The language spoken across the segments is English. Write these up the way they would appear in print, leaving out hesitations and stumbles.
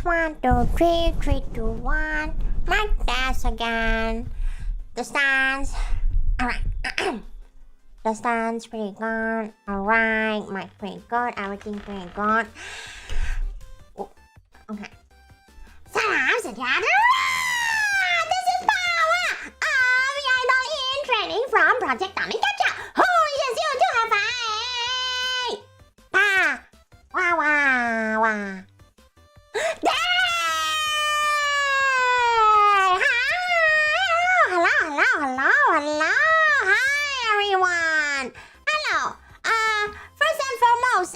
1, 2, 3, 3, 2, 1. My desk again. The stands. Alright. The stands pretty good. Alright. Mic pretty good. Everything pretty good. Oh, okay. This is Pawwa! We are in training from Project Dreamcatcher. Who is you to have a Pawwawawa. Hello. Hi, everyone. Hello. First and foremost,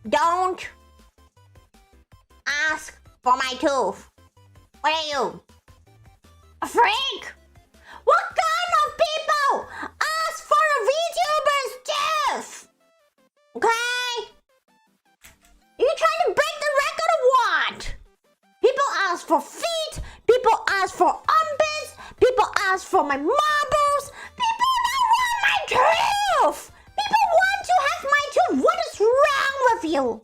don't ask for my tooth. What are you? A freak? What kind of people ask for a Vtuber's tooth? Okay? You trying to break the record or what? People ask for feet. People ask for armpits. People ask for my marbles. People don't want my tooth. People want to have my tooth. What is wrong with you?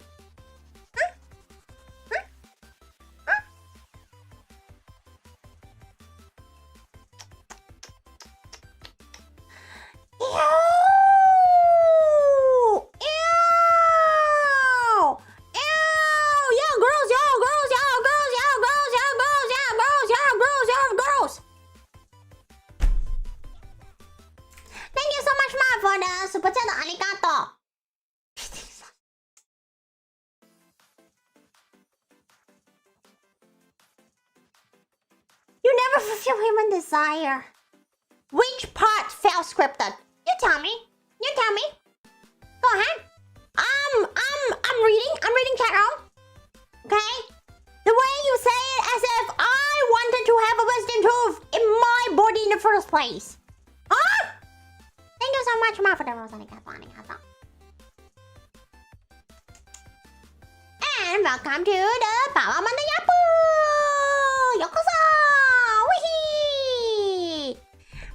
Fulfill human desire. Which part felt scripted? You tell me. Go ahead. I'm reading chat room. Okay? The way you say it as if I wanted to have a wisdom tooth in my body in the first place. Huh? Thank you so much, Ma, for the rose. And welcome to the Pawwa and Hanna. Yokoso!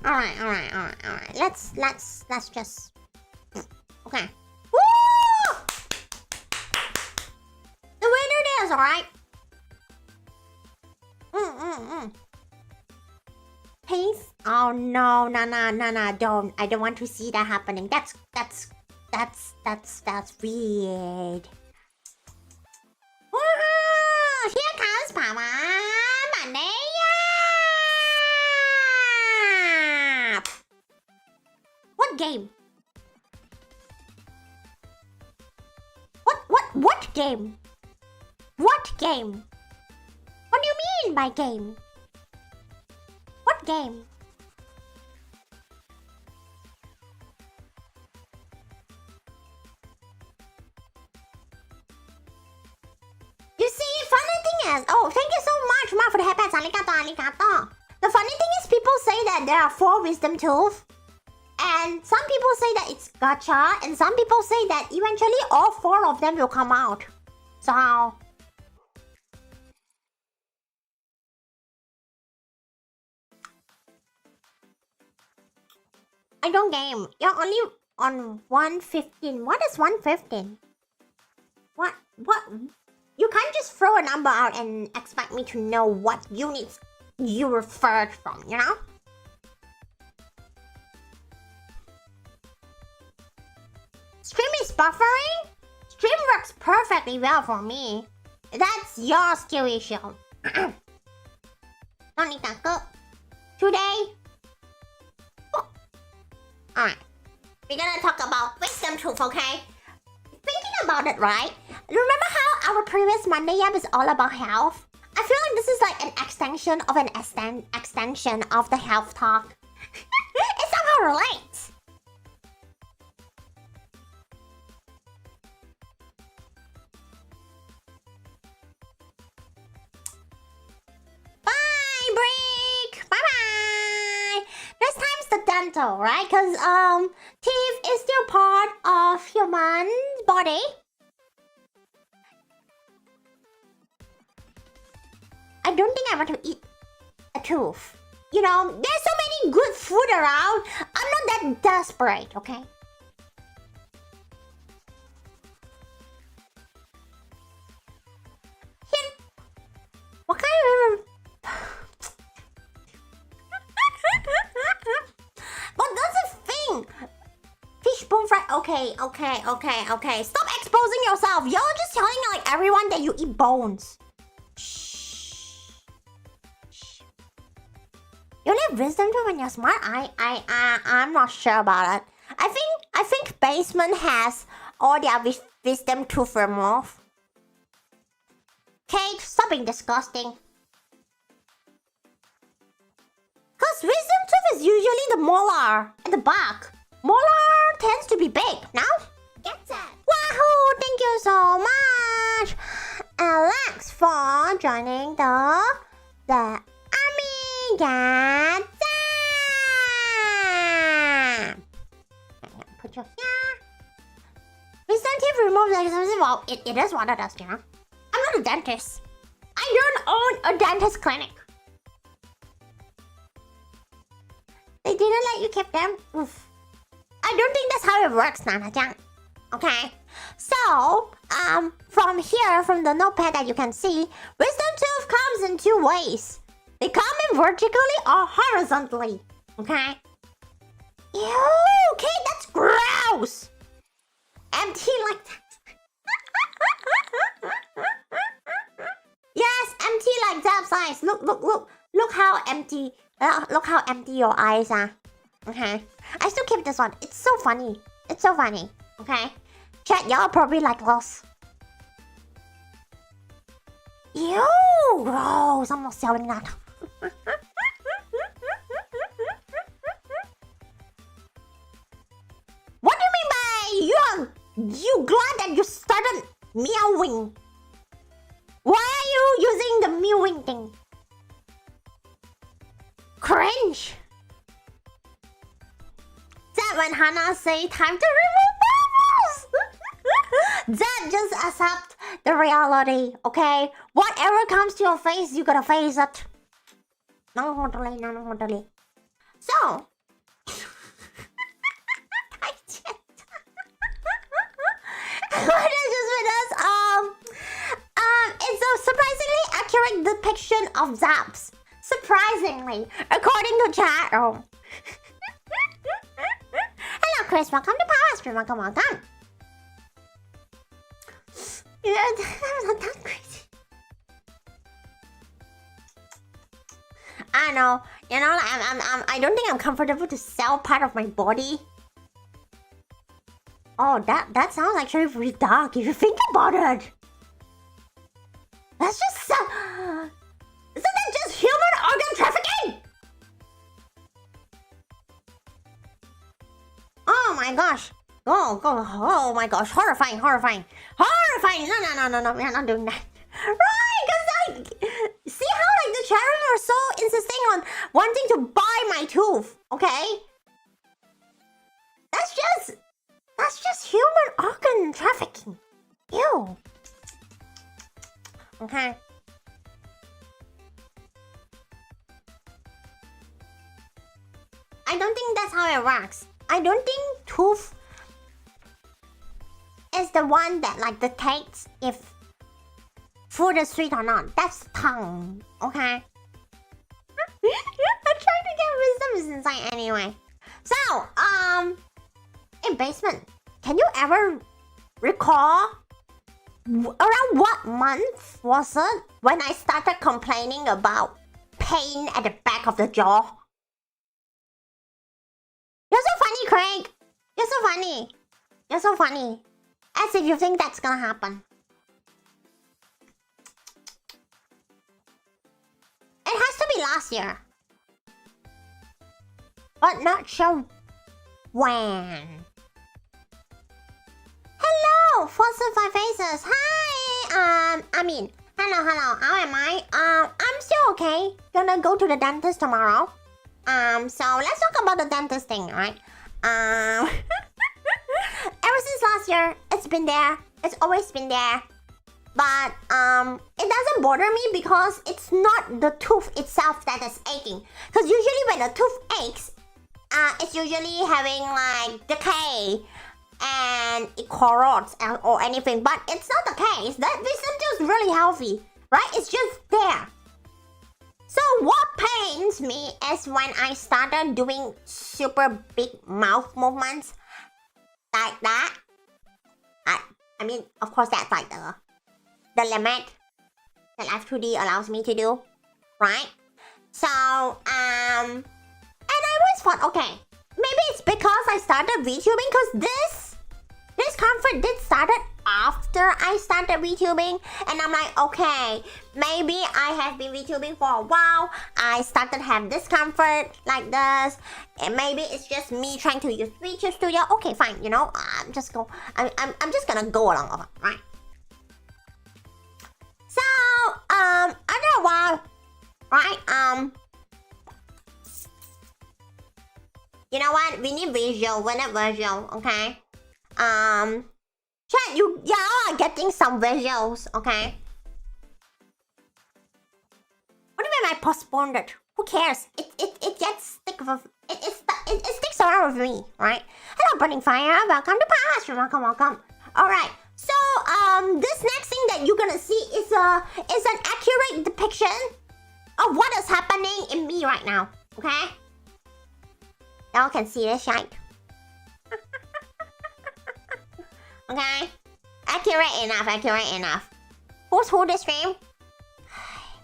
Alright. Let's just... Okay. Woo! The winner it is, alright? Peace? Oh no, don't. I don't want to see that happening. That's weird. Woohoo! Here comes Pawwa and Hanna. What game? What game? What game? What do you mean by game? What game? You see, funny thing is, oh, thank you so much, Ma, for the happy arigato. The funny thing is, people say that there are 4 wisdom tooth. And some people say that it's gacha, and some people say that eventually all 4 of them will come out. So... I don't game. You're only on 115. What is 115? What? You can't just throw a number out and expect me to know what units you referred from, you know? Stream is buffering? Stream works perfectly well for me. That's your skill issue. Don't need that go. Today... Oh. Alright. We're gonna talk about wisdom tooth, okay? Thinking about it, right? Remember how our previous Monday YAP is all about health? I feel like this is like an extension of an extension of the health talk. It somehow relates. Dental, right? Because teeth is still part of human body. I don't think I want to eat a tooth. You know, there's so many good food around. I'm not that desperate, okay? Okay. Stop exposing yourself. You're just telling like everyone that you eat bones. Shh. You need wisdom too when you're smart. I'm not sure about it. I think basement has all their wisdom tooth removed. Kate, stop being disgusting. Cause wisdom tooth is usually the molar at the back. Molar tends to be big. Now, get that. Wahoo! Thank you so much, Alex, for joining the Amiga. Put your wisdom teeth removed like something. Well, it is what it is, you know. I'm not a dentist. I don't own a dentist clinic. They didn't let you keep them? Oof. I don't think that's how it works, Nana-chan. Okay. So, from here, from the notepad that you can see, wisdom tooth comes in two ways. They come in vertically or horizontally. Okay? Ew, okay, that's gross. Empty like that. Yes, empty like that size. Look how empty. Look how empty your eyes are. Okay. I still keep this one. It's so funny. Okay. Chat, y'all probably like this. Ew, gross. I'm not selling that. What do you mean by you glad that you started meowing? Why are you using the mewing thing? Cringe. That when Hannah say time to remove bubbles. That just accept the reality, okay? Whatever comes to your face, you gotta face it. No, totally. So. What is this with us? It's a surprisingly accurate depiction of Zaps. Surprisingly, according to chat room. Hello, Chris. Welcome to Pawwa Stream. Welcome. Yeah, I'm not that crazy. I know. You know, I don't think I'm comfortable to sell part of my body. Oh, that sounds actually pretty dark if you think about it. That's just so... Isn't that just human organ trafficking? Oh my gosh. Go. Oh my gosh. Horrifying. No. We're not doing that. Right, because like... See how like the chat room are so insisting on wanting to buy my tooth, okay? That's just human organ trafficking. Ew. Okay. I don't think that's how it works. I don't think tooth is the one that like dictates if food is sweet or not. That's tongue. Okay. I'm trying to get wisdom inside anyway. So, in basement, can you ever recall around what month was it when I started complaining about pain at the back of the jaw? You're so funny, Craig. You're so funny. As if you think that's gonna happen. It has to be last year. But not sure when. Hello, Fossil Five Faces. Hi, hello. How am I? I'm still okay. Gonna go to the dentist tomorrow. So let's talk about the dentist thing, right? Ever since last year, it's been there. It's always been there. But it doesn't bother me because it's not the tooth itself that is aching. Because usually when a tooth aches, it's usually having like decay and it corrodes or anything. But it's not the case. That wisdom tooth is really healthy, right? It's just there. So what pains me is when I started doing super big mouth movements like that. I mean, of course, that's like the limit that F2D allows me to do, right? So, and I always thought, okay, maybe it's because I started VTubing, because this comfort did started after I started VTubing, and I'm like, okay, maybe I have been VTubing for a while. I started to have discomfort like this, and maybe it's just me trying to use VTube Studio. Okay, fine, you know, I'm just gonna go along with it, right? So, after a while, right, you know what? We need visual, okay? Chat, y'all are getting some visuals, okay? What do you mean I postponed it? Who cares? It gets it sticks around with me, right? Hello, Burning Fire. Welcome to Past. Welcome. Alright. So, this next thing that you're gonna see is an accurate depiction of what is happening in me right now, okay? Y'all can see this shite. Okay? Accurate enough. Who's who this stream?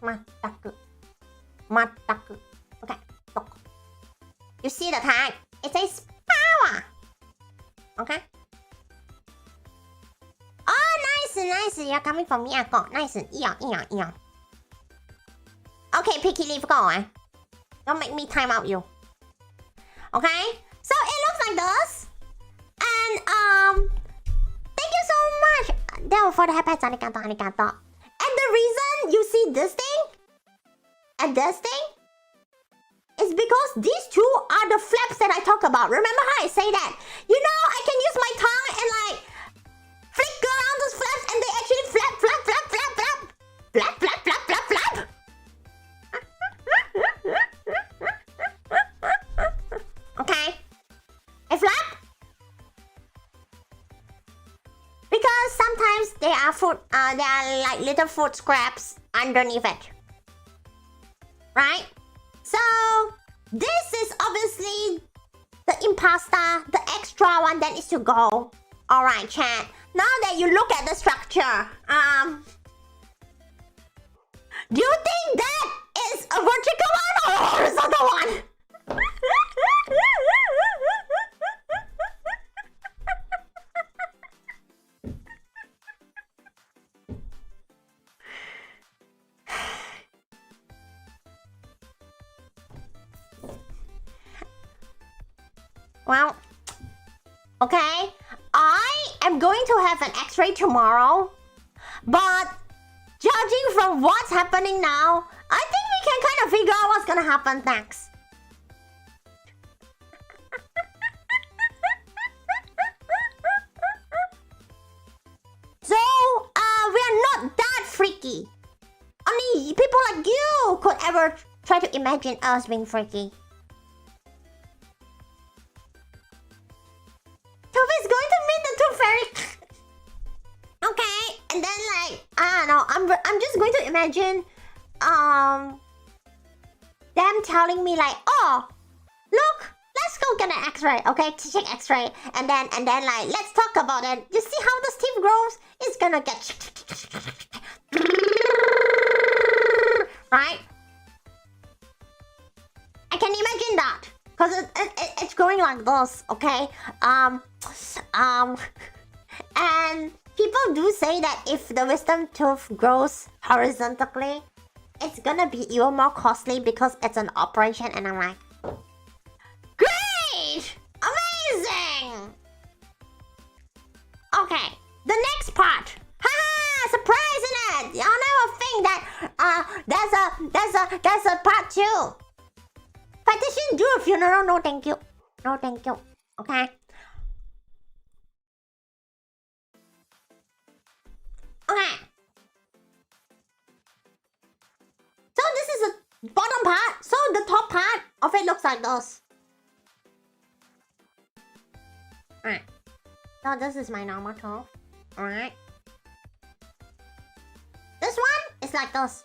Mataku. Okay, look. You see the tag? It says Pawwa. Okay? Oh, nice. You're coming from Miyako. Nice. Eon. Okay, Picky Leaf, go on. Don't make me time out you. Okay? So it looks like this. And thank you so much. That for the happy arigato. And the reason you see this thing and this thing is because these two are the flaps that I talk about. Remember how I say that? You know, I can use my tongue and like flick around those flaps and they actually flap. Okay. I flap. Because sometimes there are like little food scraps underneath it. Right? So, this is obviously the impasta, the extra one that needs to go. Alright, chat. Now that you look at the structure, do you think that is a vertical one or a horizontal one? Well, okay, I am going to have an x-ray tomorrow, but judging from what's happening now, I think we can kind of figure out what's gonna happen next. So, we are not that freaky. Only people like you could ever try to imagine us being freaky. Toby's going to meet the two fairy. Okay, and then like I don't know. I'm just going to imagine, them telling me like, oh, look, let's go get an X-ray. Okay, to check X-ray, and then like let's talk about it. You see how the teeth grows? It's gonna get right. I can imagine that. Because it's going like this, okay? And people do say that if the wisdom tooth grows horizontally, it's gonna be even more costly because it's an operation, and I'm like, great! Amazing! Okay, the next part. Haha! Surprise, isn't it? Y'all never think that there's a part 2. Petition, do a funeral. No, thank you. No, thank you. Okay. Okay. So this is the bottom part. So the top part of it looks like this. Alright. So this is my normal toe. Alright. This one is like this.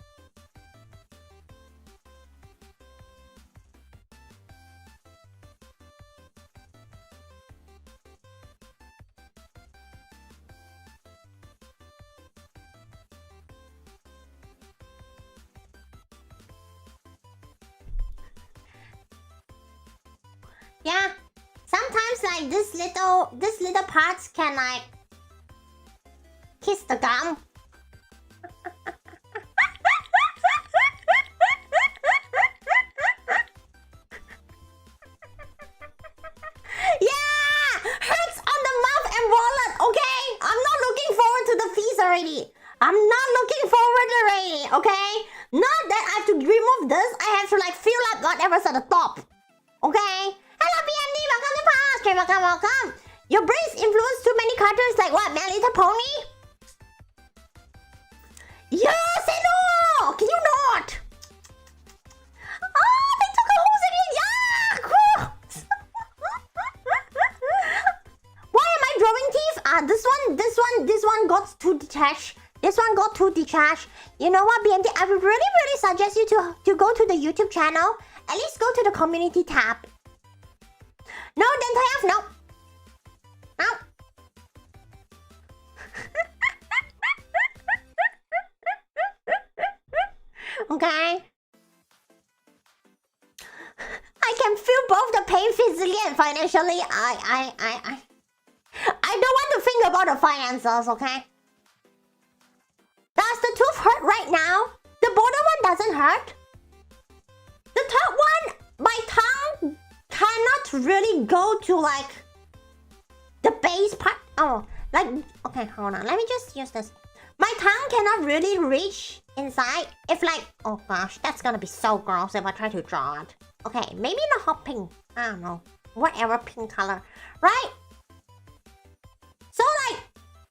looks like this little parts can like kiss the gum. Yeah! Hurts on the mouth and wallet, okay? I'm not looking forward to the feast already. I'm not looking forward already, okay? Not that I have to remove this, I have to like fill up whatever's at the top. Okay? Hello PMD, welcome to Pawwa. Okay, welcome. Your brain's influenced too many cartoons like what, My Little Pony? Yo, say no! Can you not? Oh, they took a hose again! Yeah! Cool! Why am I drawing teeth? This one got too detached. This one got too detached. You know what, BMD? I would really suggest you to go to the YouTube channel. At least go to the community tab. No, Dentayaf, no. No. Okay. I can feel both the pain physically and financially. I don't want to think about the finances, okay? Does the tooth hurt right now? The bottom one doesn't hurt. The top one, my tongue cannot really go to like the base part. Oh, like, okay, hold on. Let me just use this. My tongue cannot really reach inside. If like, oh gosh, that's gonna be so gross if I try to draw it. Okay, maybe in a hot pink. I don't know. Whatever pink color. Right? So like,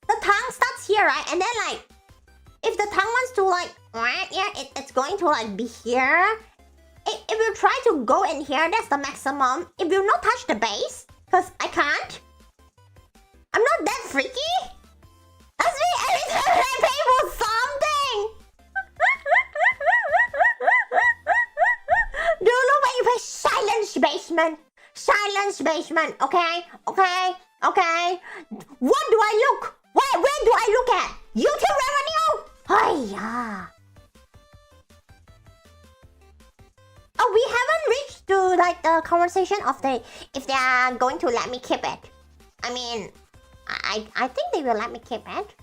the tongue starts here, right? And then like, if the tongue wants to like, yeah, it's going to like be here. If you try to go in here, that's the maximum. It will not touch the base, because I can't. I'm not that freaky. That's me every time I pay for something. Do look when you play Silence Basement. Silence Basement, okay? Okay? Okay? What do I look? Where do I look at? YouTube revenue? Hiya. Oh, we haven't reached to like the conversation of if they are going to let me keep it. I mean, I think they will let me keep it.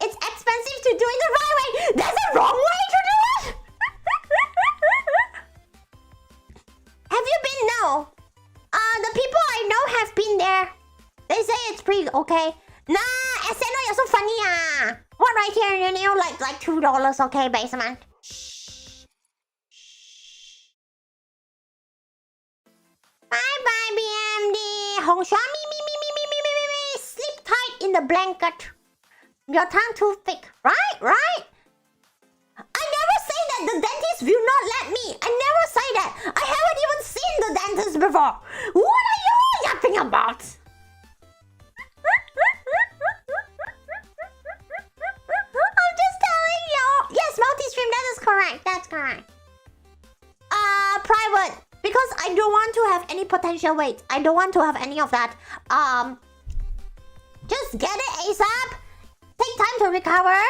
It's expensive to do it the right way. There's a wrong way to do it. Have you been? No. The people I know have been there. They say it's pretty okay. Nah, Aseno, you're so funny, ah. What right here, you know, like $2, okay, basement. Shh. Bye, BMD. Hongsha, me. Sleep tight in the blanket. Your tongue too thick, right? I never say that the dentist will not let me. I never say that. I haven't even seen the dentist before. What are you yapping about? I'm just telling you. Yes, multi-stream, that is correct. That's correct. Private. Because I don't want to have any potential weight. I don't want to have any of that. Just get it ASAP. Take time to recover.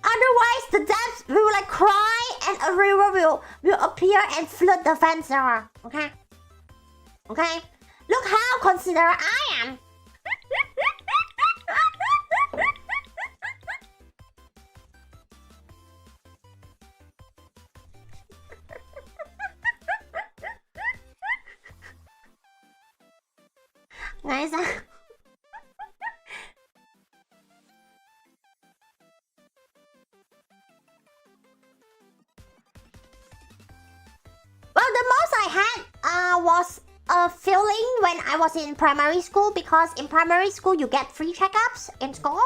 Otherwise, the depths will like cry and a river will appear and flood the fence area. Okay? Okay? Look how considerate I am. Nice. Well, the most I had was a feeling when I was in primary school, because in primary school you get free checkups in school.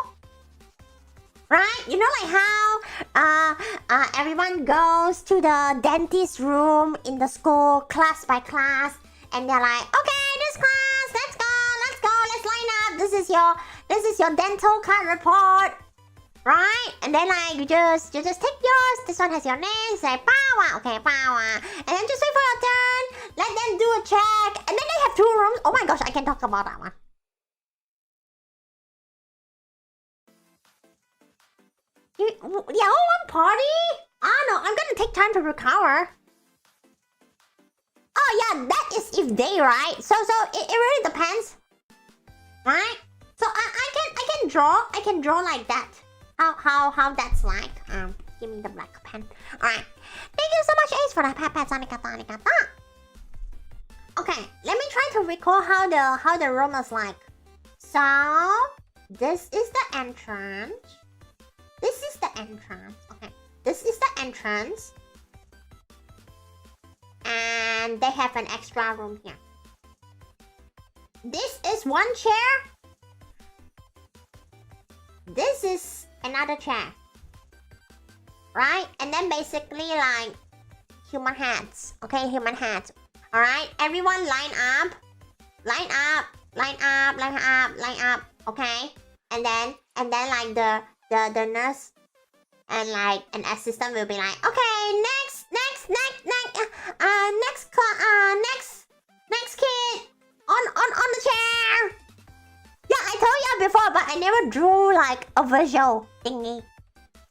Right? You know like how everyone goes to the dentist room in the school class by class, and they're like, okay, this class, let's go, let's line up. This is your dental card report. Right? And then like you just take yours. This one has your name. Say Pawwa. Okay, Pawwa. And then just wait for your turn. Let them do a check. And then they have 2 rooms. Oh my gosh, I can talk about that one. Yeah, one party? Oh no, I'm gonna take time to recover. yeah, that is if they, right? So it really depends, right? So I can draw like that. How that's like. Give me the black pen. Alright. Thank you so much, Ace, for the pet. Okay, let me try to recall how the room is like. So this is the entrance. This is the entrance. Okay. This is the entrance. And they have an extra room here. This is one chair. This is another chair. Right? And then basically like human heads. Okay, human heads. Alright, everyone line up. Line up. Line up. Line up. Line up. Okay? And then like the nurse and like an assistant will be like, okay, next kid on the chair. Yeah, I told you before, but I never drew like a visual thingy.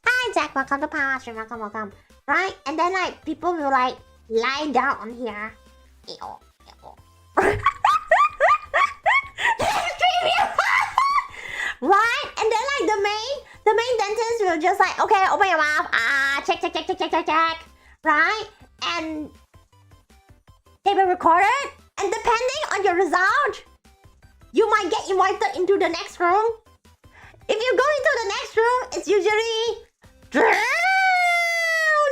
Hi Jack, welcome to Pawwa stream, welcome. Right? And then like people will like lie down on here. Right? And then like the main dentist will just like, okay, open your mouth. Check. Right? And they will record it. And depending on your result, you might get invited into the next room. If you go into the next room, it's usually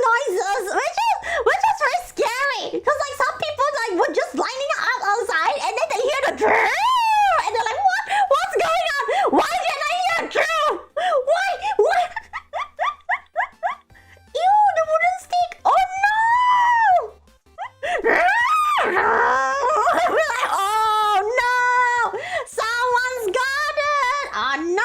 noises, which is very scary. Because like some people like were just lining up outside and then they hear the and they're like, what's going on? Why can I hear drill? Why? Ew, the wooden stick. Oh no! We're like, oh no! Someone's got it! Oh no!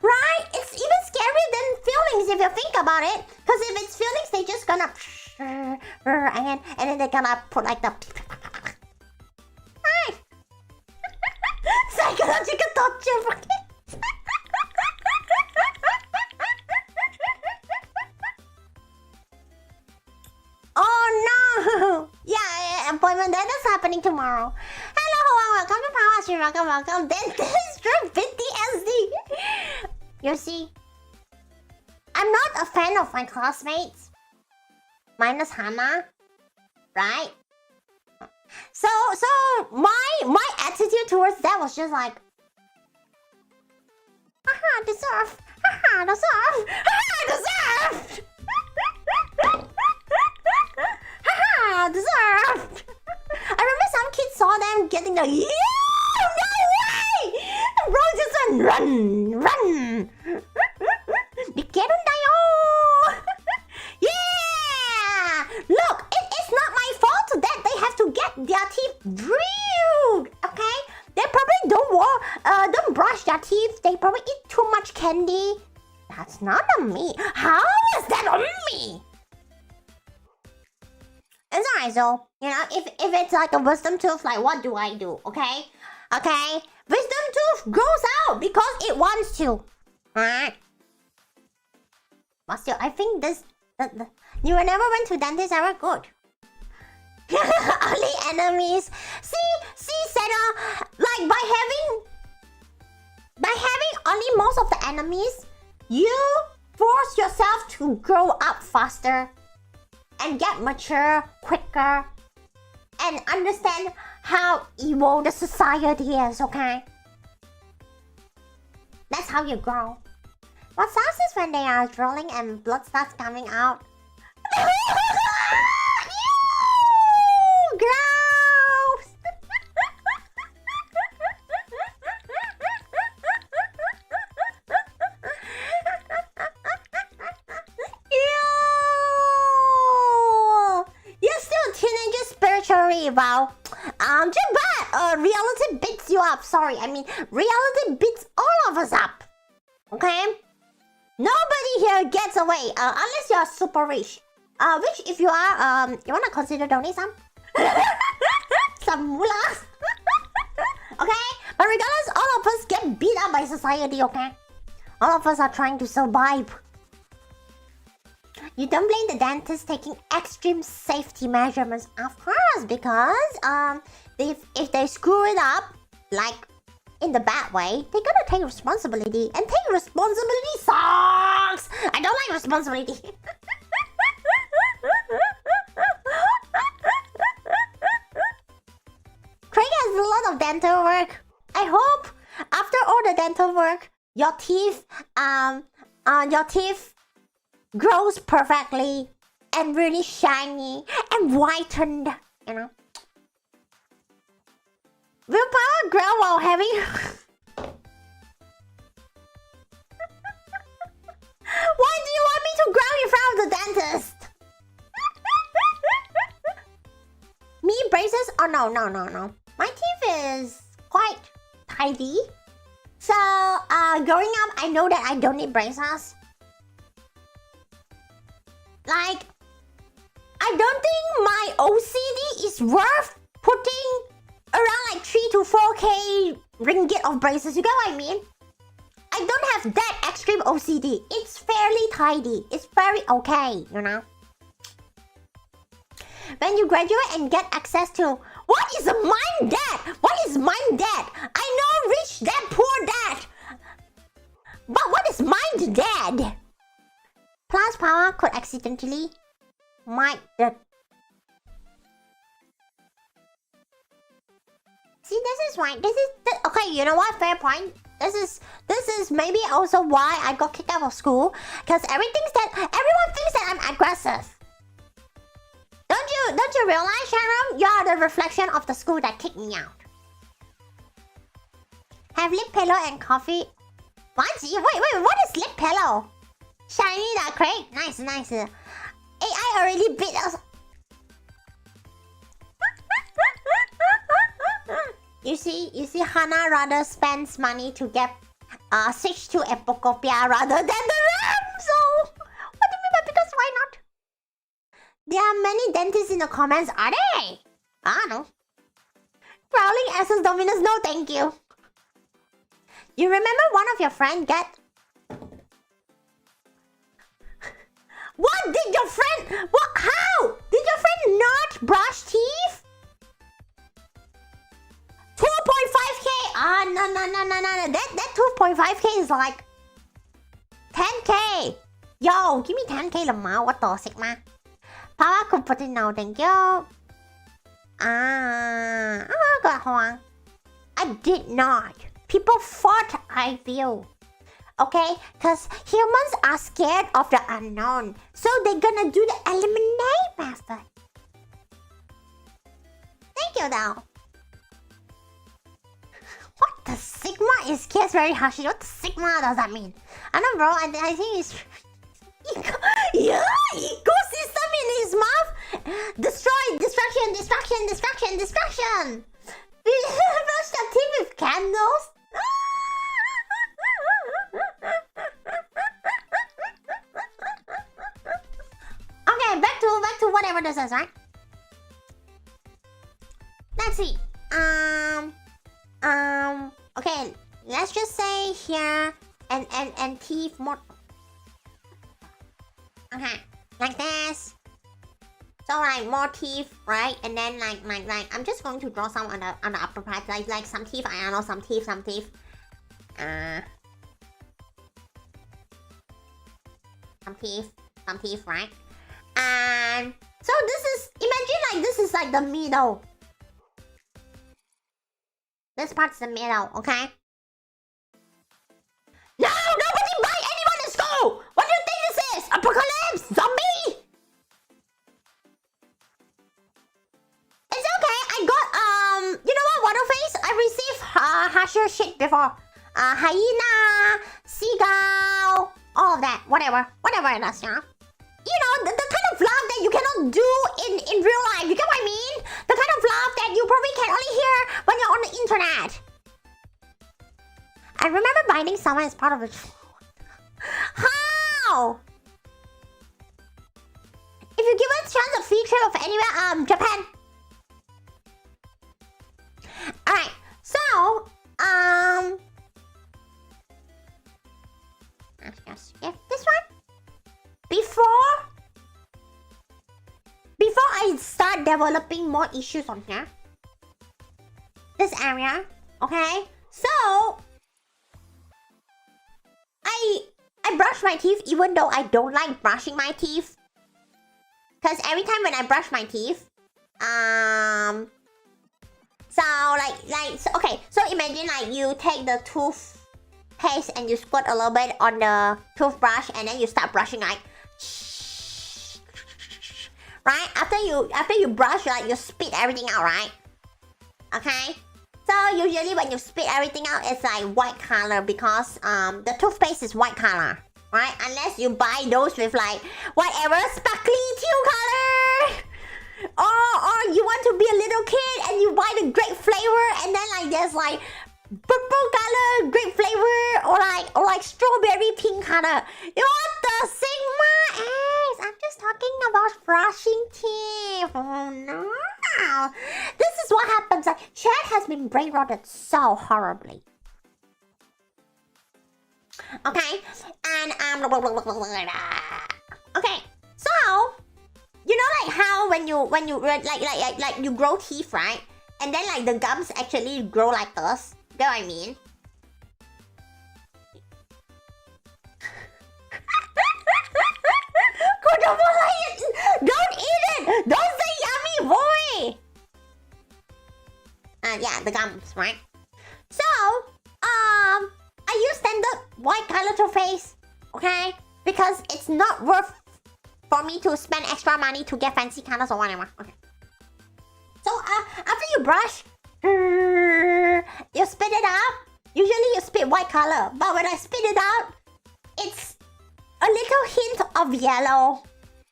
Right? It's even scarier than feelings if you think about it. Because if it's feelings, they just gonna and then they're gonna put like the right. Psychological torture for kids. Oh no! Yeah, appointment that is happening tomorrow. Hello, welcome to Pawwa stream, welcome. Dentist PTSD. You see, I'm not a fan of my classmates, minus Hanna, right? So my attitude towards that was just like, haha, deserve, haha, deserve, haha, deserved, haha, deserved. I remember some kids saw them getting the no way! Bro just went run! Yeah! Look, it is not my fault that they have to get their teeth drilled. Okay? They probably don't brush their teeth. They probably eat too much candy. That's not on me. How is that on me? It's alright, so you know, if it's like a wisdom tooth, like what do I do? Okay? Wisdom tooth grows out because it wants to. Alright? But still, I think this you never went to dentist ever? Good. Only enemies. See, Senna, like by having only most of the enemies, you force yourself to grow up faster and get mature quicker and understand how evil the society is, okay? That's how you grow. What sucks is when they are drooling and blood starts coming out. Ew! Gross! Ew! You're still teenagers spiritually, wow. Too bad. Reality beats you up. Sorry, I mean reality beats all of us up. Okay? Nobody here gets away unless you're super rich. Which if you are, you wanna consider donating some? Some moolah. Okay? But regardless, all of us get beat up by society, okay? All of us are trying to survive. You don't blame the dentist taking extreme safety measurements, of course, because if they screw it up, like in the bad way, they gotta take responsibility, and taking responsibility sucks. I don't like responsibility. Craig has a lot of dental work. I hope after all the dental work, your teeth grows perfectly and really shiny and whitened, you know. Will Pawwa grow while having... Why do you want me to grow in front of the dentist? Me braces? Oh no. My teeth is quite tidy. So, growing up, I know that I don't need braces. Like, I don't think my OCD is worth putting around like 3 to 4k ringgit of braces. You get what I mean? I don't have that extreme OCD. It's fairly tidy. It's very okay, you know? When you graduate and get access to... What is a mind dad? What is mind dad? I know rich dad, poor dad. But what is mind dad? Plus Pawwa could accidentally might the... See, this is why. Okay, you know what? Fair point. This is maybe also why I got kicked out of school. Because everyone thinks that I'm aggressive. Don't you realize, Sharon? You are the reflection of the school that kicked me out. Have lip pillow and coffee. What? Wait, what is lip pillow? Shiny that Craig. Nice. AI already beat us. You see, Hannah rather spends money to get switch to Epocopia rather than the RAM. So, what do you mean by because why not? There are many dentists in the comments, are they? I don't know. Growling Essence Dominus, no thank you. You remember one of your friends get... What did your friend... What? How? Did your friend not brush teeth? 2.5k? No. That 2.5k is like 10k. Yo, give me 10k lamao. What the Sigma? Pawwa could put it now, thank you. I did not. People thought I will. Okay? Because humans are scared of the unknown. So they're gonna do the eliminate method. Thank you, though. What the Sigma is scared very harshly? What the Sigma does that mean? I don't know, bro. I think it's... Yeah, ecosystem in his mouth. Destruction. Brush the teeth with candles. Okay, back to whatever this is, right? Let's see. Okay, let's just say here and teeth more. Okay, like this. So like more teeth, right? And then like I'm just going to draw some on the upper part, like some teeth. I don't know, some teeth. Some teeth, right? And so this is, imagine like this is like the middle. This part's the middle, okay? No! Nobody bite anyone in school! What do you think this is? Apocalypse? Zombie? It's okay, I got, you know what, Waterface? I received harsher shit before. Hyena, seagull, all of that, whatever it is, you know? You know, the kind of laugh that you cannot do in real life, you get what I mean? The kind of laugh that you probably can only hear when you're on the internet. I remember biting someone as part of it. How? If you give us a chance of free trip of anywhere, Japan. Alright, so, let's skip this one. Before developing more issues on here. This area, okay? So I brush my teeth even though I don't like brushing my teeth. Cause every time when I brush my teeth, okay, so imagine like you take the toothpaste and you squirt a little bit on the toothbrush and then you start brushing like, right? After you brush, like you spit everything out, right? Okay. So usually when you spit everything out, it's like white color because the toothpaste is white color, right? Unless you buy those with like whatever sparkly teal color. Or you want to be a little kid and you buy the grape flavor and then like there's like purple color grape flavor or like strawberry pink color. You want the Sigma X? I'm just talking about brushing teeth. Oh no. This is what happens. Like, Chad has been brain rotted so horribly. Okay, and okay, so you know like how when you like you grow teeth, right? And then like the gums actually grow like this. Get what I mean? Don't eat it! Don't say yummy, boy! Yeah, the gums, right? So, I use standard white color toothpaste, okay? Because it's not worth for me to spend extra money to get fancy colors or whatever. Okay. So, after you brush, you spit it out. Usually you spit white color, but when I spit it out, it's a little hint of yellow.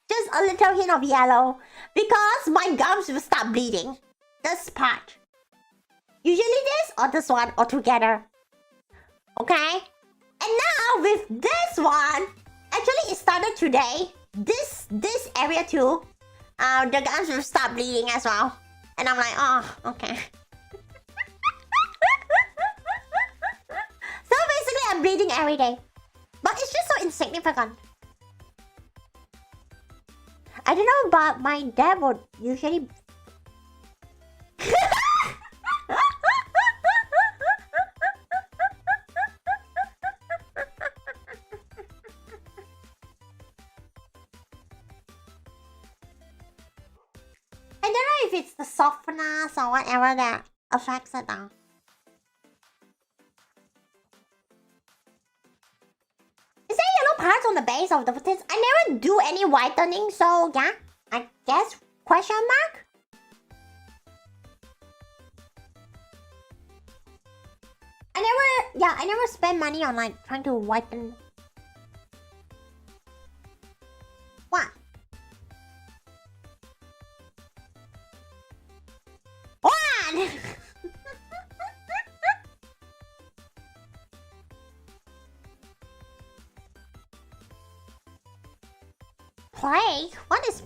Just a little hint of yellow. Because my gums will start bleeding. This part. Usually this or this one or together. Okay? And now with this one, actually it started today. This area too. The gums will start bleeding as well. And I'm like, oh, okay. So basically I'm bleeding every day. But it's just so insignificant. I don't know, but my dad would usually... I don't know if it's the softness or whatever that affects it now. Is there yellow parts on the base of the teeth? I never do any whitening, so yeah, I guess question mark? I never spend money on like trying to whiten. What? What? Plague? What is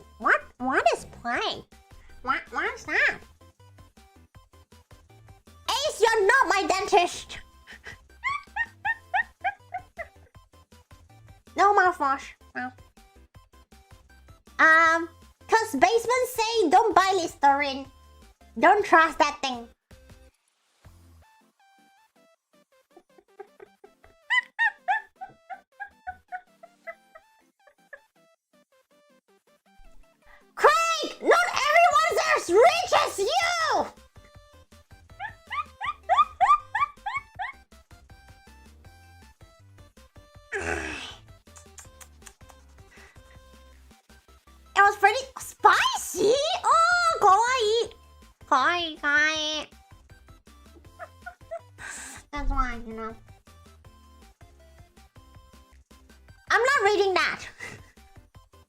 plague? What is that? Ace, you're not my dentist. No mouthwash. No. Cause basements say don't buy Listerine. Don't trust that thing. Craig! Not everyone's as rich as you! It was pretty spicy! Oh, kawaii! That's why, you know. I'm not reading that.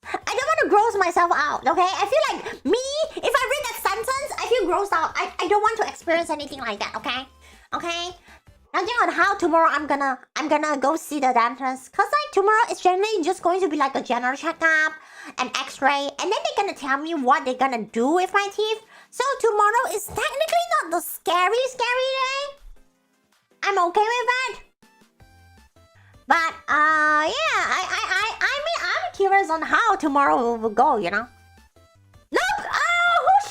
I don't want to gross myself out, okay? I feel like me, if I read that sentence, I feel grossed out. I don't want to experience anything like that, okay? Okay? Nothing on how tomorrow I'm gonna go see the dentist. Cause like tomorrow it's generally just going to be like a general checkup, an x-ray, and then they're gonna tell me what they're gonna do with my teeth. So tomorrow is technically not the scary day. I'm okay with that. But yeah, I mean I'm curious on how tomorrow will go, you know. Nope. Oh, who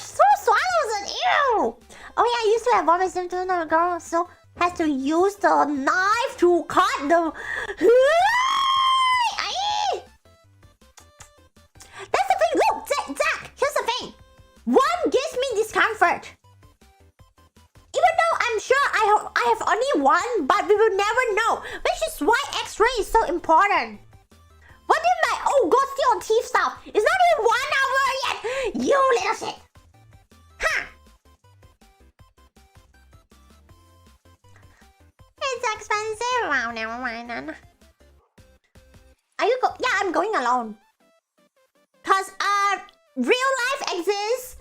Oh yeah, I used to have one wisdom tooth, no girl, so has to use the knife to cut the... That's the thing, look, Zach, here's the thing. One gives me discomfort. Even though I'm sure I have only one, but we will never know. Which is why X-ray is so important. What did my... Oh, go steal teeth stuff. It's not even 1 hour yet. You little shit. Ha! It's expensive. Wow, never mind then. Are you Yeah, I'm going alone. Cause real life exists.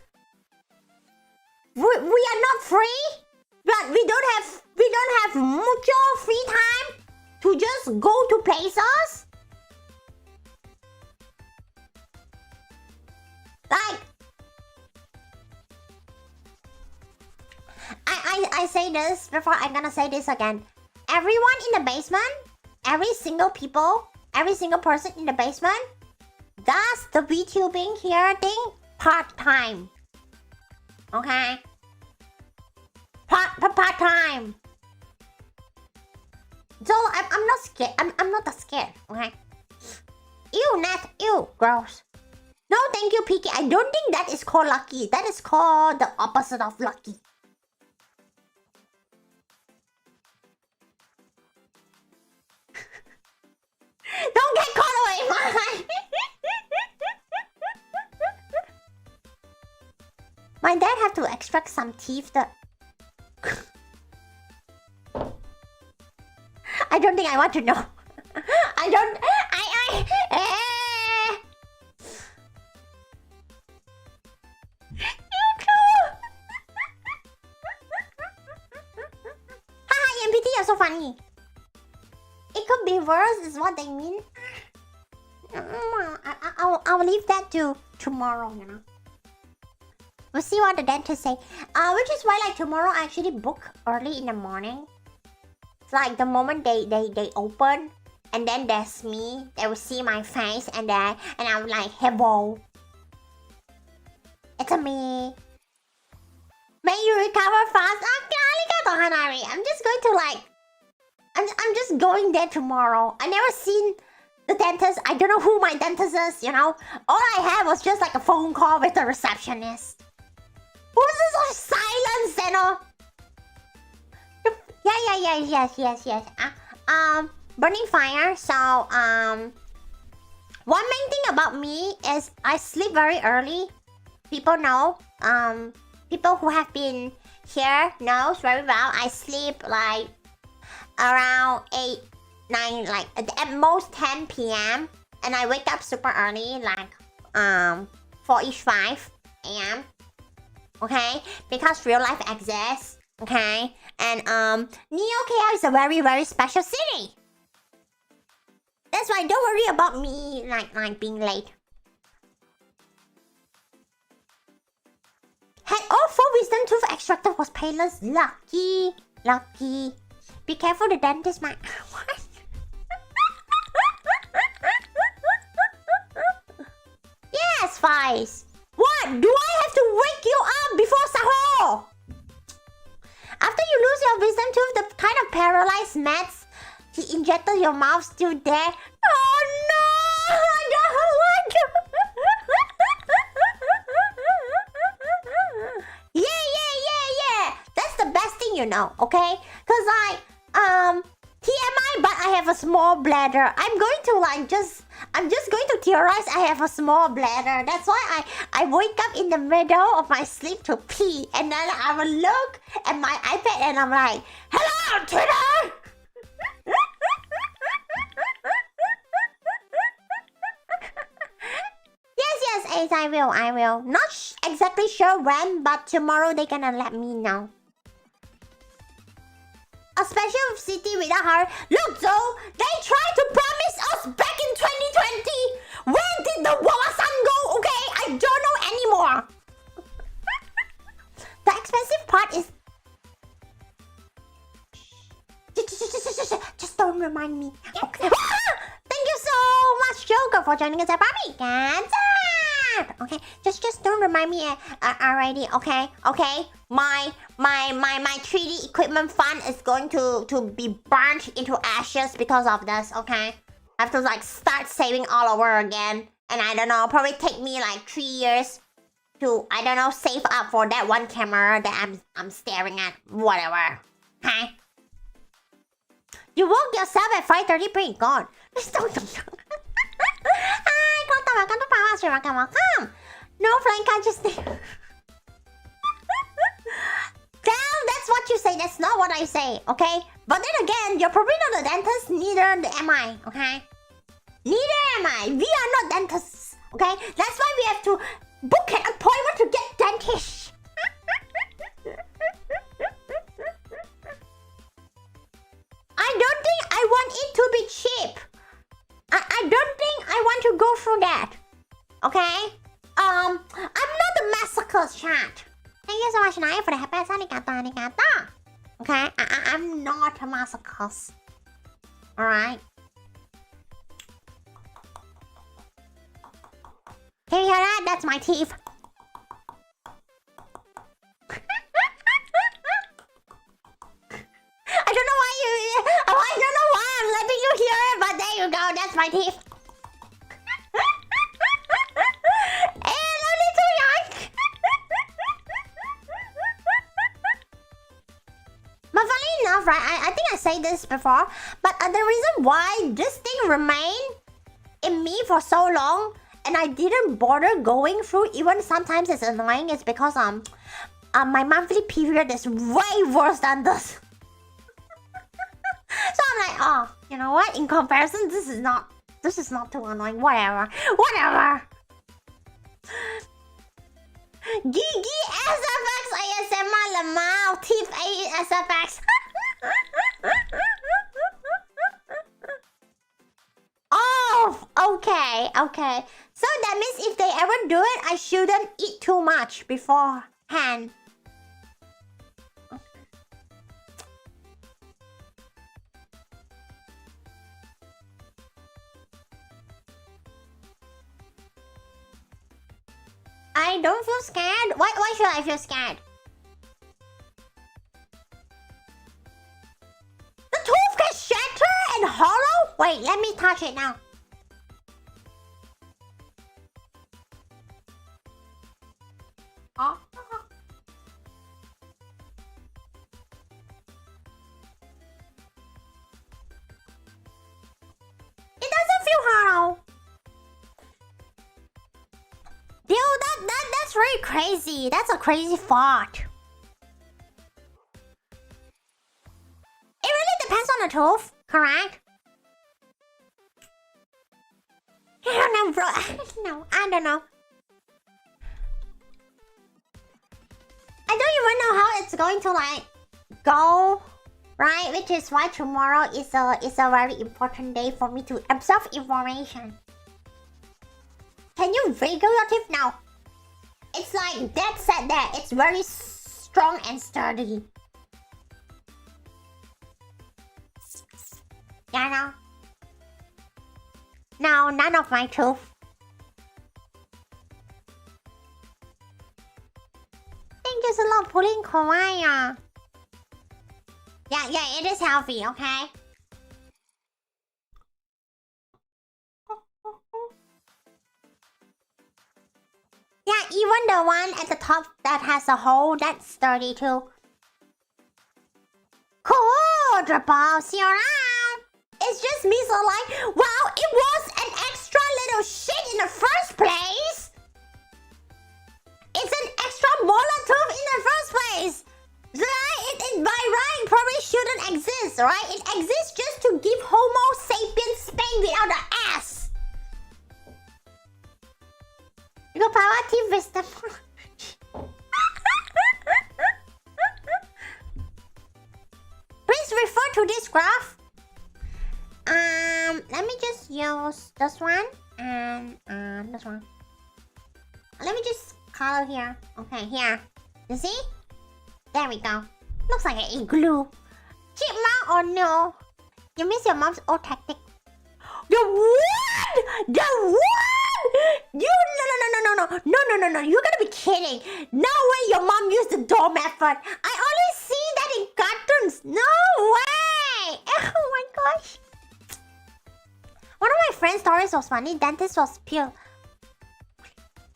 We are not free, but we don't have mucho free time to just go to places. Like I say this before, I'm gonna say this again. Everyone in the basement, every single person in the basement does the VTubing here thing part-time. Okay? Part-time. So I'm not scared. I'm not that scared, okay? Ew, Nat. Ew, gross. No, thank you, Piki. I don't think that is called lucky. That is called the opposite of lucky. Don't get caught away, man. My dad had to extract some teeth that... I don't think I want to know. Haha, MPT, you're so funny. It could be worse, is what they mean. I'll leave that to tomorrow, you know. We'll see what the dentist say. Which is why, like, tomorrow I actually book early in the morning. It's like the moment they open, and then there's me. They will see my face, and I'm like, hello. It's me. May you recover fast. Arigato, Hanari. I'm just going to like... I'm just going there tomorrow. I never seen the dentist. I don't know who my dentist is, you know. All I had was just like a phone call with the receptionist. Who's this silence, you know? Yes. Burning fire. So, one main thing about me is I sleep very early. People know. People who have been here knows very well. I sleep like around 8, 9, like at most 10 p.m. And I wake up super early, like 4-ish, 5 a.m. Okay? Because real life exists. Okay? And Neo KL is a very, very special city. That's why don't worry about me like being late. Had all 4 wisdom tooth extracted was painless. Lucky. Be careful, the dentist might... What? Yes, Vice. What? Do I have to wake you up before Sahur? After you lose your wisdom tooth, the kind of paralyzed meds he injected your mouth still there. Oh no! I don't want to. Yeah. That's the best thing, you know, okay? Cause TMI, but I have a small bladder. I'm just going to theorize I have a small bladder. That's why I wake up in the middle of my sleep to pee. And then I will look at my iPad and I'm like, hello, Twitter! Yes, Ace, I will. Not exactly sure when, but tomorrow they're gonna let me know. A special city without her. Look, Zoe, they tried to promise us back in 2020. Where did the Wawa-san go? Okay, I don't know anymore. The expensive part is... Just don't remind me. Okay. Thank you so much, Joker, for joining us at Barbie. Okay, just don't remind me already. Okay. My my 3D equipment fund is going to be burnt into ashes because of this, okay? I have to like start saving all over again. And I don't know, probably take me like 3 years to, I don't know, save up for that one camera that I'm staring at. Whatever. Okay? You woke yourself at 5:30 pretty gone. Hi, welcome. No, Frank, I just... Damn, that's what you say. That's not what I say, okay? But then again, you're probably not a dentist, neither am I, okay? Neither am I. We are not dentists, okay? That's why we have to book an appointment to get dentish. I don't think I want it to be cheap. I don't think I want to go through that, okay? I'm not a masochist, chat. Thank you so much, Naya, for the happy arigato. Okay, I'm not a masochist. Alright. Can you hear that? That's my teeth. I don't know why I don't know why I'm letting you hear it, but there you go. That's my teeth. Hey, lovely too young. But funny enough, right? I think I said this before, but the reason why this thing remained in me for so long and I didn't bother going through, even sometimes it's annoying, is because my monthly period is way worse than this. So I'm like, oh, you know what? In comparison, this is not too annoying. Whatever. Gigi SFX ASMR Lamau Teeth A SFX. Oh, okay. So that means if they ever do it, I shouldn't eat too much beforehand. I don't feel scared. Why should I feel scared? The tooth can shatter and hollow? Wait, let me touch it now. Oh. It doesn't feel hollow. Dude, that's really crazy. That's a crazy thought. It really depends on the tooth, correct? I don't know, bro. I don't know. I don't even know how it's going to like go, right? Which is why tomorrow is a very important day for me to absorb information. Can you wiggle your teeth now? It's like that set there. It's very strong and sturdy. Yeah, no. No, none of my tooth. I think there's a lot of pulling kawaii. Yeah, it is healthy, okay? Yeah, even the one at the top that has a hole, that's sturdy too. Cool, drop off, see you around. It's just me, so like, wow, it was an extra little shit in the first place. It's an extra molar tooth in the first place. Right? It by right probably shouldn't exist, right? It exists just to give Homo sapiens Spain without the ass. You got power teeth wisdom. Please refer to this graph. Let me just use this one and this one. Let me just color here. Okay, here. You see? There we go. Looks like an igloo. Chipmunk or no? You miss your mom's old tactic. The what? The what? You no. You gotta be kidding. No way your mom used the door method. I arms! No way! Oh my gosh. One of my friend's stories was funny. Dentist was pure.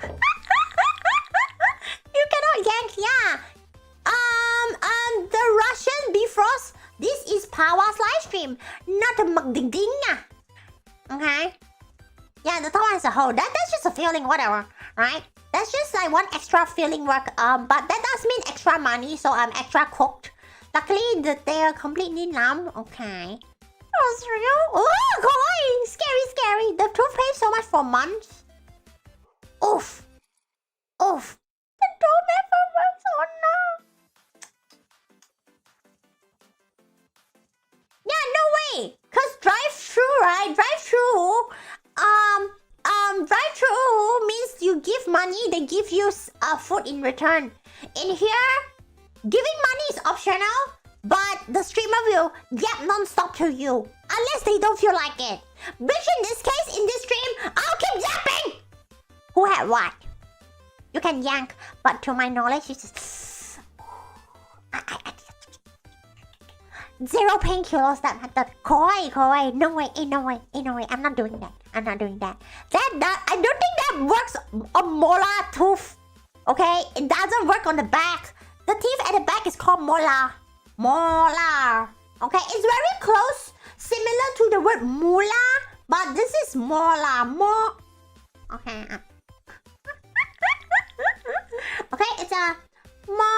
You cannot yank, yeah. The Russian Bifrost. This is Pawwa's live stream, not a mukding. Okay. Yeah, the top one is a hole. That's just a feeling, whatever, right? That's just like one extra feeling work. But that does mean extra money, so I'm extra cooked. Luckily, they are completely numb. Okay. That was real. Oh, kawaii! Scary, scary. The toothpaste so much for months. Oof. Oof. The toothpaste for months. Oh no. Yeah, no way. Cause drive-through, right? Drive-through. Drive-through means you give money, they give you food in return. In here, giving money is optional, but the streamer will yap non-stop to you. Unless they don't feel like it. Which in this case, in this stream, I'll keep yapping! Who had what? You can yank, but to my knowledge, it's just... Zero painkillers that matter. Koi. No way, ain't no way. I'm not doing that. I don't think that works on molar tooth. Okay? It doesn't work on the back. The teeth at the back is called molar. Molar. Okay? It's very close. Similar to the word moolah. But this is molar. Okay. Okay, it's a molar.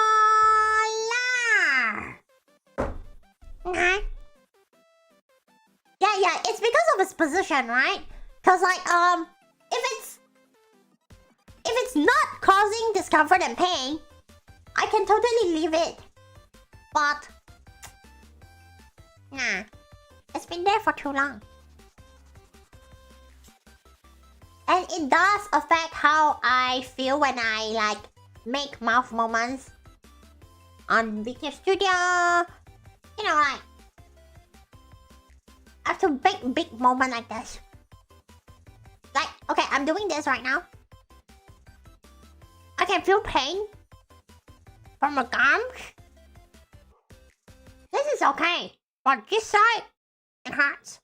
Okay. Yeah, it's because of its position, right? Cause like if it's not causing discomfort and pain, I can totally leave it. But nah, it's been there for too long. And it does affect how I feel when I like make mouth moments on Vtuber Studio. You know, like after big moment like this. Like, okay, I'm doing this right now. I can feel pain from my gums. This is okay, but this side, it hurts.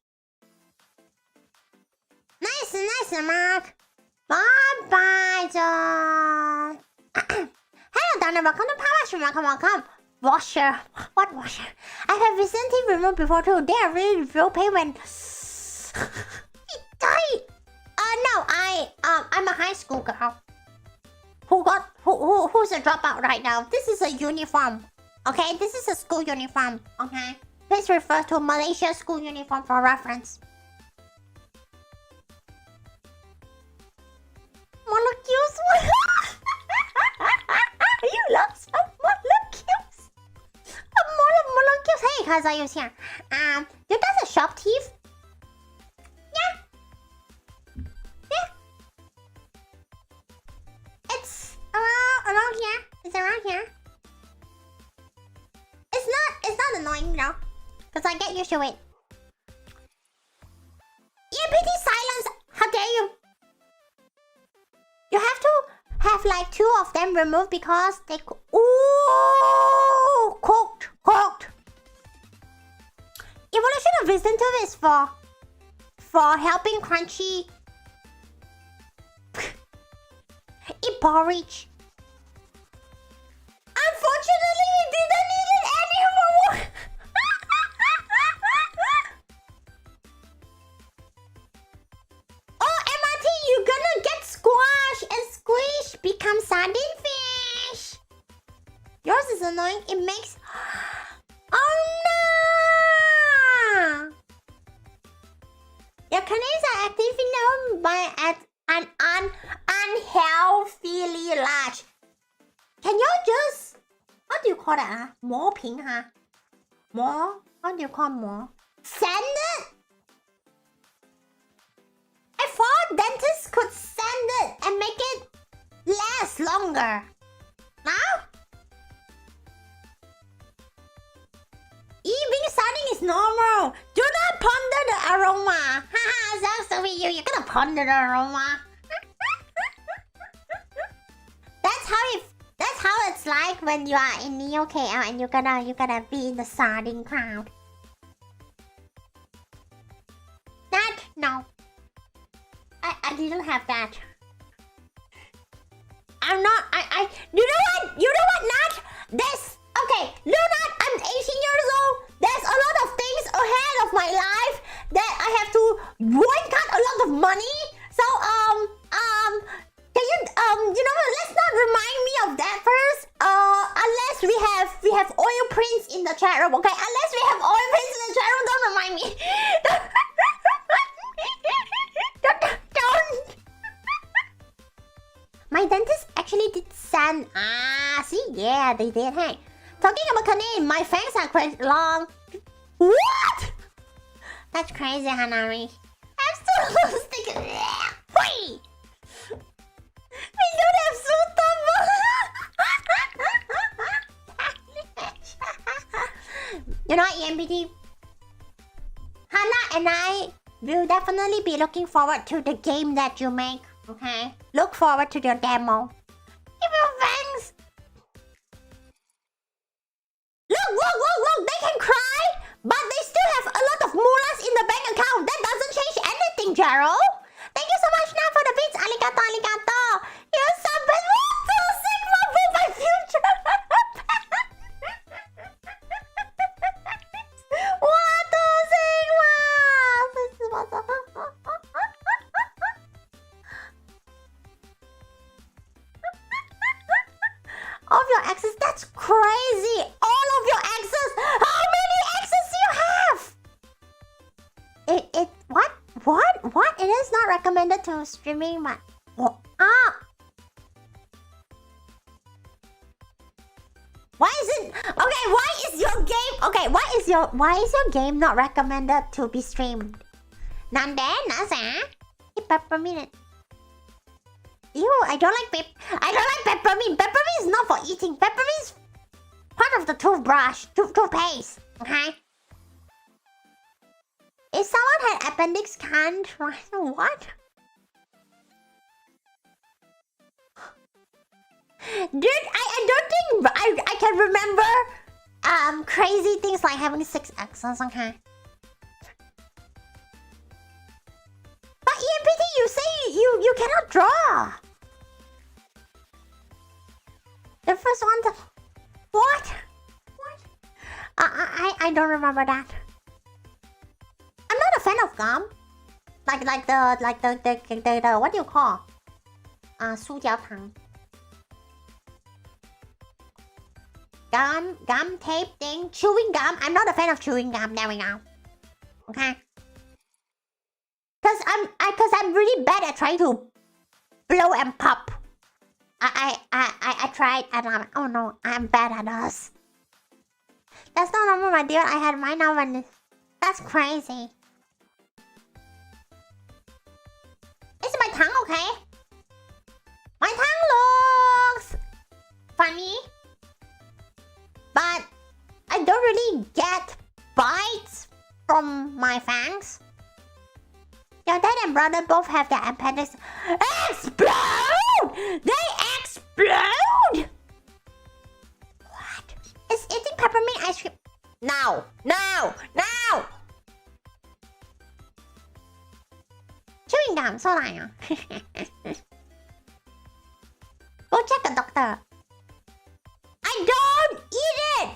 Nice, Mark. Bye, John. Hello, Donna. Welcome to Pawwa. Come. Washer. What washer? I have recently removed before too. They are really real pain when... It died. No, I'm a high school girl. Who's a dropout right now? This is a uniform. Okay, this is a school uniform. Okay, please refer to Malaysia school uniform for reference. Molecules. You love some molecules. Molecules. Hey, Kazayu's here. You guys a sharp teeth? Yeah. It's around here. It's around here. It's not annoying, you know, because I get used to it. EMPT silence. How dare you? You have to have like 2 of them removed because they cooked. Evolution of Vtuber is for helping crunchy eat porridge. Unfortunately, we didn't need it anymore. Oh, MRT, you're gonna get squashed and squished, become sardine fish. Yours is annoying. It makes... Oh no! Your canines are actively known by at an unhealthily large. Can you just... What do you call that? More pink, huh? More? What do you call more? Sand it? I thought dentists could sand it and make it last longer. Now? Eating sardine is normal. Do not ponder the aroma. Haha, sounds to be you. You're gonna ponder the aroma. That's how it it's like when you are in Neo KL and you're gonna be in the sardine crowd. That no. I didn't have that. I'm not you know what? Nat? There's okay, Nat, I'm 18 years old. There's a lot of things ahead of my life that I have to work out a lot of money. So can you know what? Let's not remind me of that first. Unless we have oil prints in the chat room, okay? Unless we have oil prints in the chat room, don't remind me. Don't. My dentist actually did send. See, yeah, they did. Hey, talking about Canadian, my fangs are quite long. What? That's crazy, Hanari. I'm still sticking. Wait. We don't have Vtubers. You know what, EMPT? Hannah and I will definitely be looking forward to the game that you make, okay? Look forward to your demo. Give me thanks. Look, they can cry, but they still have a lot of mullahs in the bank account. That doesn't change anything, Gerald. Thank you so much now for the bits. Arigato. You're so bad. What Sigma for my future? What Sigma? All of your exes, that's crazy. All of your exes. How many exes do you have? What? It is not recommended to streaming, but why is it okay? Why is your game not recommended to be streamed? Nande, nasa? Peppermint. Ew, I don't like peppermint. Peppermint is not for eating. Peppermint is part of the toothpaste. Okay. If someone had appendix can't, what? Dude, I don't think I can remember crazy things like having 6 X's, okay? But EMPT, you say you cannot draw. The first one, what? I don't remember that. I'm not a fan of gum. Like the what do you call? 塑胶糖. Gum tape thing, chewing gum. I'm not a fan of chewing gum. There we go. Okay. Cause I'm really bad at trying to blow and pop. I tried and I'm like, oh no, I'm bad at this. That's not normal, my dear. I had mine now and that's crazy. Is my tongue okay? My tongue looks funny, but I don't really get bites from my fangs. Your dad and brother both have their appendix. Explode! They explode! What? Is eating peppermint ice cream? No! Chewing gum, so like. Go check a doctor. I don't eat it!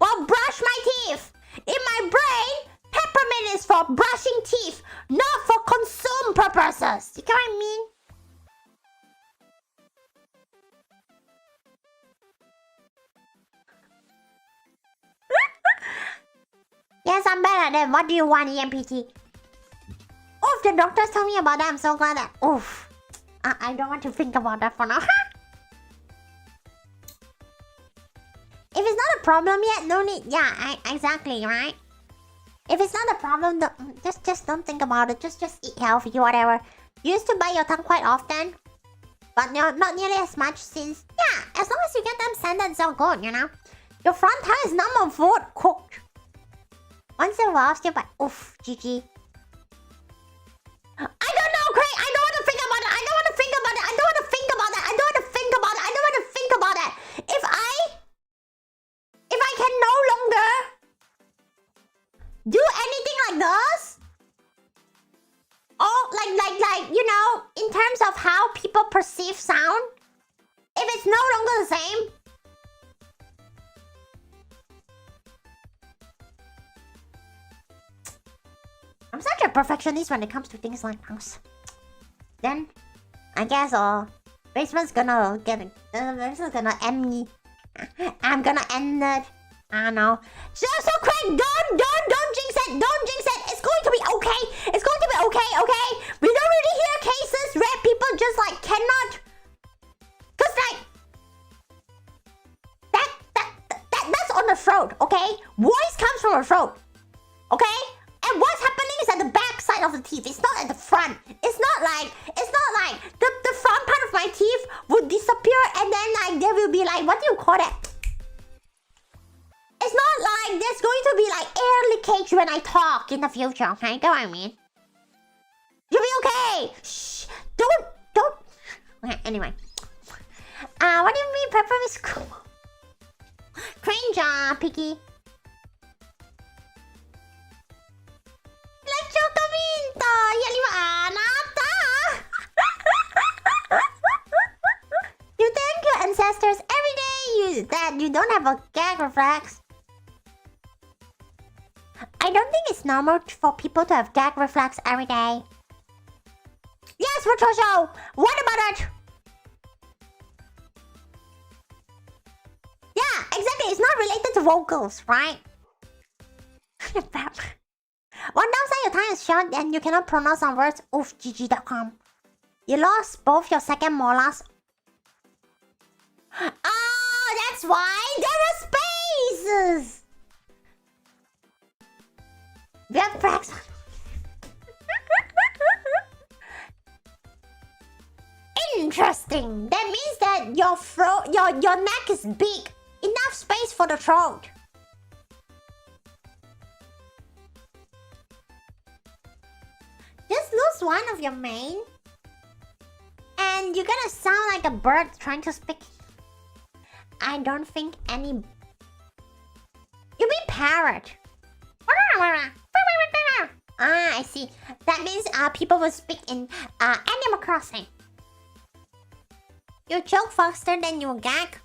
Or brush my teeth. In my brain, peppermint is for brushing teeth, not for consume purposes. You get what I mean? Yes, I'm bad at it. What do you want, EMPT? Oh, the doctors told me about that. I'm so glad that... Oof. I don't want to think about that for now. If it's not a problem yet, no need. Yeah, exactly, right? If it's not a problem, just don't think about it. Just eat healthy, whatever. You used to bite your tongue quite often, but not nearly as much since... Yeah, as long as you get them sanded, it's all good, you know? Your front tongue is number 4 cooked. Once in a while, still bite. Oof, GG. I don't know, Craig. I don't want to think about it. I don't want to think about it. If I do anything like this? Oh, like, you know, in terms of how people perceive sound, if it's no longer the same. I'm such a perfectionist when it comes to things like this. Then, I guess, basement's gonna basement's gonna end me. I'm gonna end it. I don't know. So Craig, don't jinx it. Don't jinx it. It's going to be okay. It's going to be okay, okay? We don't really hear cases where people just like cannot. Cause like that's on the throat, okay? Voice comes from the throat, okay? And what's happening is at the back side of the teeth. It's not at the front. It's not like the front part of my teeth would disappear and then like there will be like, what do you call that? It's not like there's going to be like air leakage when I talk in the future, okay? Get what I mean? You'll be okay. Shh. Don't. Okay, anyway. What do you mean pepper is cool? Cringe, Piggy. Lecciocamento, You thank your ancestors every day that you don't have a gag reflex. I don't think it's normal for people to have gag reflex every day. Yes, Rotoso! What about it? Yeah, exactly. It's not related to vocals, right? One downside your time is short and you cannot pronounce some words. Oof, GG.com. You lost both your second molars. Oh, that's why there are spaces! We have cracks. Interesting. That means that your throat, your neck is big. Enough space for the throat. Just lose one of your main, and you're gonna sound like a bird trying to speak. I don't think any. You mean parrot? Ah, I see. That means people will speak in Animal Crossing. You choke faster than you gag.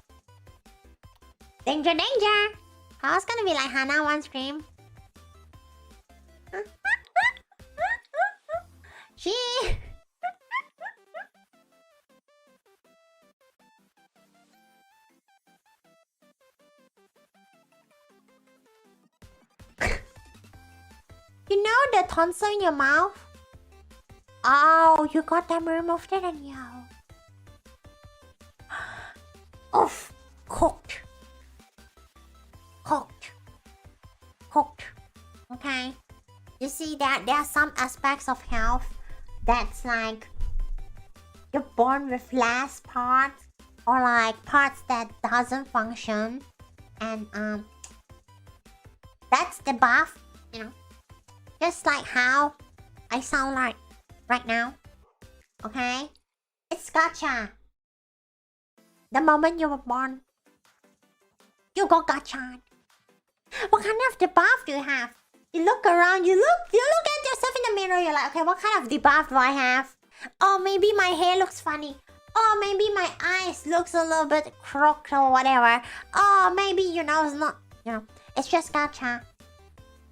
Danger, danger! I was gonna be like Hannah one scream. She. You know the tonsil in your mouth? Oh, you got them removed, didn't you? Oof. Cooked. Okay? You see that there are some aspects of health that's like you're born with less parts or like parts that doesn't function, and that's the buff, you know. Just like how I sound like right now. Okay? It's gotcha. The moment you were born, you got gotcha. What kind of debuff do you have? You look around, you look at yourself in the mirror, you're like, okay, what kind of debuff do I have? Oh, maybe my hair looks funny. Oh, maybe my eyes looks a little bit crooked or whatever. Oh, maybe, you know, it's not, you know, it's just gotcha.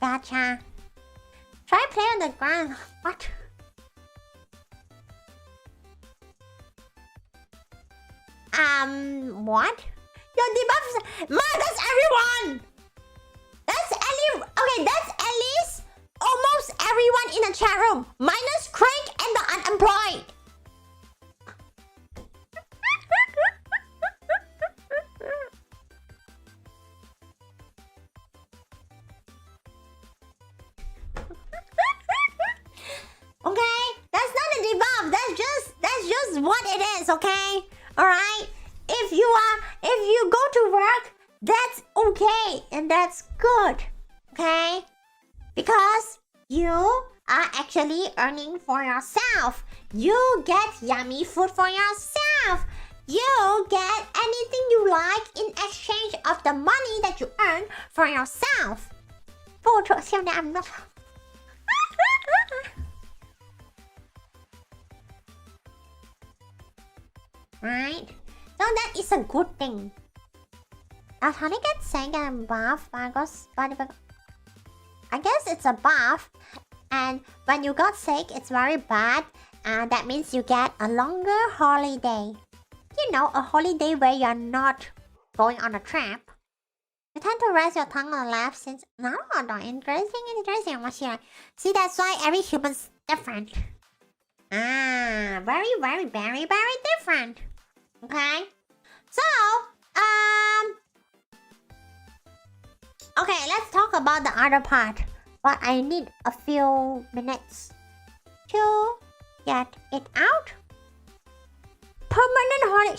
Gotcha. Try play on the ground. What? What? Your debuffs. Man, that's everyone! That's at least almost everyone in the chat room. Minus Craig and the unemployed. Okay? That's not a debuff. That's just what it is, okay? Alright? If you go to work, that's okay and that's good. Okay? Because you are actually earning for yourself. You get yummy food for yourself. You get anything you like in exchange of the money that you earn for yourself. Vô trợ siêu nam đó. Right. So that is a good thing. Does Honey get sick and buff? I guess it's a buff. And when you got sick, it's very bad. And that means you get a longer holiday. You know, a holiday where you're not going on a trip. You tend to rest your tongue on the left since... No, interesting. See, that's why every human's different. Very different. Okay? So, okay, let's talk about the other part. But I need a few minutes to get it out. Permanent holiday.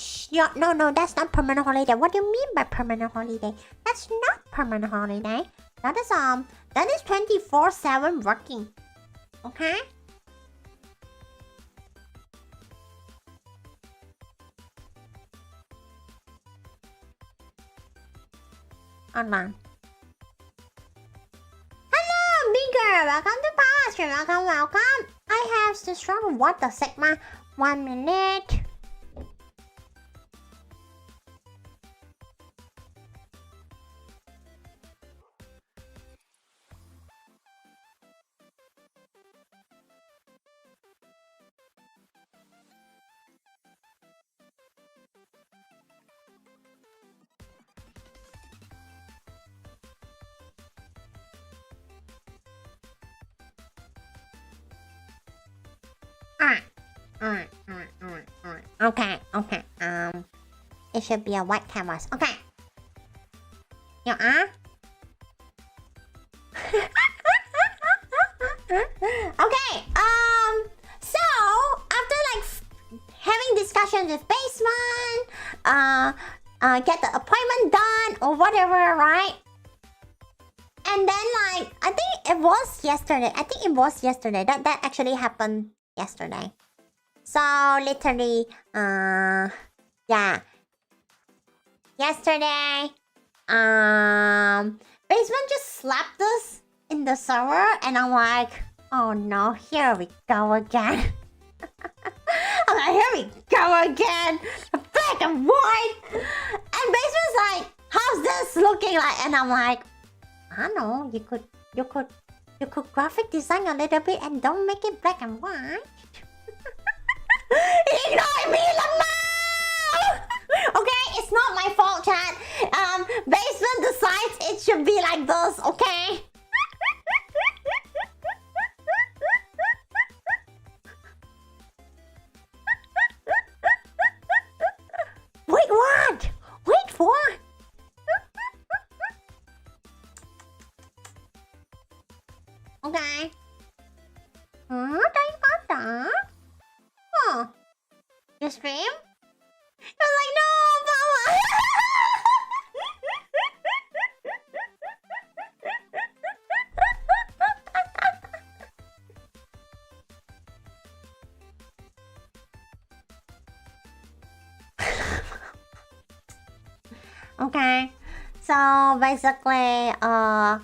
No, that's not permanent holiday. What do you mean by permanent holiday? That's not permanent holiday. That is 24/7 working. Okay? Online. Hello, Bigger. Welcome to Pawwa Stream. Welcome. I have to struggle. What the Sigma? 1 minute. Alright. Okay. It should be a white canvas. Okay. You are? Okay. So after like having discussions with Basement, get the appointment done or whatever, right? And then like I think it was yesterday. That actually happened yesterday. So literally, yeah. Yesterday, Basement just slapped us in the server, and I'm like, oh no, here we go again. I'm like, here we go again, black and white. And Basement's like, how's this looking like? And I'm like, I don't know, you could graphic design a little bit and don't make it black and white. Ignore me, Lamau! Okay, it's not my fault, chat. Basement decides it should be like this, okay? Wait, what? Wait for? Okay. Oh, you stream? You're like, no, Pawwa. Okay, so basically, I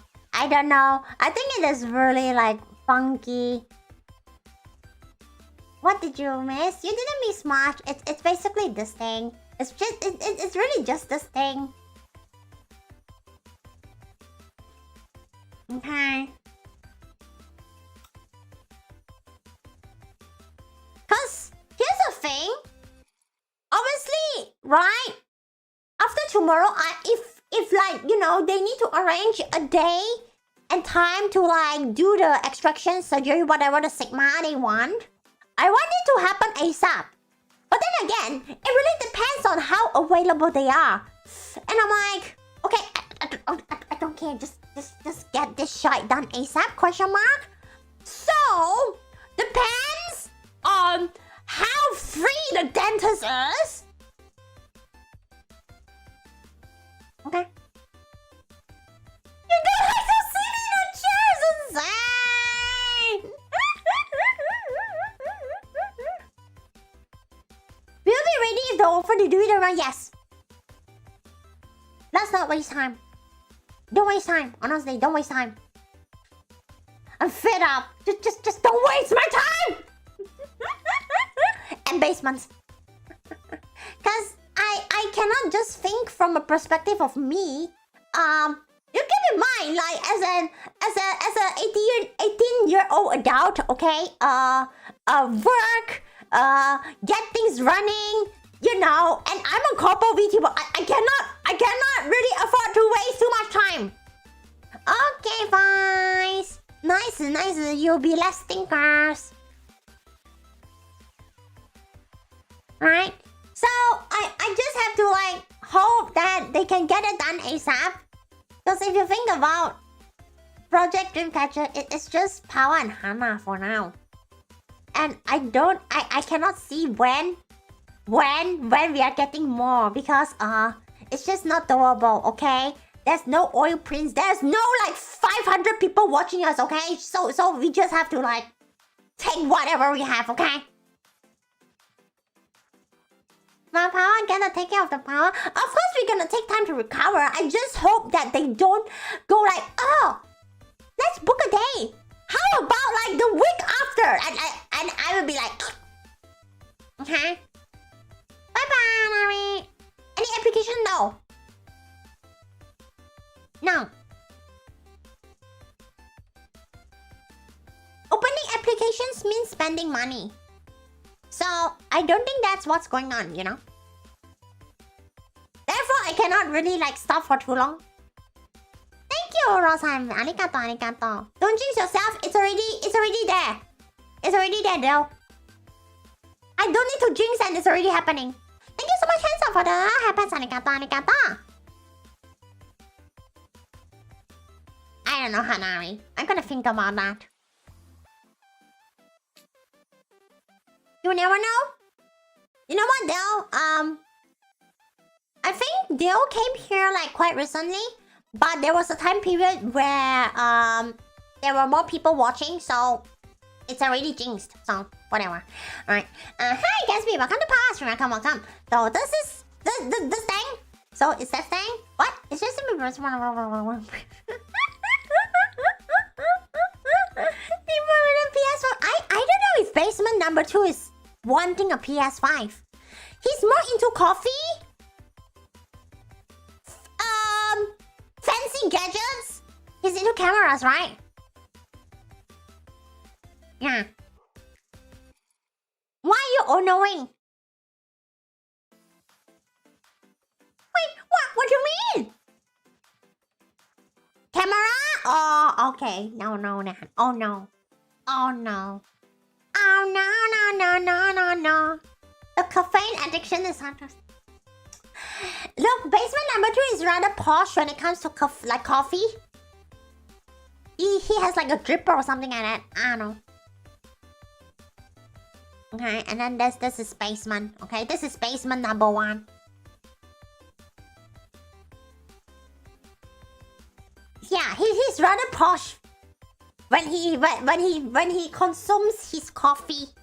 don't know. I think it is really like funky. What did you miss? You didn't miss much. It's basically this thing. It's really just this thing. Okay. Cause here's the thing. Obviously, right? After tomorrow, if like, you know, they need to arrange a day and time to like do the extraction surgery, whatever the Sigma they want. I want it to happen ASAP. But then again, it really depends on how available they are. And I'm like, okay, I don't care. Just get this shit done ASAP, question mark. So, depends on how free the dentist is. Okay. You guys are sitting in your chairs insane. We'll be ready if they offer to do it around. Yes. Let's not waste time. Don't waste time. Honestly, don't waste time. I'm fed up. Just don't waste my time. And basements. Cause I cannot just think from a perspective of me. You keep in mind, like as a 18-year-old adult, okay? Work, get things running, you know. And I'm a corpo Vtuber. I cannot really afford to waste too much time. Okay, fine. Nice. You'll be less thinkers. Right? So I just have to like hope that they can get it done ASAP. Because if you think about Project Dreamcatcher, it's just Pawwa and Hanna for now. And I cannot see when we are getting more, because it's just not doable, okay? There's no oil prints, there's no like 500 people watching us, okay? So we just have to like take whatever we have, okay? My Pawwa gonna take care of the power. Of course we're gonna take time to recover. I just hope that they don't go like, oh, let's book a day. How about like the week after? And I will be like, okay. Bye-bye, Larry. Any application? No. No. Opening applications means spending money. So, I don't think that's what's going on, you know? Therefore, I cannot really like stop for too long. Thank you, Rosheim. Arigato. Don't jinx yourself. It's already there. It's already there, though. I don't need to jinx and it's already happening. Thank you so much, Handsome, for the happens. Arigato. I don't know, Hanari. I'm gonna think about that. You never know. You know what, Dale? I think Dale came here like quite recently, but there was a time period where there were more people watching, so it's already jinxed. So whatever. Alright. Hi Gatsby, welcome to Past. Welcome. So this is this thing. So it's that thing. What? It's just a PS4. I don't know if basement number 2 is wanting a PS5. He's more into coffee, fancy gadgets. He's into cameras, right? Yeah. Why are you all knowing? Wait, what? What do you mean? Camera? Oh, okay. No. Oh no. The caffeine addiction is hard. Look, basement number 2 is rather posh when it comes to coffee. He has like a dripper or something like that. I don't know. Okay, and then this is basement. Okay, this is basement number 1. Yeah, he's rather posh when he consumes his coffee.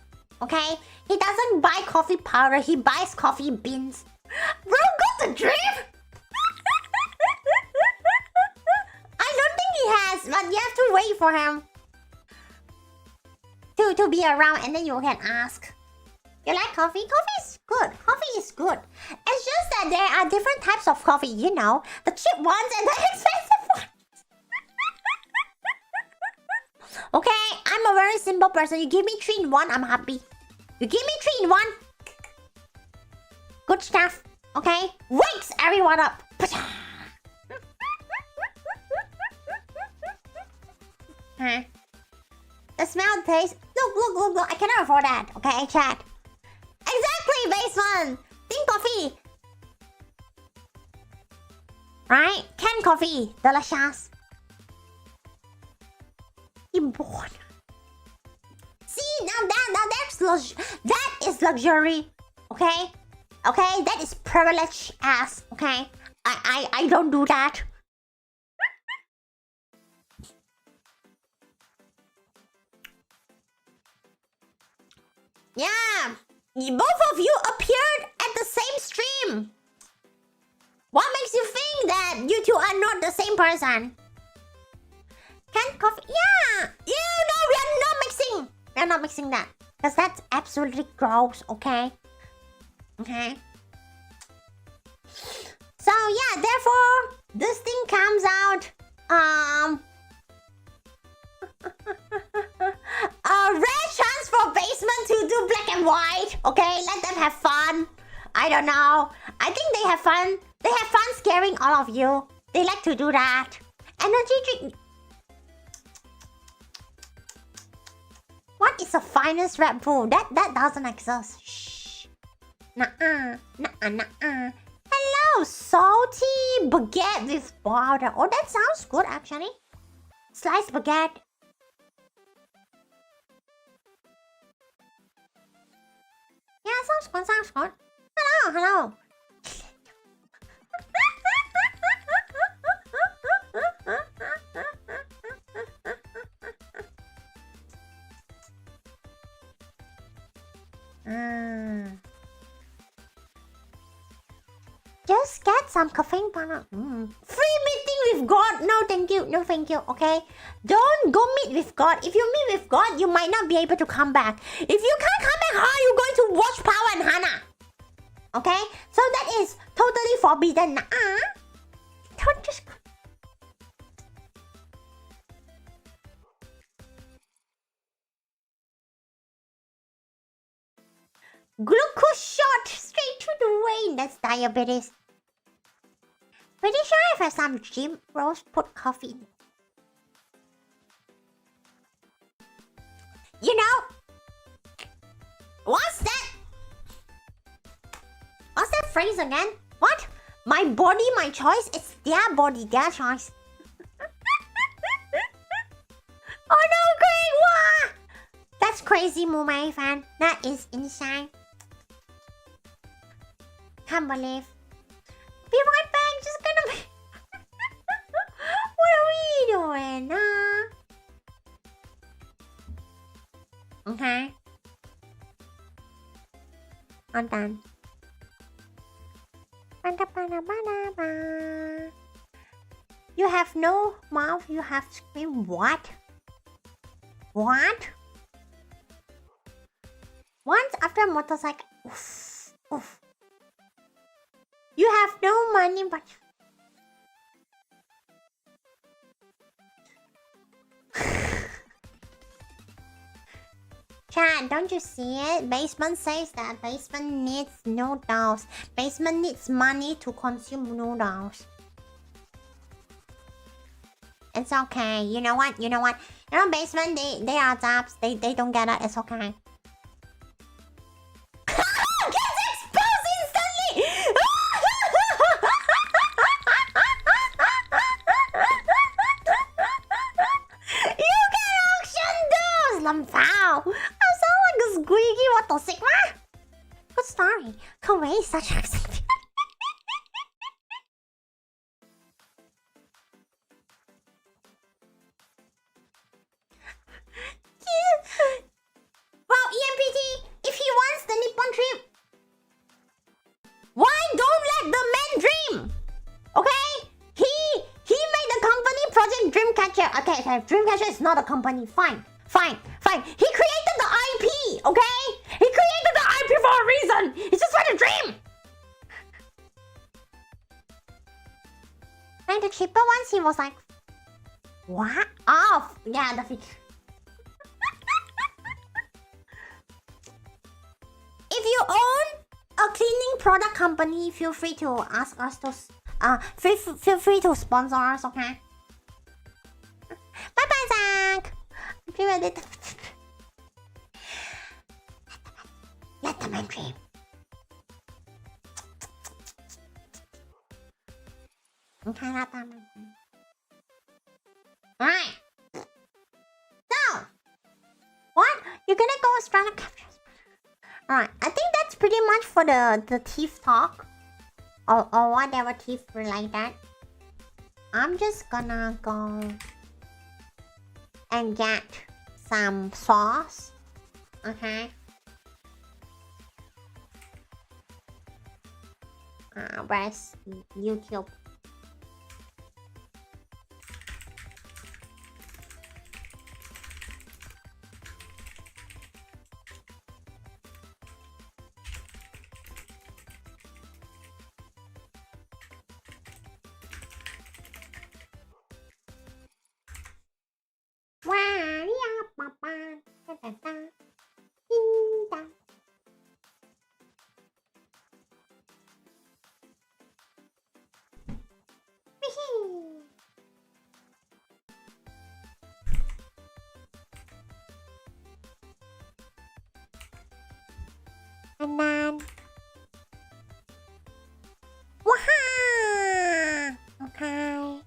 Okay, he doesn't buy coffee powder. He buys coffee beans. Bro, got the drip. I don't think he has, but you have to wait for him to be around, and then you can ask. You like coffee? Coffee is good. It's just that there are different types of coffee, you know, the cheap ones and the expensive ones. Okay, I'm a very simple person. You give me 3 in 1, I'm happy. You give me 3 in 1. Good stuff. Okay? Wakes everyone up. Huh? The smell taste. Look. I cannot afford that. Okay, chat. Exactly, basement. Think coffee. Right? Canned coffee. Delicious. Import. See, now that is luxury. Okay, that is privilege ass. Okay, I don't do that. Yeah, both of you appeared at the same stream. What makes you think that you two are not the same person? Canned coffee? Yeah. are not mixing that. Because that's absolutely gross, okay? Okay. So yeah, therefore, this thing comes out, a rare chance for basement to do black and white. Okay, let them have fun. I don't know. I think they have fun. They have fun scaring all of you. They like to do that. Energy drink. What is the finest Red Bull? That doesn't exist. Shh. Nuh-uh. Nuh-uh, nuh-uh. Hello, salty baguette with powder. Oh, that sounds good actually. Sliced baguette. Yeah, sounds good, sounds good. Hello, hello. Just get some caffeine powder. Free meeting with God. No, thank you. No, thank you. Okay? Don't go meet with God. If you meet with God, you might not be able to come back. If you can't come back, how are you going to watch Pawwa and Hanna? Okay? So that is totally forbidden. Don't just... Glucose shot straight to the vein. That's diabetes. Pretty sure if I some gym bros put coffee in. You know, what's that? What's that phrase again? What? My body, my choice. It's their body, their choice. Oh no, Greg! What? That's crazy, Mumai fan. That is insane. Can't believe. Be right back. Just gonna be. What are we doing? Okay. I'm done. You have no mouth. You have scream. What? What? Once after a motorcycle. Oof. Oof. You have no money, but... Chat, don't you see it? Basement says that basement needs noodles. Basement needs money to consume noodles. It's okay. You know what? You know what? You know, basement, they are zaps. They don't get it. It's okay. Gets exposed instantly! You can auction those! Lamphao! I sound like a squeaky. What the sigma? Good story. Korea is such a... Well, EMPT, if he wants the Nippon trip, why don't let the man dream? Okay? He made the company Project Dreamcatcher. Okay, Dreamcatcher is not a company. Fine. He created the IP, okay? He created the IP for a reason. He just want to dream. And the cheaper ones, he was like, what? Oh, yeah, the feature. If you own a cleaning product company, feel free to ask us to feel free to sponsor us, okay? Bye bye, Zach. Let the man dream. Okay, let the man dream. Alright. So, what? You're gonna go straight up capture. Alright, I think that's pretty much for the thief talk. Or whatever thief related. I'm just gonna go and get some sauce. Okay. Where's YouTube? And then... Waha! Okay.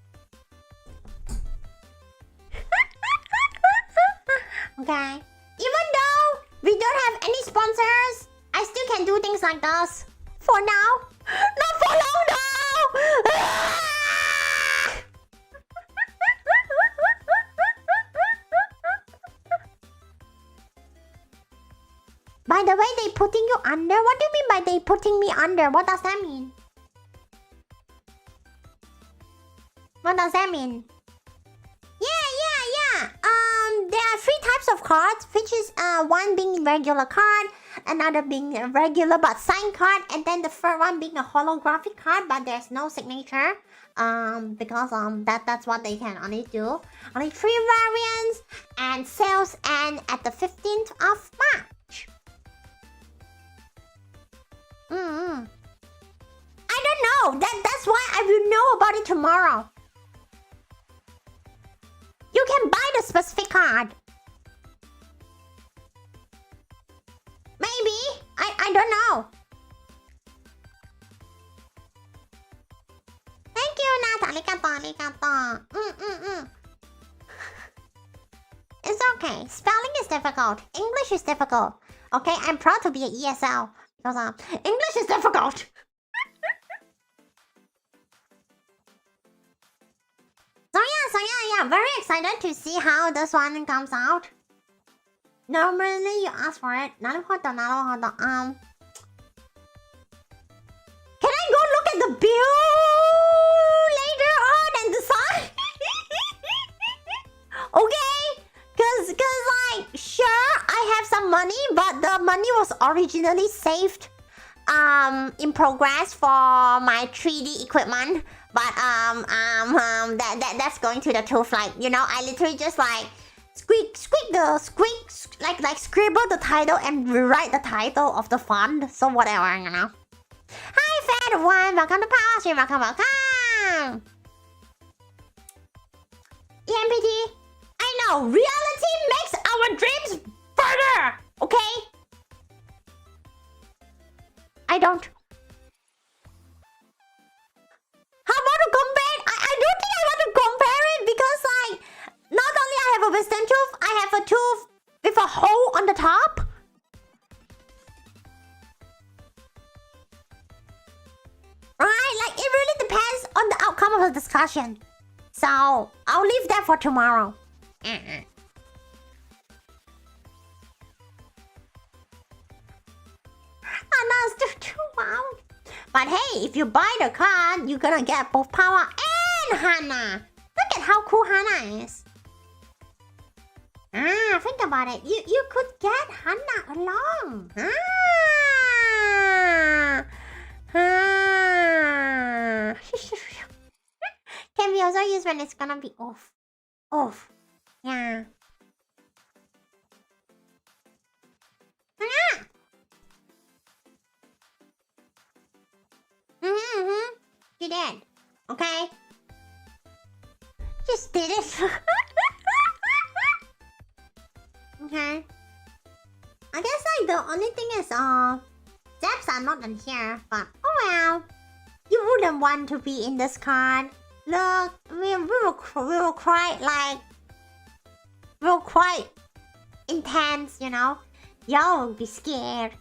Okay. Even though we don't have any sponsors, I still can do things like this. For now. Not for long now! By the way, they putting you under? What do you mean by they putting me under? What does that mean? What does that mean? Yeah. There are 3 types of cards, which is one being regular card, another being a regular but signed card, and then the third one being a holographic card, but there's no signature. Because that's what they can only do. Only 3 variants, and sales end at the 15th of March. I don't know. That's why I will know about it tomorrow. You can buy the specific card. Maybe. I don't know. Thank you, Nat. Arigato. It's okay. Spelling is difficult. English is difficult. Okay, I'm proud to be an ESL. Because English is difficult. So yeah, very excited to see how this one comes out. Normally you ask for it. Naruhodo. Can I go look at the bill later on and decide? Okay? Cause like, sure, I have some money, but the money was originally saved in progress for my 3D equipment. But that's going to the tooth. Like, you know, I literally just like like scribble the title and rewrite the title of the font. So whatever, you know. Hi, Fat One. Welcome to Power Stream. Welcome. EMPT. I know. Reality makes our dreams further. Okay? I don't. How about to compare? I don't think I want to compare it because, like, not only I have a wisdom tooth, I have a tooth with a hole on the top. Right? Like, it really depends on the outcome of the discussion. So, I'll leave that for tomorrow. Oh, no, it's too loud. But hey, if you buy the card, you're gonna get both Pawwa and Hanna. Look at how cool Hanna is. Think about it. You could get Hanna along. Can be also used when it's gonna be off. Yeah. You did. Okay? Just did it. Okay. I guess like the only thing is Zaps are not in here, but oh well. You wouldn't want to be in this card. Look, we were quite intense, you know. Y'all will be scared.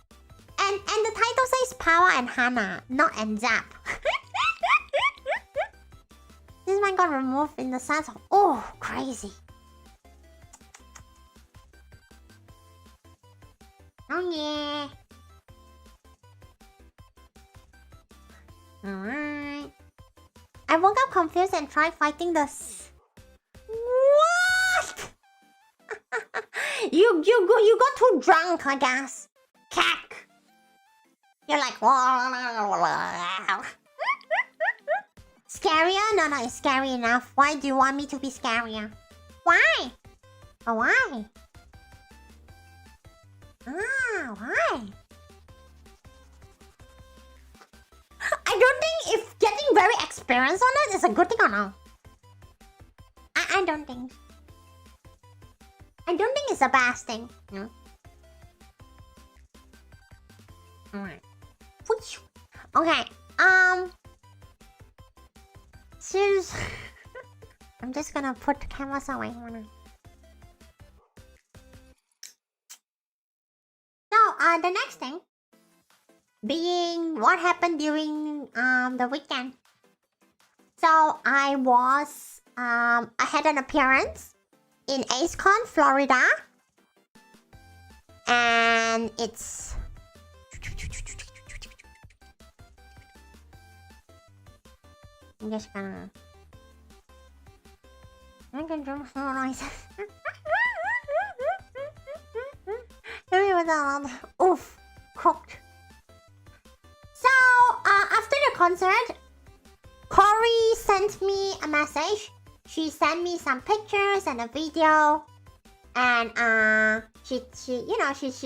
And the title says Pawwa and Hanna, not and Zap. This one got removed in the sense of, oh, crazy. Oh yeah. Alright. I woke up confused and tried fighting this. What? You got too drunk, I guess. Cack. You're like, scarier? No, it's scary enough. Why do you want me to be scarier? Why? Oh, why? Why? I don't think if getting very experienced on it is a good thing or no. I don't think. I don't think it's a bad thing. No. Alright. Okay. Seriously. I'm just gonna put the cameras away. So, the next thing being what happened during the weekend. So I had an appearance in AceCon, Florida, and it's I'm just gonna I can do more noises. Oof, cooked. So after the concert, Corey sent me a message. She sent me some pictures and a video, and she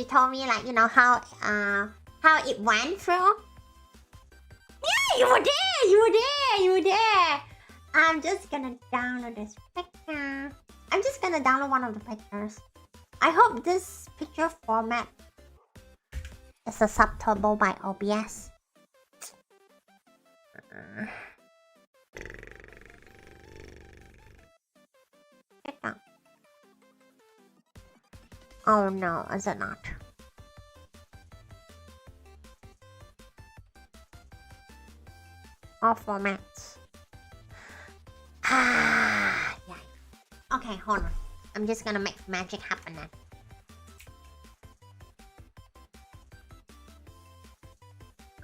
told me like how it went through. Yeah, you were there. I'm just gonna download this picture. I'm just gonna download one of the pictures. I hope this picture format is acceptable by OBS. Oh no, is it not? All formats. Yeah. Okay, hold on. I'm just gonna make magic happen then.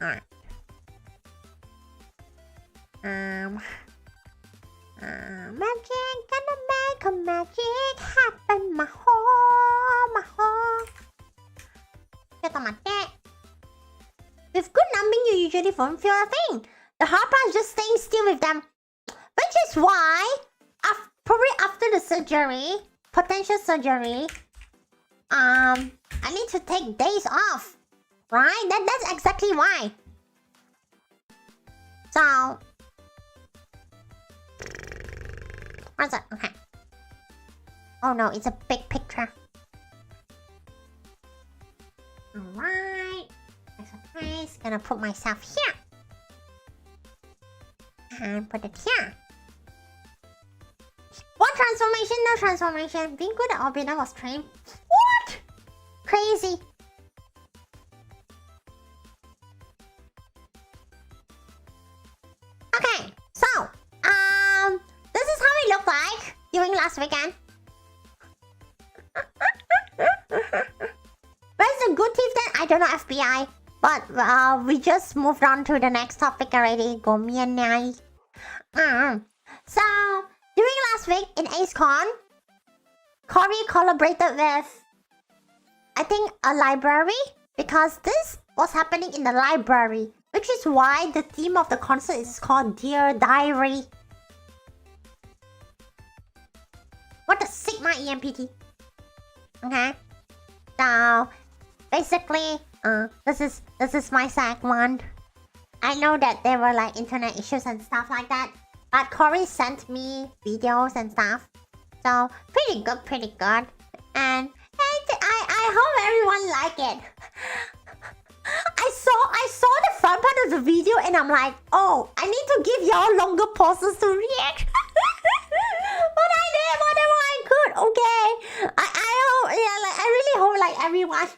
Alright. Magic, gonna make a magic happen, maho. With good numbing, you usually won't feel a thing. The hard part is just staying still with them. Which is why, probably after the surgery, potential surgery, I need to take days off. Right? That's exactly why. So... What's that? Okay. Oh no, it's a big picture. Alright. Nice. Gonna put myself here. And put it here. What transformation? No transformation. Being good at Orbiter was trained. What? Crazy. Okay, so this is how it looked like during last weekend. Where's the good thief then? I don't know, FBI. But we just moved on to the next topic already. Go me and Nai. So during last week in AceCon, Corey collaborated with, I think, a library, because this was happening in the library, which is why the theme of the concert is called Dear Diary. What the Sigma EMPT? Okay. So basically, this is my segment. I know that there were like internet issues and stuff like that, but Corey sent me videos and stuff. So pretty good. And I hope everyone like it. I saw the front part of the video and I'm like, oh, I need to give y'all longer pauses to react. But I did whatever I could. Okay. I hope, yeah, like I really hope like everyone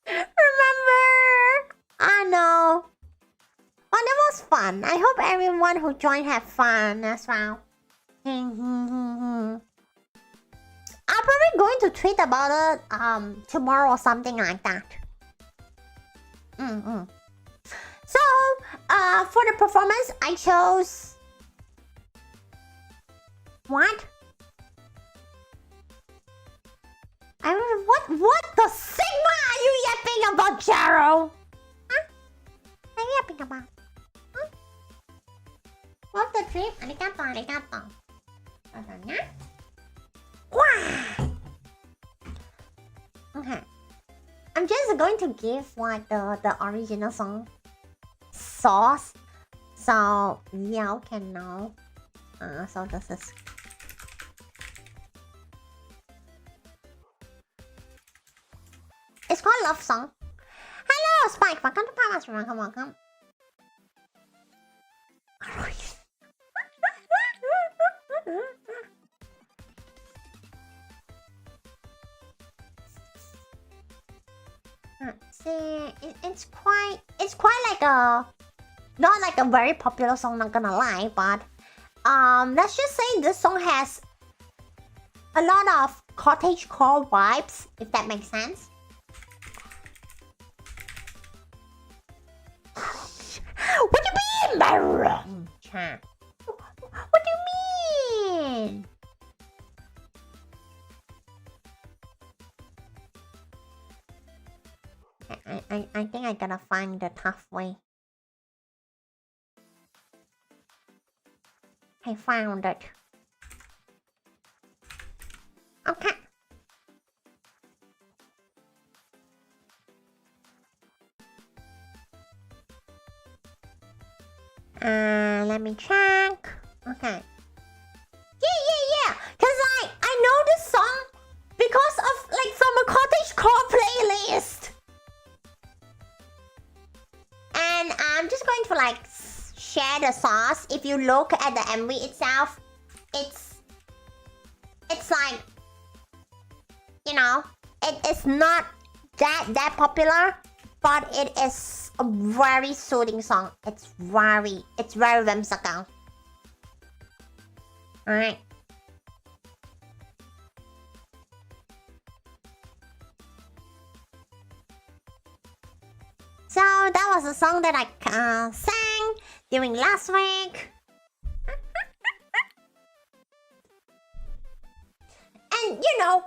remember. I know. Oh, that was fun. I hope everyone who joined had fun as well. I'm probably going to tweet about it tomorrow or something like that. So, for the performance, I chose... What? What the Sigma are you yapping about, Jaro? Huh? What are you yapping about? Huh? What's the trip? Arigato. Okay. I'm just going to give like the original song sauce, so y'all can know. So this is. It's called Love Song. Hello Oh, Spike, makan tuh panas, makan. See, it's quite like a not like a very popular song, not gonna lie, but let's just say this song has a lot of cottagecore vibes, if that makes sense. What do you mean by wrong, chat? What do you mean? I think I gotta find the tough way. I found it. Okay. Let me check. Okay. Yeah. Cause I know this song because of like from a cottagecore playlist. And I'm just going to like share the sauce. If you look at the MV itself, it's like, you know, it is not that popular, but it is a very soothing song. It's very whimsical. Alright. So that was a song that I sang during last week. And you know,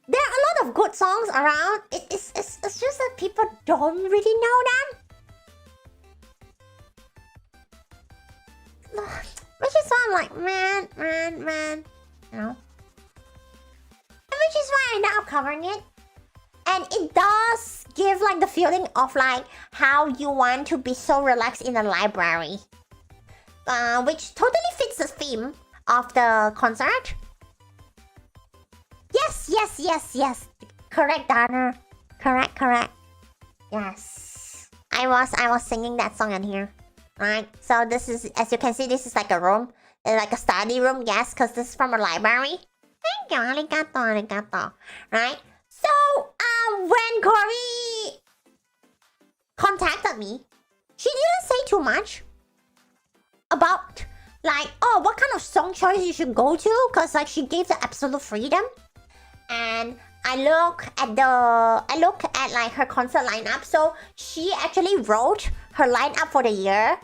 there are a lot of good songs around. It's just that people don't really know them. Which is why I'm like, man, you know. And which is why I end up covering it. And it does give like the feeling of like how you want to be so relaxed in the library. Which totally fits the theme of the concert. Yes. Correct, Donna. Correct. Yes. I was singing that song in here. Right? So this is, as you can see, this is like a room. Like a study room, yes, because this is from a library. Thank you, arigato. Right? So, when Cory contacted me, she didn't say too much about like, oh, what kind of song choice you should go to, because like she gave the absolute freedom. And I look at like her concert lineup. So she actually wrote her lineup for the year,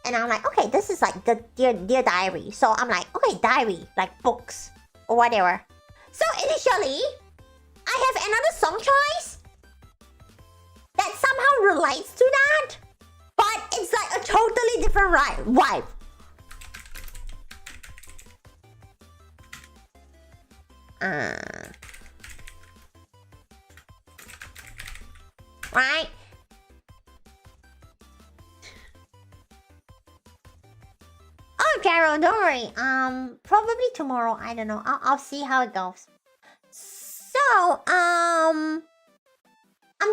and I'm like, okay, this is like the dear diary. So I'm like, okay, diary, like books or whatever. So initially, I have another song choice that somehow relates to that, but it's like a totally different vibe. Right? Oh, Carol, don't worry. Probably tomorrow. I don't know. I'll see how it goes. So, I'm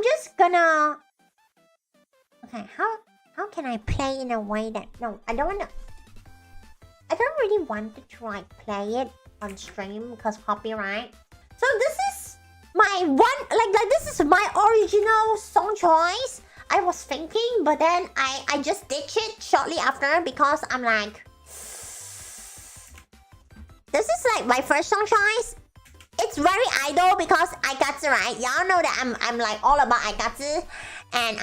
just gonna. Okay, how can I play in a way that I don't really want to like play it on stream because copyright. So this is my one like this is my original song choice. I was thinking, but then I just ditched it shortly after because I'm like, this is like my first song choice. It's very idol because Aikatsu, right? Y'all know that I'm like all about Aikatsu. And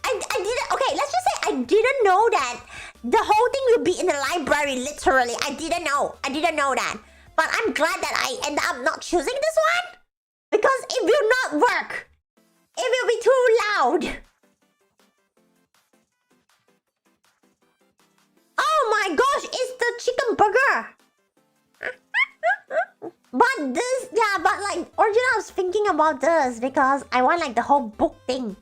I didn't, okay, let's just say I didn't know that the whole thing will be in the library, literally. I didn't know that. But I'm glad that I ended up not choosing this one, because it will not work. It will be too loud. Oh my gosh, it's the chicken burger. But this, yeah, but like, originally I was thinking about this because I want like the whole book thing.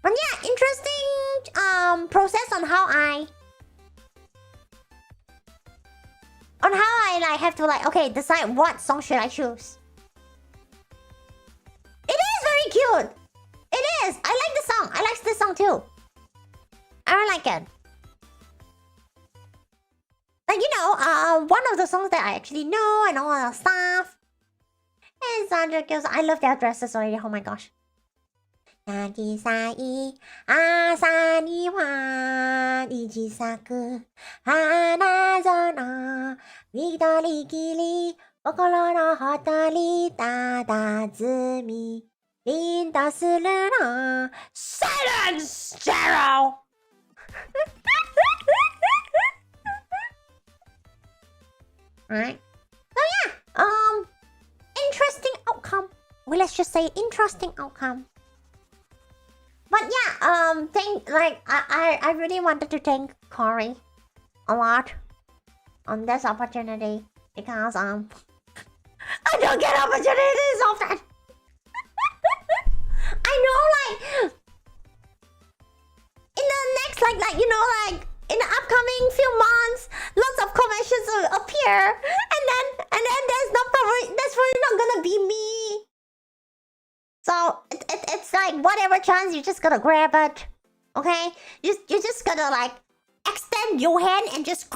But yeah, interesting process on how I on how I like have to like okay decide what song should I choose. It is very cute. It is. I like the song. I like this song too. I like it. Like you know, one of the songs that I actually know and all that stuff is Girls. I love their dresses already. Oh my gosh. 渚さい朝には小さく花園緑きり心のほとりたたずみ凛とするの Silence Zero Alright. So yeah, interesting outcome. Well, let's just say interesting outcome. But yeah, I really wanted to thank Corey a lot on this opportunity because I don't get opportunities often. I know, like in the next, like you know, like in the upcoming few months, lots of conventions will appear, and then that's probably not gonna be me. So it's like whatever chance you just gotta grab it, okay? You just gotta like extend your hand and just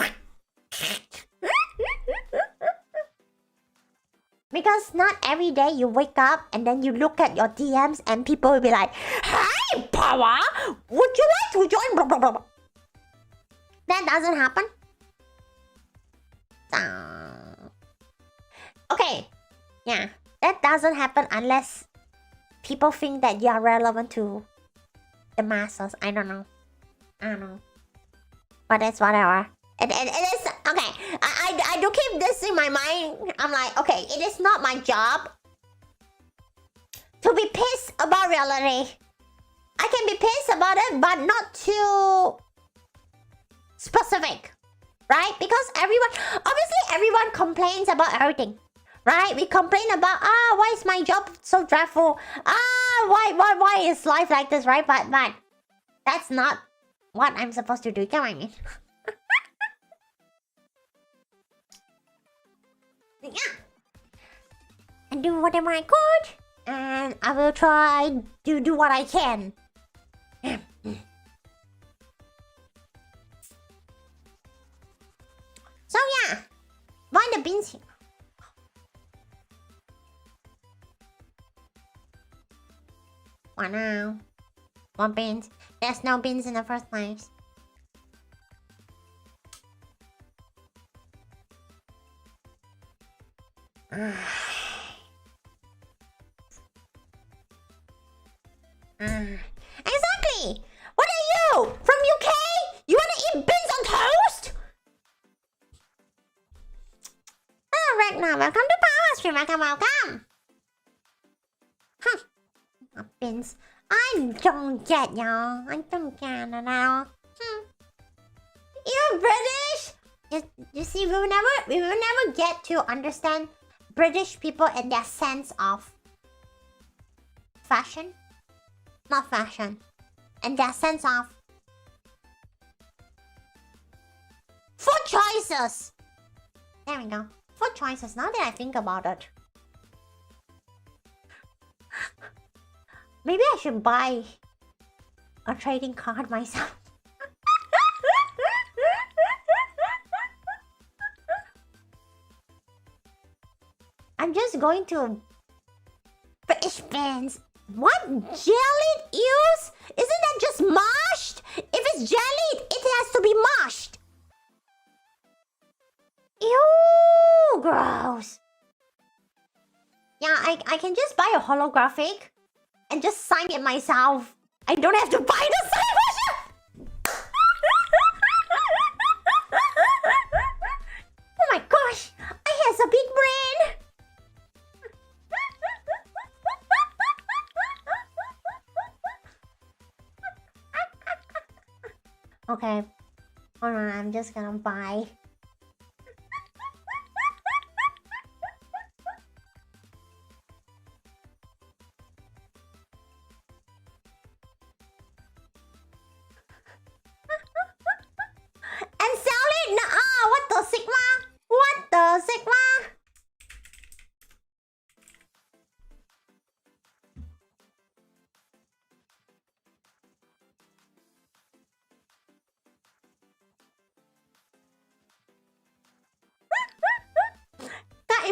because not every day you wake up and then you look at your DMs and people will be like, "Hi, Pawwa, would you like to join?" Blah, blah, blah. That doesn't happen. Okay, yeah, that doesn't happen unless people think that you are relevant to the masses. I don't know. But it's whatever. It is okay. I do keep this in my mind. I'm like, okay, it is not my job to be pissed about reality. I can be pissed about it, but not too specific, right? Because everyone complains about everything. Right? We complain about why is my job so dreadful? Why is life like this, right? But that's not what I'm supposed to do. You know what I mean? Yeah. I do whatever I could, and I will try to do what I can. So yeah, find the beans here. What now? What beans? There's no beans in the first place. Exactly! What are you? From UK? You wanna eat beans on toast? Alright now, welcome to Pawwa Stream. Welcome. Huh. Beans. I don't get y'all. I don't get it all. You're British? You see, we will never get to understand British people and their sense of fashion. Not fashion. And their sense of food choices. There we go. Food choices. Now that I think about it. Maybe I should buy a trading card myself. I'm just going to British fans. What? Jellied eels? Isn't that just mashed? If it's jellied, it has to be mashed. Ew, gross. Yeah, I can just buy a holographic and just sign it myself. I don't have to buy the sign version. Oh my gosh, I has a big brain. Okay, hold on, I'm just gonna buy. And sell it? Nuh-uh, what the Sigma? What?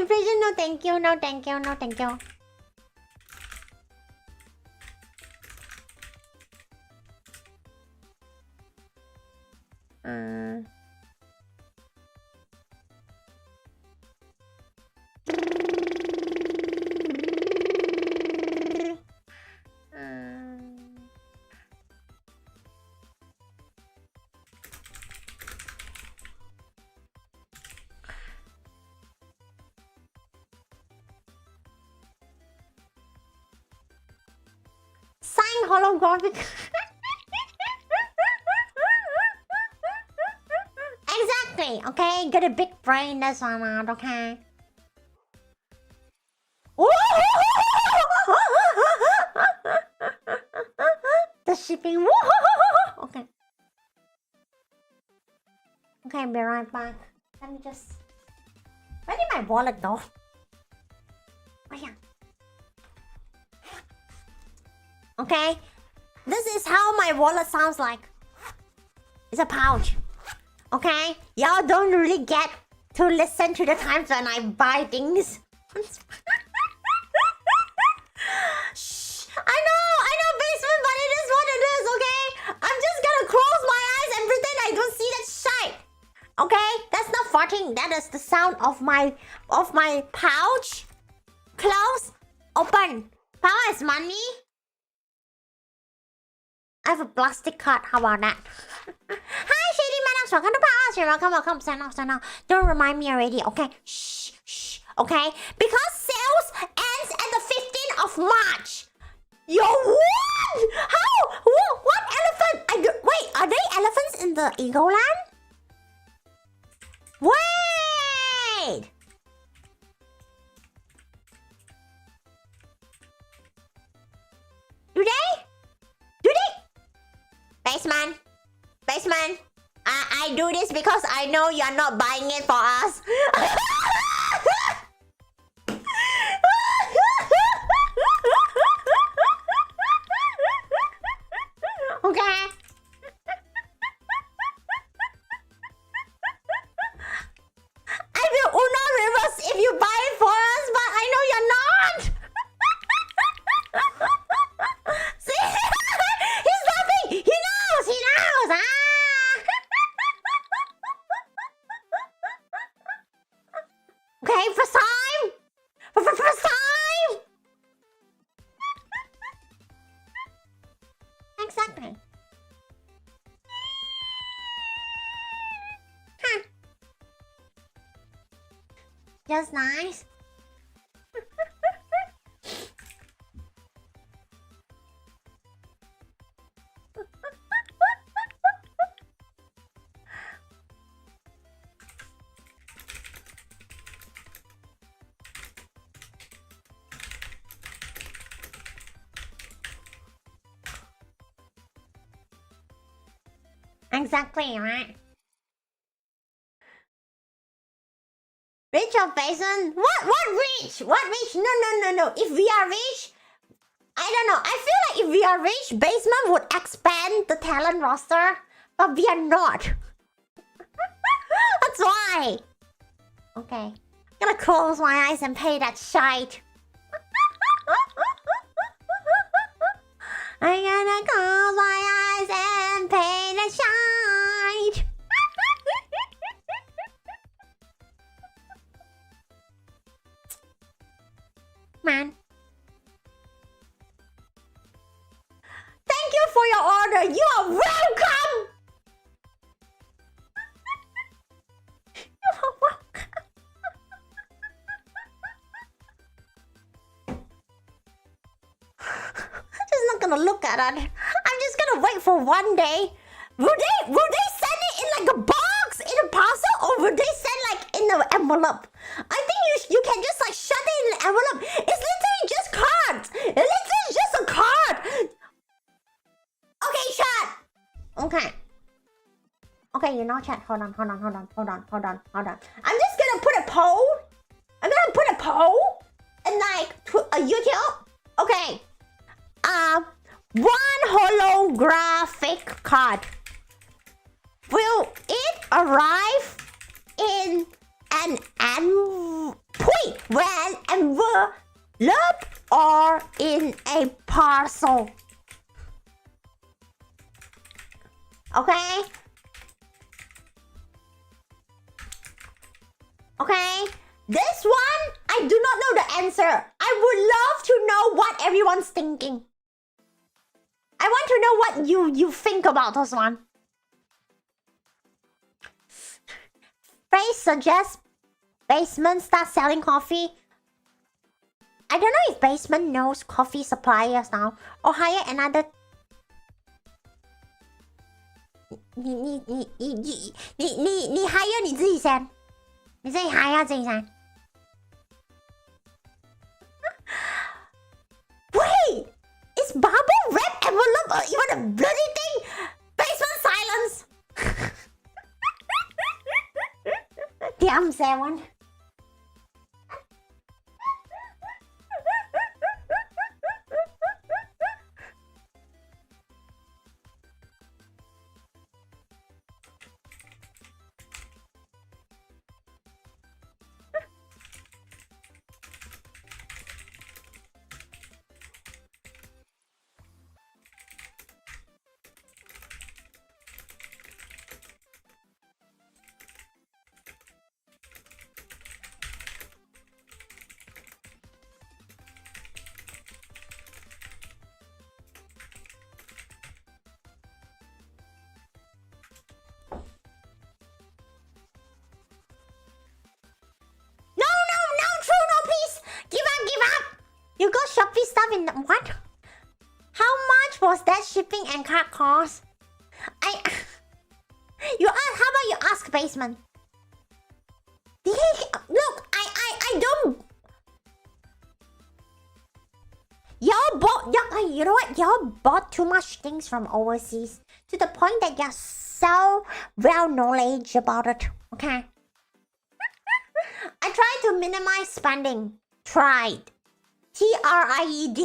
impression. No, thank you. No, thank you. No, thank you. Sign holographic. Exactly, okay? Get a big brain, that's why not, okay? The shipping. Okay. Okay, I'll be right back. Let me just... Where did my wallet go? Oh, yeah. Okay? This is how my wallet sounds like. It's a pouch. Okay? Y'all don't really get to listen to the times when I buy things. Shh! I know, basement, but it is what it is, okay? I'm just gonna close my eyes and pretend I don't see that shite. Okay? That's not farting. That is the sound of my pouch. Close. Open. Power is money. I have a plastic card. How about that? Hi, Shady Maddox. Welcome to Power. Welcome. Stand up. Don't remind me already, okay? Shh. Okay? Because sales ends at the 15th of March. Yo, what? How? What elephant? Wait, are there elephants in the Eagle Land? Wait! Do they? Basement. I do this because I know you're not buying it for us. Okay. I will Uno reverse if you buy it for us, but I know you're not. See? He's laughing. He knows. Okay, first time. First time. Exactly. Huh. Just nice. Exactly, right? Rich or Basin? What rich? What rich? No. If we are rich, I don't know. I feel like if we are rich, Basement would expand the talent roster. But we are not. That's why. Okay. I'm gonna close my eyes and pay that shite. I'm gonna close my eyes and pay the shite. Man. Thank you for your order. You are welcome. You are welcome. I'm just not gonna look at it. I'm just gonna wait for one day. Will they send it in like a box, in a parcel, or will they send like in an envelope? I think you can just like shut it in an envelope. It's literally just cards. It's literally just a card. Okay, chat. Okay, you know, chat. Hold on. I'm just gonna put a poll. And like YouTube. Okay. One holographic card. Will it arrive in an Love or in a parcel? Okay? Okay? This one, I do not know the answer. I would love to know what everyone's thinking. I want to know what you think about this one. Face suggests Basement start selling coffee. I don't know if Basement knows coffee suppliers now. Or hire another... 你 hire 你自己先。你自己 hire 自己先。Wait! Is bubble wrap envelope even a bloody thing? Basement silence! Damn, Seven. You got Shopee stuff in the... What? How much was that shipping and card cost? You ask... How about you ask Basement? Look, I don't... Y'all bought... You know what? Y'all bought too much things from overseas. To the point that you're so well knowledge about it. Okay? I tried to minimize spending. Tried. TRIED.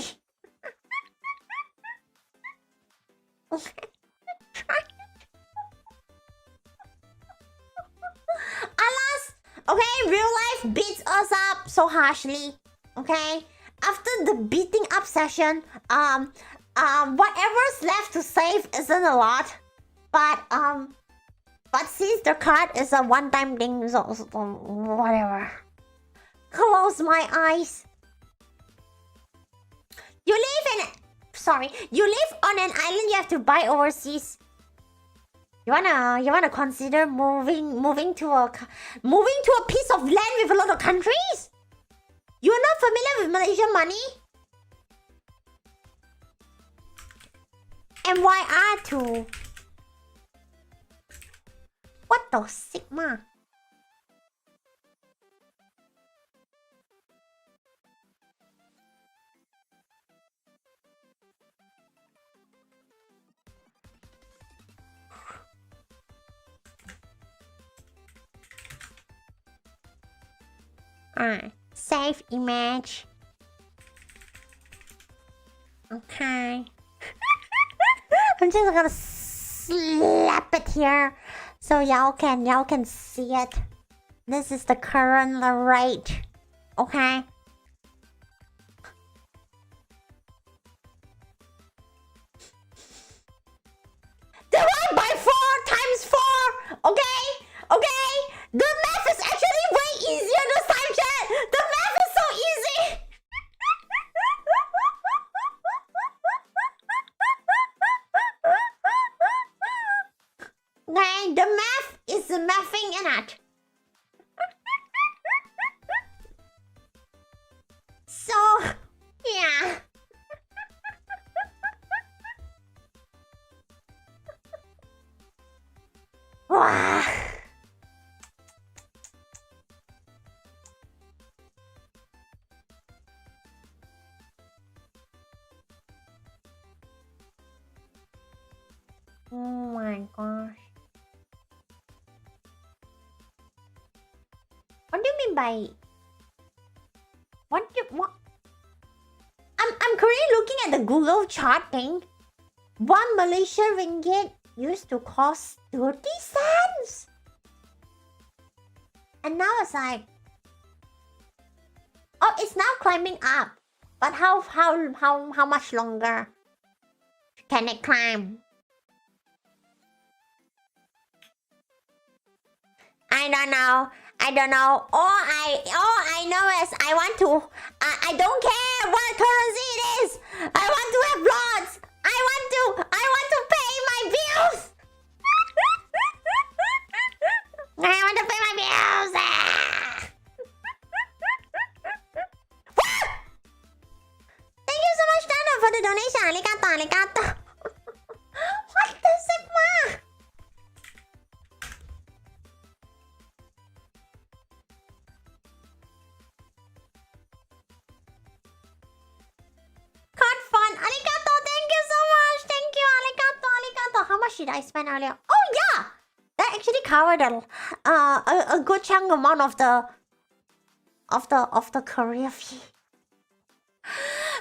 Alas, okay, real life beats us up so harshly. Okay? After the beating up session, whatever's left to save isn't a lot. But since the card is a one-time thing, so whatever. Close my eyes. You live on an island you have to buy overseas. You wanna consider moving to a piece of land with a lot of countries? You're not familiar with Malaysian money? MYR2. What the Sigma? Save image. Okay. I'm just gonna slap it here so y'all can see it. This is the current rate. Okay. Divide by 4 times 4. Okay? The math is actually way easier this time, chat. The math is so easy. Okay, the math is mathing in it. So, yeah. Wow. Oh my gosh. What do you mean by... What? I'm currently looking at the Google chart thing. 1 Malaysia ringgit used to cost 30 cents. And now it's like... Oh, it's now climbing up. But how much longer can it climb? I don't know. All I know is I want to. I don't care what currency it is. I want to have lots. I want to pay my bills. I want to pay my bills. Thank you so much, Dana, for the donation. Arigato. What the Sigma? Card fun. Arigato. Thank you so much. Thank you. Arigato. How much did I spend earlier? Oh yeah, that actually covered a good chunk amount of the career fee.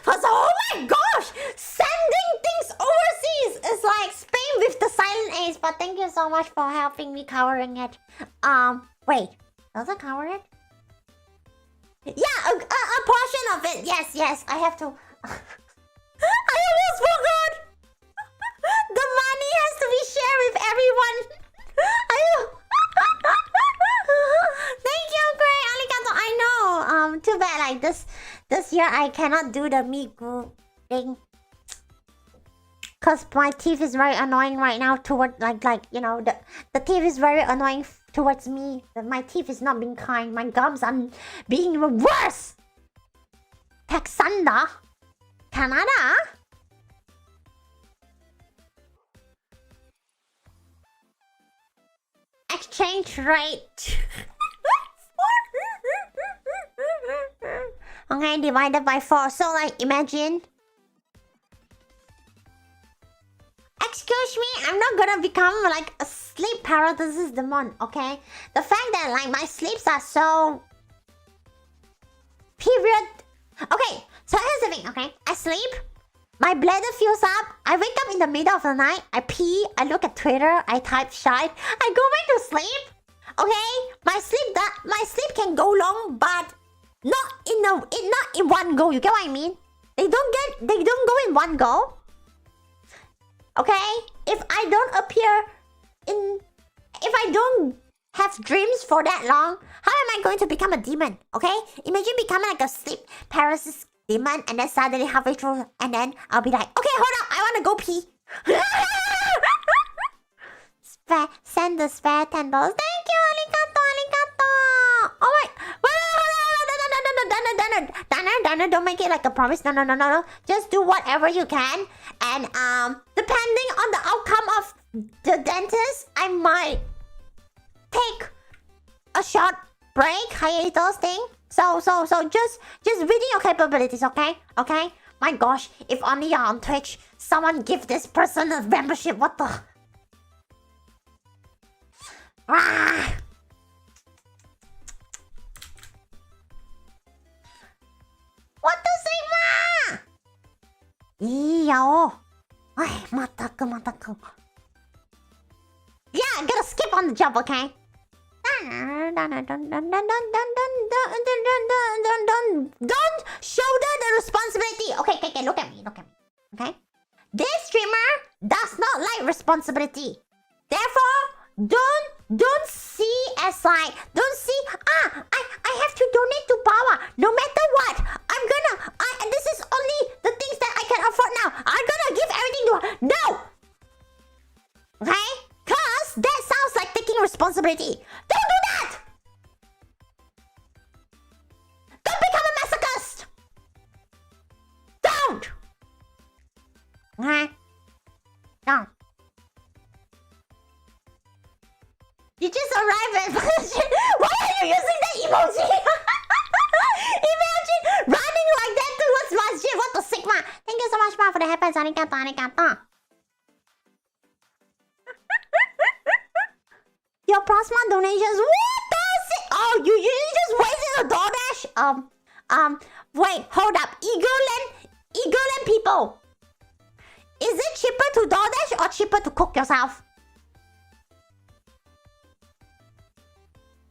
Oh my gosh! Sending things overseas is like Spain with the silent A's. But thank you so much for helping me covering it. Wait, does it cover it? Yeah, a portion of it. Yes. I have to. I almost forgot. The money has to be shared with everyone. Thank you, Gray. Arigato. I know. Too bad. Like this year I cannot do the Migu thing. Cause my teeth is very annoying right now toward like you know the teeth is very annoying towards me. My teeth is not being kind. My gums are being worse. Texanda, Canada. Exchange rate. Okay, divided by 4. So like imagine. Excuse me, I'm not gonna become like a sleep paralysis demon, okay? The fact that like my sleeps are so period. Okay, so here's the thing, okay? I sleep, my bladder fills up, I wake up in the middle of the night, I pee, I look at Twitter, I type shit, I go back to sleep. Okay? My sleep can go long, but not in one go. You get what I mean? They don't go in one go. Okay? If I don't have dreams for that long, how am I going to become a demon? Okay? Imagine becoming like a sleep paralysis demon and then suddenly halfway through and then I'll be like, okay, hold up, I wanna go pee. Send the spare $10. Thank you, arigato. Oh my, Dana, don't make it like a promise. No. Just do whatever you can. And depending on the outcome of the dentist, I might take a short break, hiatus thing. So just reading your capabilities, okay? Okay? My gosh, if only you're on Twitch, someone give this person a membership. What the? Ah. What the Sigma? Iyo. Ay, mataku. Yeah, I'm gonna skip on the job, okay? Don't shoulder the responsibility. Okay, look at me. Okay? This streamer does not like responsibility. Therefore, don't see as like, I have to donate to Pawwa. No matter what, this is only the things that I can afford now. I'm gonna give everything to her. No! Okay? Cause that sounds like taking responsibility. Don't do that! Don't become a masochist! Don't! Okay? Don't. You just arrived at why are you using that emoji? Imagine running like that towards masjid. What the Sigma? Thank you so much, Ma, for the happens. Arigato. Your plasma donations. What does it? Oh, you just wasted a DoorDash? Wait, hold up. Eagleland people. Is it cheaper to DoorDash or cheaper to cook yourself?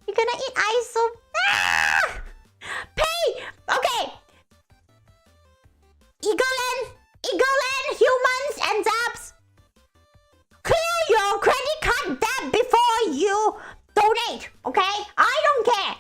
You're gonna eat ice soup? Ah! Pay! Okay. Okay? I don't care.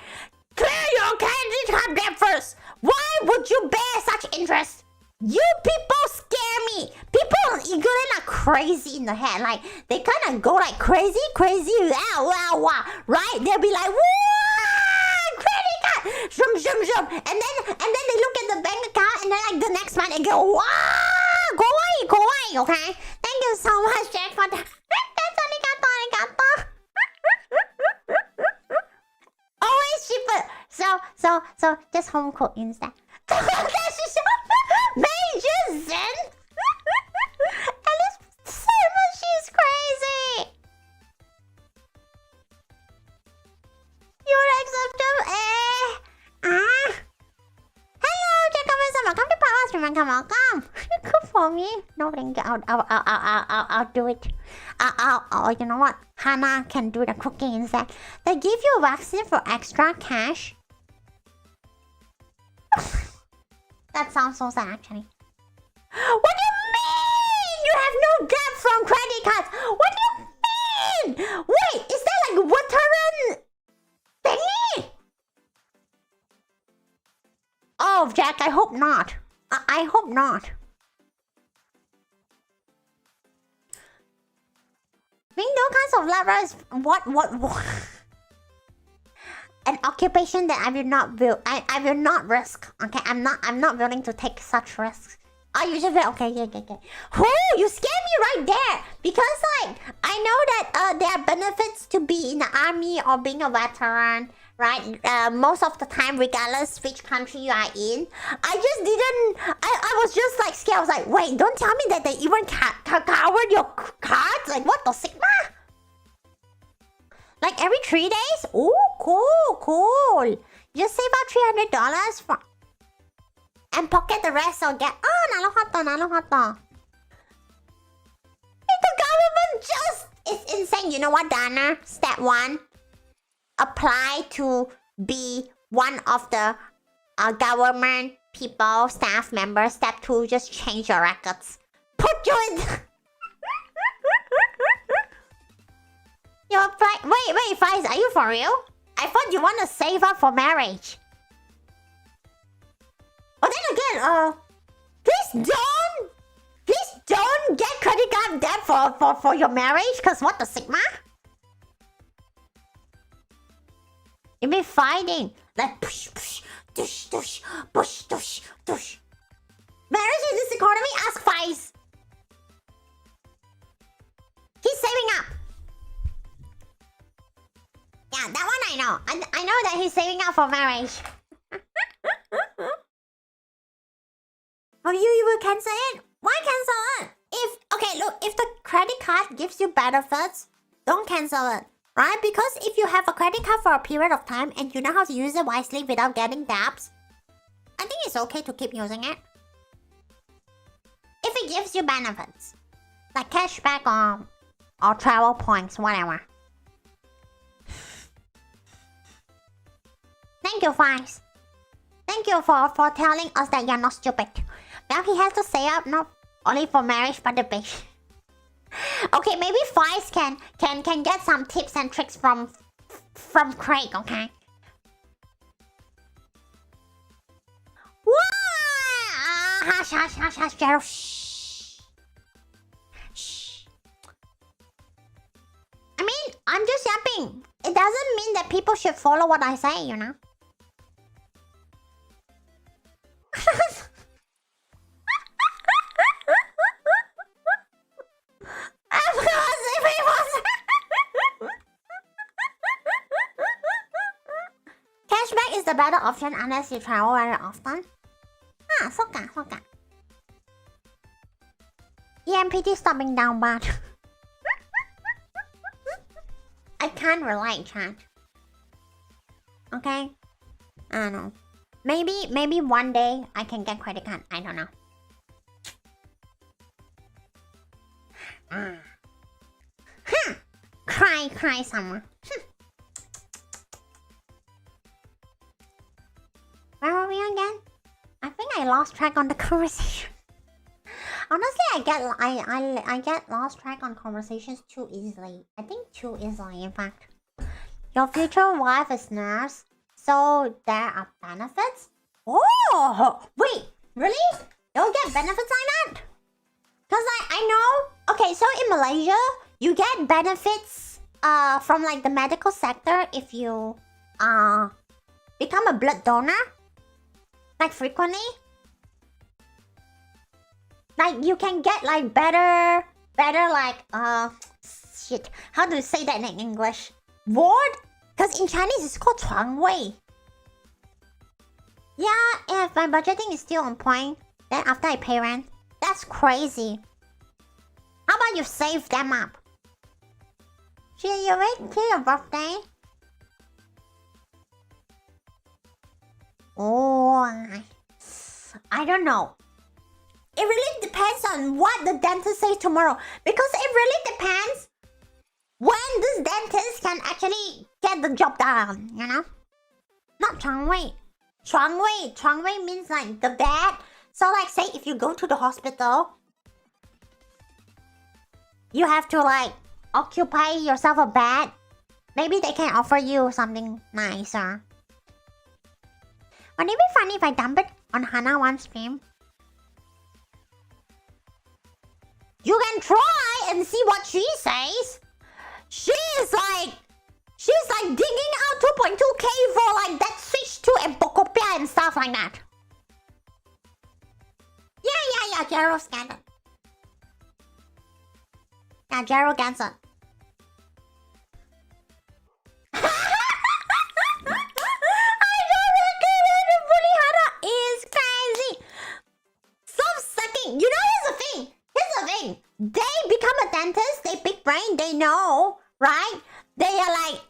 Clear your candy card debt first. Why would you bear such interest? You people scare me. People eagerly like crazy in the head. Like they kind of go like crazy, wow, wow, wow. Right? They'll be like, whoa, credit card, zoom, zoom, zoom, and then they look at the bank account, and then like the next month they go, wow, go away. Okay? Thank you so much, Jack, for that. That's arigato. Always cheaper. So just home cook instead. Major Zen. Alice Simon, she's crazy. You're acceptable. Hello, Jacob. Welcome to Pawwa stream. Welcome. Good for me. No, thank you. I'll do it. You know what? Hannah can do the cooking instead. They give you a vaccine for extra cash. That sounds so sad, actually. What do you mean? You have no debt from credit cards. What do you mean? Wait, is that like veteran thingy? Oh, Jack, I hope not. I hope not. Being those kinds of levers, what? An occupation that I will not risk. Okay, I'm not willing to take such risks. Oh, you just okay. Oh, you scared me right there. Because like I know that there are benefits to be in the army or being a veteran, right? Most of the time, regardless which country you are in. I just didn't. I was just like scared. I was like, wait, don't tell me that they even covered your cards. Like what the sigma? Like every 3 days? Oh, cool. Just save out $300 for and pocket the rest or get. Oh, naruhodo. If the government just is insane. You know what, Dana? Step 1, apply to be one of the government people, staff members. Step 2, just change your records. Put you in. Wait, Faiz, are you for real? I thought you want to save up for marriage. But then again, please don't get credit card debt for your marriage, cause what the sigma? You'll be fighting like push, tush. Marriage in this economy? Ask Faiz. He's saving up. Yeah, that one I know. I know that he's saving up for marriage. For you will cancel it? Why cancel it? If the credit card gives you benefits, don't cancel it. Right? Because if you have a credit card for a period of time and you know how to use it wisely without getting debts, I think it's okay to keep using it. If it gives you benefits. Like cashback or travel points, whatever. Thank you, Faiz. Thank you for telling us that you're not stupid. Now he has to say up not only for marriage but the baby. Okay, maybe Faiz can get some tips and tricks from Craig, okay? What? Hush, Gerald. Shh. I mean, I'm just yapping. It doesn't mean that people should follow what I say, you know? Cashback is the better option unless you travel very often. Soka. EMPT stopping down bad. I can't relate, chat. Okay? I don't know. Maybe one day I can get credit card. I don't know. Cry somewhere. Where are we again? I think I lost track on the conversation. Honestly, I get lost track on conversations too easily. I think too easily, in fact. Your future wife is nurse, so there are benefits? Oh, wait, really? You'll get benefits like that? Because I know, okay, so in Malaysia, you get benefits from like the medical sector if you become a blood donor, like frequently. Like you can get like better like shit. How do you say that in English? Ward? Because in Chinese it's called 床位. Yeah, if my budgeting is still on point, then after I pay rent, that's crazy. How about you save them up? Should you wait till your birthday? Oh, I don't know. It really depends on what the dentist says tomorrow. Because it really depends when this dentist can actually get the job done, you know? Not 床位. 床位means like the bed. So like say if you go to the hospital, you have to like occupy yourself a bed. Maybe they can offer you something nicer. Wouldn't it be funny if I dump it on Hannah one stream? You can try and see what she says. She's like digging out 2.2k for like that Switch 2 and Pokopia and stuff like that. Yeah, Jero scanned it. Yeah, Jero gets it. I don't recommend to bully Hannah is crazy. Stop sucking. You know, here's the thing. They become a dentist, they big brain, they know, right? They are like,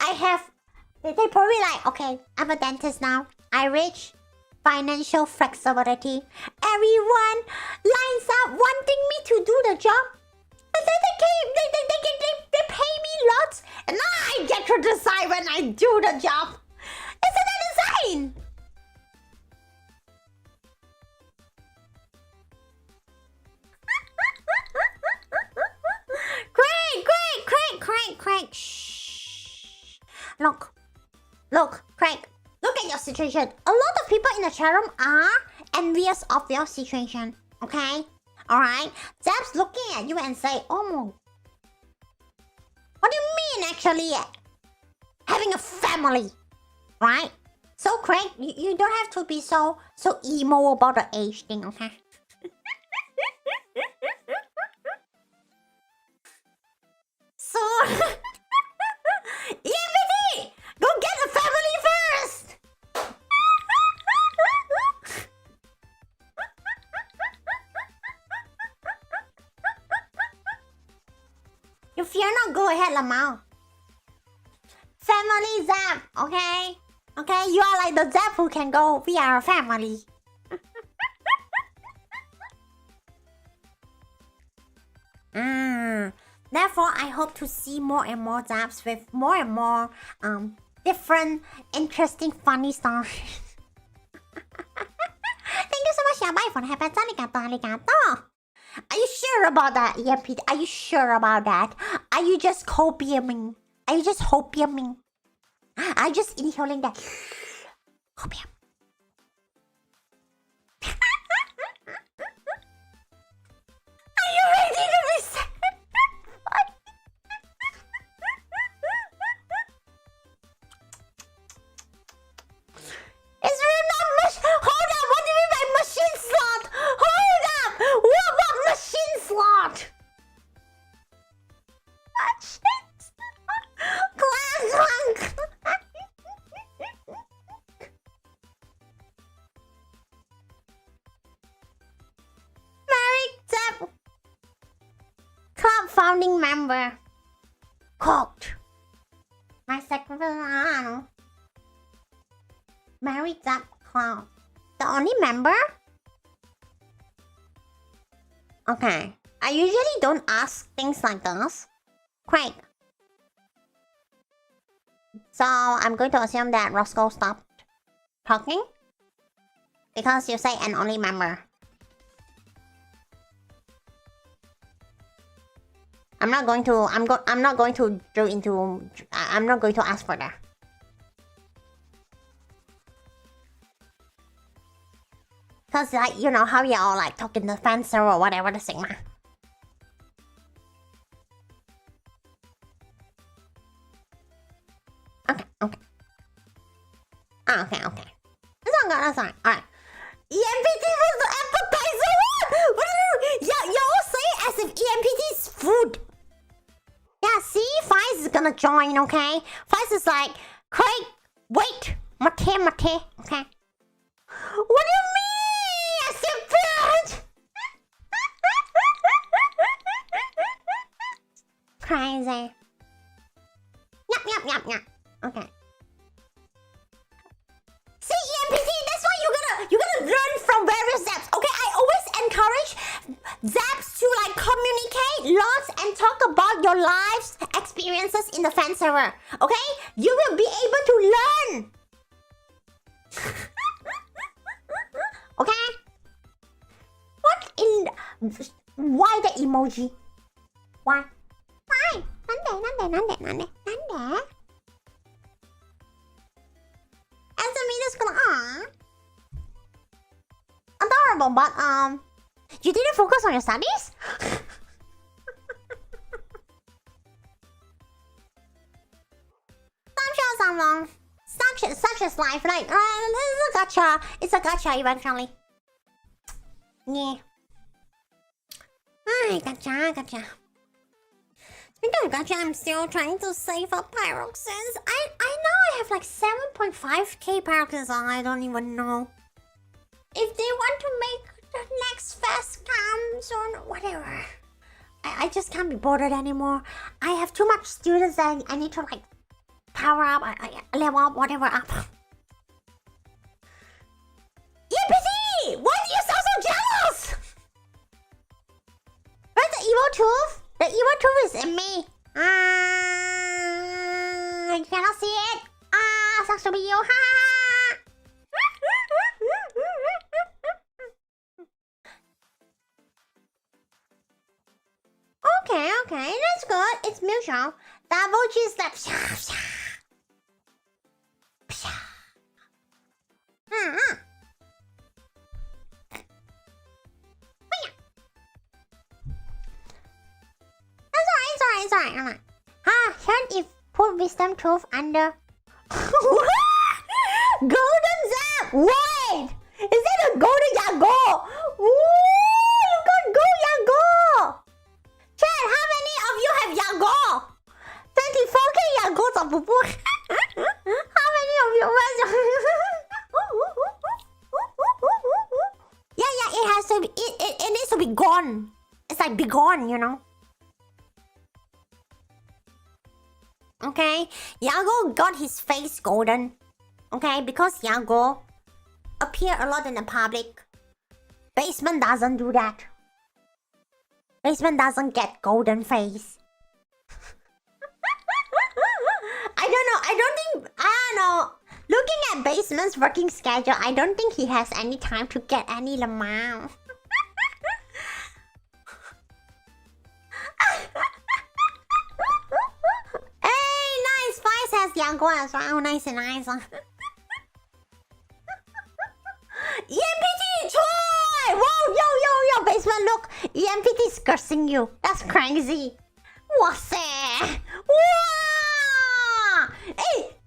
they probably like, okay, I'm a dentist now. I reach financial flexibility. Everyone lines up wanting me to do the job. And then they pay me lots. And I get to decide when I do the job. Isn't that insane? Craig. Shh. Look, Craig. Look at your situation. A lot of people in the chat room are envious of your situation. Okay? Alright? Zeb's looking at you and say, oh, what do you mean actually having a family? Right? So Craig, you don't have to be so emo about the age thing, okay? So EMPT! Go get a family first! You fear not, go ahead, Lamau. Family Zap, okay? Okay, you are like the Zap who can go, we are a family. Therefore, I hope to see more and more Zaps with more and more different, interesting, funny stories. Thank you so much, Yabai, for the happy arigato. Are you sure about that, EMP? Are you sure about that? Are you just copium? Are you just hopiuming? Are you just inhaling that? Hopium. Are you ready to be satisfied? It's really not much. Hold up, what do you mean by machine slot? Hold up, what about machine slot? Machine slot. Clank. Mary Zep. Club founding member. Cooked. My secretary. Mary Zep Club. The only member? Okay. I usually don't ask things like this. Craig. So I'm going to assume that Roscoe stopped talking. Because you say an only member. I'm not going to ask for that. Cause like, you know how y'all like talking the fencer or whatever the sigma. Okay. Okay. That's all good, that's all right. Alright. EMPT was the appetizer one! Yeah, y'all say it as if EMPT is food. Yeah, see? Faiz is gonna join, okay? Faiz is like, Craig, wait. Mate, okay? What do you mean? I stupid! Crazy. Yep. Okay. See, EMPT, that's why you're gonna learn from various zaps. Okay, I always encourage zaps to like communicate lots and talk about your lives experiences in the fan server. Okay, you will be able to learn. Okay. What in? Why the emoji? Why? Nande. Anthony's gonna adorable, but you didn't focus on your studies? Someone such as life, like it's a gotcha eventually. Yeah. Ay, gotcha. Speaking of gotcha, I'm still trying to save up pyroxens. I know I have like 7.5k pyroxens. I don't even know if they want to make the next fest comes or whatever. I just can't be bothered anymore. I have too much students that I need to like power up, I level up, whatever up. EPC! Why do you sound so jealous? Where's the evil tooth? The evil tooth is in me. You cannot see it. Sucks to be you. Okay, that's good. It's mutual. Double cheese slap. It's alright. Heard if put wisdom tooth under. Golden zap! Wait! Is that a golden yago? Ooh, you got go yago! Chad, how many of you have yago? 24k yagos of pupuk. How many of you have? Yeah, it has to be. It needs to be gone. It's like be gone, you know. Okay, Yago got his face golden. Okay, because Yago appear a lot in the public. Basement doesn't do that. Basement doesn't get golden face. I don't know. Looking at Basement's working schedule, I don't think he has any time to get any lamau. Has Yago as well. Nice. EMPT toy! Whoa, yo, Basement, look. EMPT is cursing you. That's crazy. What's it? Wow! Hey!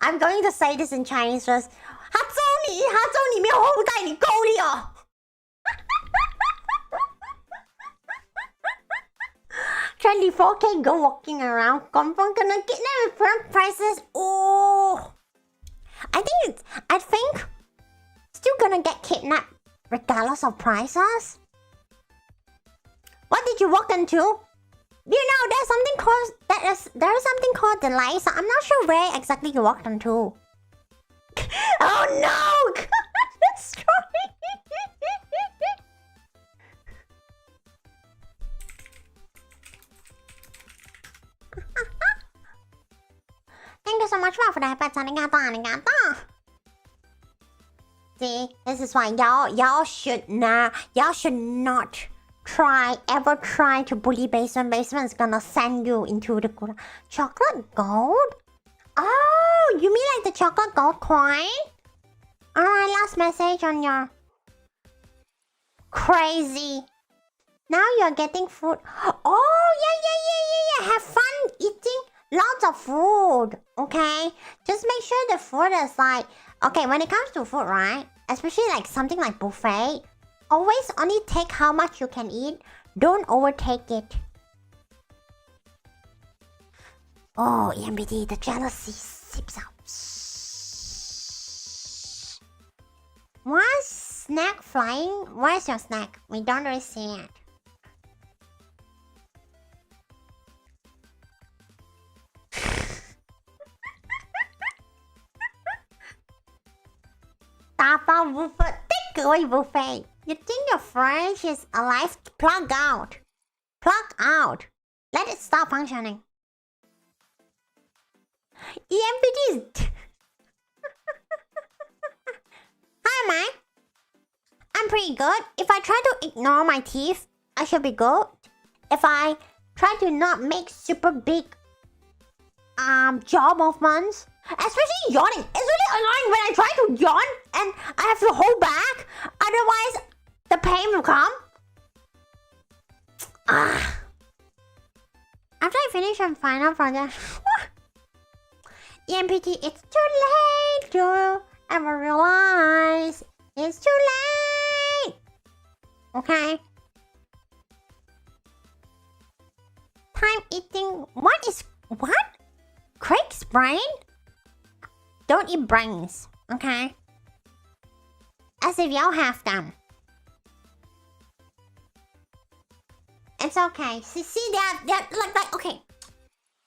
I'm going to say this in Chinese first. 他揍你没有后代，你够力哦。24k go walking around. Confirm gonna get them with front prices. Oh, I think still gonna get kidnapped regardless of prices. What did you walk into? You know, there's something called the light. So I'm not sure where exactly you walked into. Oh no! That's sorry. Thank you so much for that, but arigato. See, this is why y'all should not ever try to bully Basement. Basement's gonna send you into the chocolate gold. Oh, you mean like the chocolate gold coin? Alright, last message on your... Crazy. Now you're getting food. Oh, yeah. Have fun eating lots of food, okay? Just make sure the food is like... Okay, when it comes to food, right? Especially like something like buffet, always only take how much you can eat. Don't overtake it. Oh, EMBD, the jealousy seeps out. What's snack flying? Where's your snack? We don't really see it. Tapa buffet. Take away buffet. You think your French is alive? Plug out. Plug out. Let it stop functioning. EMPD. Hi, Mike. I'm pretty good. If I try to ignore my teeth, I should be good. If I try to not make super big jaw movements, especially yawning. It's really annoying when I try to yawn and I have to hold back. Otherwise, the pain will come. After I finish on final project, EMPT, it's too late to ever realize it's too late. Okay. Time eating. What is what? Craig's brain? Don't eat brains, okay? As if y'all have them. It's okay. See, they're like, okay.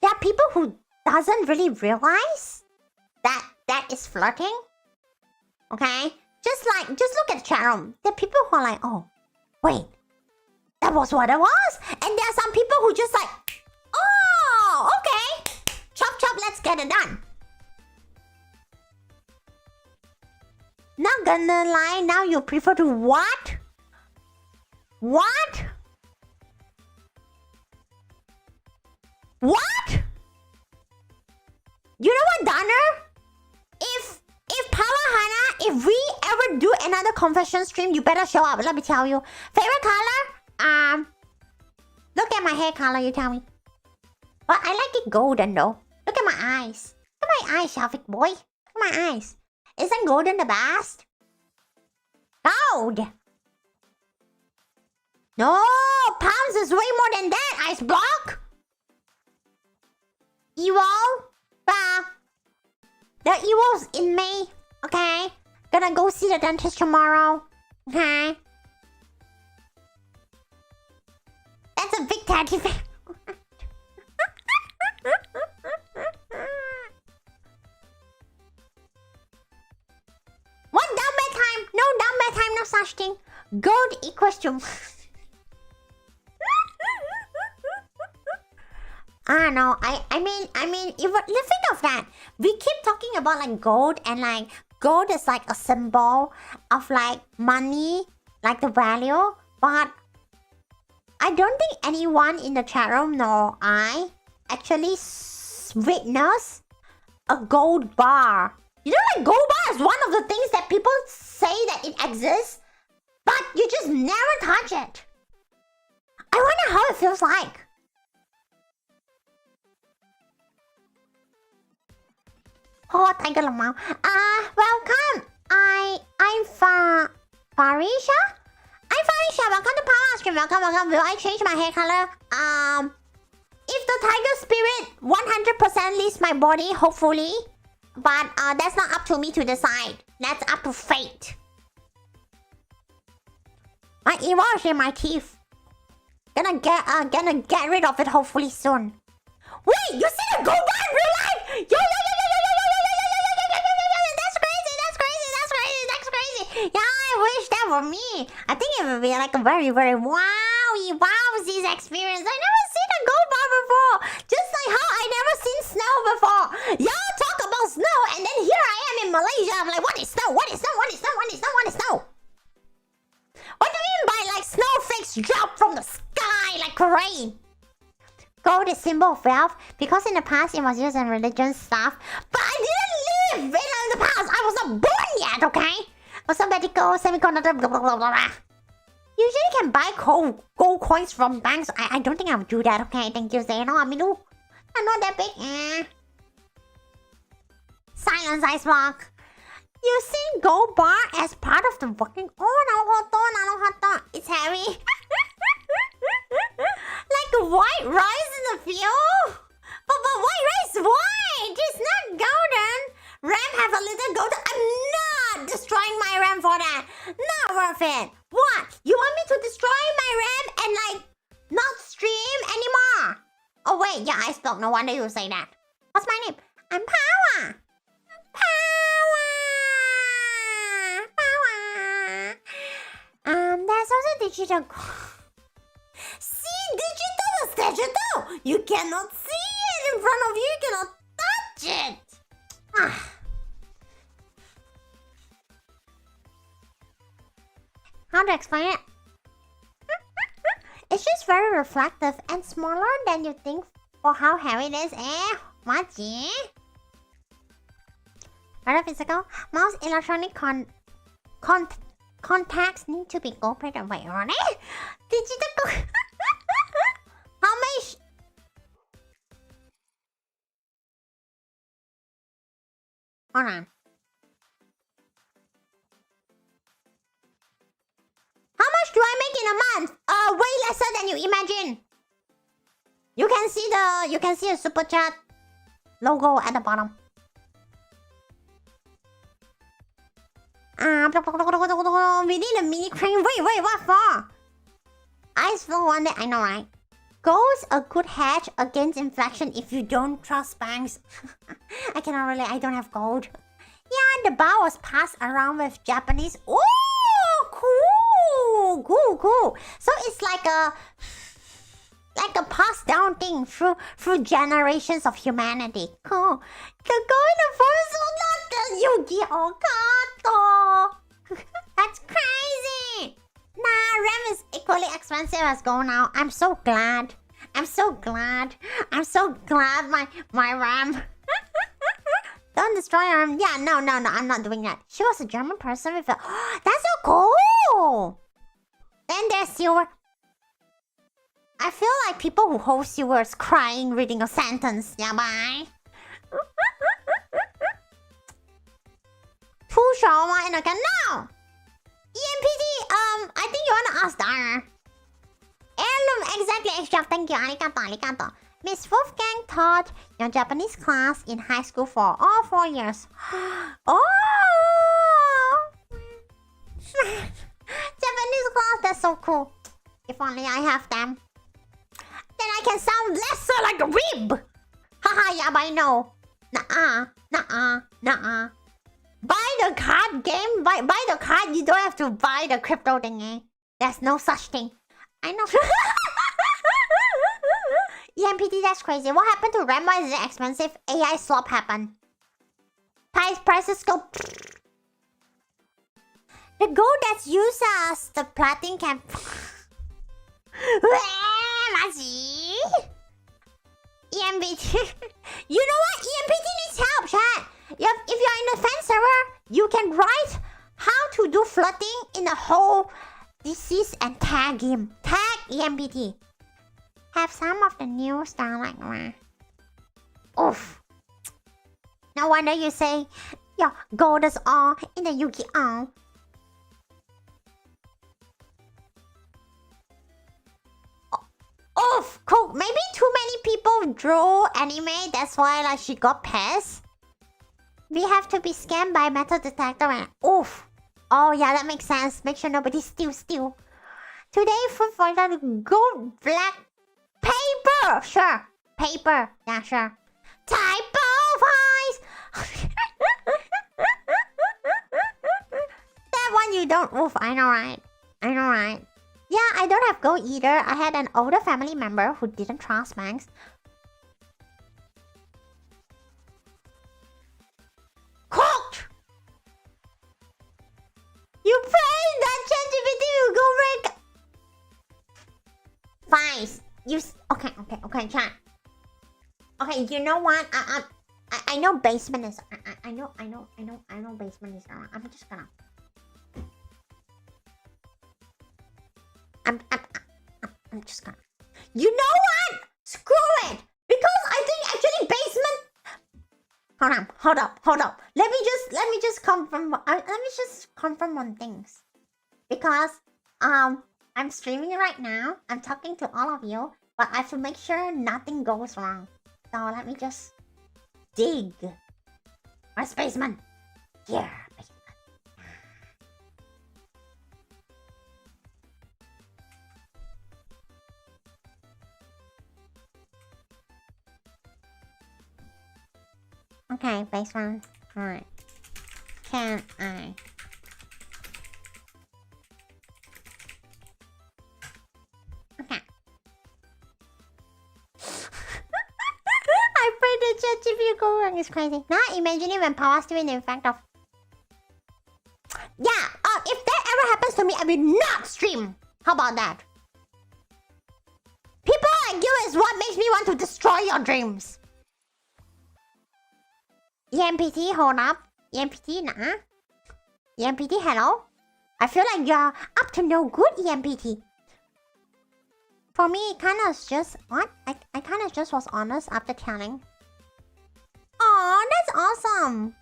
There are people who doesn't really realize that is flirting. Okay? Just look at the chat room. There are people who are like, oh, wait, that was what it was? And there are some people who just like, oh, okay. Chop, let's get it done. Not gonna lie, now you prefer to what? What? What? You know what, Donner? If Pawwa Hanna, if we ever do another confession stream, you better show up. Let me tell you. Favorite color? Look at my hair color, you tell me. But I like it golden though. Look at my eyes. Look at my eyes, Shelfic boy. Look at my eyes. Isn't golden the best? Gold! No! Pounds is way more than that, Ice Block! Evil? The evil's in me, okay? Gonna go see the dentist tomorrow, okay? That's a big tattoo. What down bedtime? No down bedtime, no such thing. Gold equals to... I don't know. I mean, if think of that. We keep talking about like gold and like gold is like a symbol of like money, like the value. But I don't think anyone in the chat room nor I actually witness a gold bar. You know, like gold bar is one of the things that people say that it exists, but you just never touch it. I wonder how it feels like. Oh, Tiger Lamau. Welcome. I'm Farisha. I'm Farisha. Welcome to Pawwa Stream. Welcome. Will I change my hair color? If the tiger spirit 100% leaves my body, hopefully. But that's not up to me to decide. That's up to fate. My evil is in my teeth. Gonna get rid of it hopefully soon. Wait, you see the gold bar in real life? Yo. Yeah, I wish that were me. I think it would be like a very, very wowsies experience. I never seen a gold bar before. Just like how I never seen snow before. Y'all talk about snow and then here I am in Malaysia. I'm like, what is snow? What is snow? What is snow? What is snow? What is snow? What do you mean by like snowflakes drop from the sky like rain? Gold is symbol of wealth because in the past it was used in religion stuff. But I didn't live in the past. I was not born yet, okay? Also medical, semiconductor, blah, blah, blah, blah. Usually you can buy gold coins from banks. I don't think I would do that, okay? Thank you, Zeno. I'm not that big. Silence, ice block. You see gold bar as part of the working... Oh, no, it's heavy. Like a white rice in the field? But white rice, why? It's not golden. RAM have a little golden. I'm not destroying my RAM for that. Not worth it. What? You want me to destroy my RAM and like not stream anymore? Oh wait, yeah, I spelled. No wonder you say that. What's my name? I'm Pawwa. There's also digital. See, digital is digital. You cannot see it in front of you. You cannot touch it. How to explain it? It's just very reflective and smaller than you think for how heavy it is. Machi. Rather physical, most electronic contacts need to be gold-plated. Wait, are they? Digital. How much? Hold on. How much do I make in a month? Way lesser than you imagine. You can see a super chat logo at the bottom. We need a mini crane. Wait, what for? Ice flow one day, I know, right? Gold's a good hedge against inflation if you don't trust banks. I don't have gold. Yeah, the bar was passed around with Japanese. Oh, cool. So it's like a passed down thing through generations of humanity. Cool. The gold in the forest will not the Yu-Gi-Oh card. That's crazy. Nah, RAM is equally expensive as gold now. I'm so glad my RAM. Don't destroy RAM. Yeah, no, I'm not doing that. She was a German person with a... That's so cool. Then there's silver. I feel like people who hold silver is crying reading a sentence. Yeah, bye. Two shawarma in a can. No! EMPD, I think you wanna ask Dara. Heirloom, exactly, extra. Thank you, arigato. Miss Wolfgang taught your Japanese class in high school for all 4 years. Oh! Japanese class, that's so cool. If only I have them. Then I can sound lesser like a weeb. Haha, yeah, but I know. Nuh-uh. Buy the card game. Buy the card. You don't have to buy the crypto thingy. There's no such thing. I know. EMPD, that's crazy. What happened to RAM? Why is it expensive? AI swap happened. Prices go. The gold that's used as the platinum can. EMPD. You know what? EMPD needs help, chat. If you're in the fan server, you can write how to do flooding in the whole disease and tag him. Tag EMPD. Have some of the new style like oof. No wonder you say, yeah, gold is all in the Yu-Gi-Oh. Oof, cool. Maybe too many people drew anime. That's why like she got pissed. We have to be scanned by metal detector and oof. Oh yeah, that makes sense. Make sure nobody steal. Today food for that gold black paper. Sure. Paper. Yeah, sure. Typo voice. That one you don't oof. I know right. Yeah, I don't have gold either. I had an older family member who didn't trust banks. Cooked! You pray that ChatGPT will go break. Fine. Okay, chat. Okay, you know what? I know basement is. I know basement is around. I'm just gonna. I'm just gonna. You know what? Screw it. Because I think actually basement. Hold up. Let me just confirm. Let me just confirm on things. Because I'm streaming right now. I'm talking to all of you, but I have to make sure nothing goes wrong. So let me just dig. Where's basement? Here, basement. Okay, basement. Alright. Can I? Okay. I pray the chat if you go wrong is crazy. Now imagining when Pawwa's doing the effect of. Yeah, if that ever happens to me, I will not stream. How about that? People like you is what makes me want to destroy your dreams. EMPT, hold up. EMPT, nah. EMPT, hello? I feel like you're up to no good, EMPT. For me, it kind of just... What? I kind of just was honest after telling. Aw, that's awesome.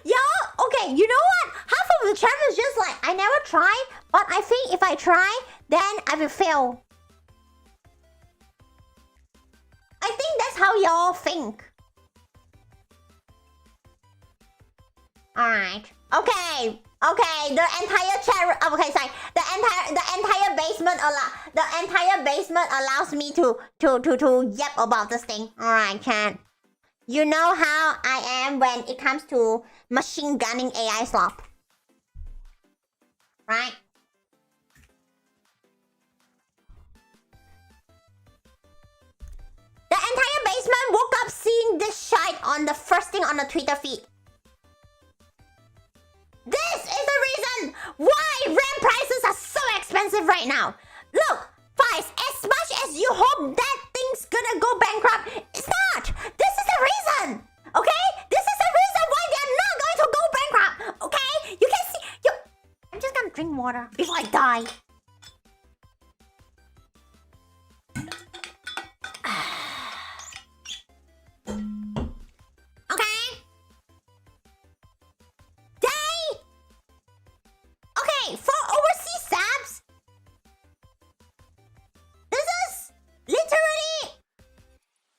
Yeah, okay, you know what? Half of the chat was just like, I never tried, but I think if I try, then I will fail. I think that's how y'all think. Alright. Okay. The entire chat. Okay, sorry. The entire basement allows me to yap about this thing. Alright, chat. You know how I am when it comes to machine gunning AI slop. Right? The entire basement woke up seeing this shite on the first thing on the Twitter feed. This is the reason why RAM prices are so expensive right now. Look, Vice, as much as you hope that thing's gonna go bankrupt, it's not. This is the reason. Okay? This is the reason why they're not going to go bankrupt. Okay? You can see. I'm just gonna drink water before I die. Okay, for overseas subs, this is literally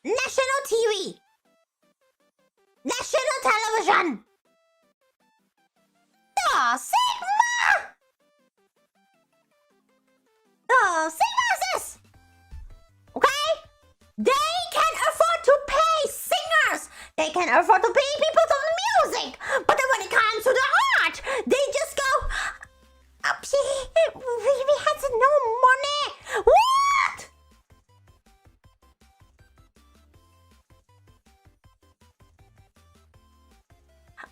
national TV, national television. The Sigma is this. Okay? They can afford to pay singers. They can afford to pay people to the music. But then when it comes to the art, they just go, we had no money. What?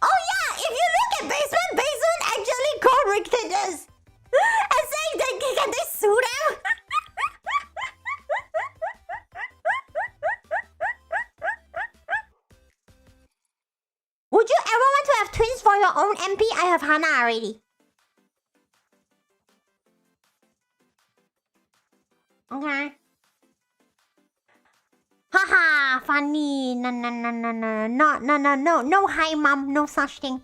Oh yeah, if you look at basement actually corrected this. And saying that can they sue them? Would you ever want to have twins for your own MP? I have Hanna already. Okay. Haha, funny. No, hi mom, no such thing.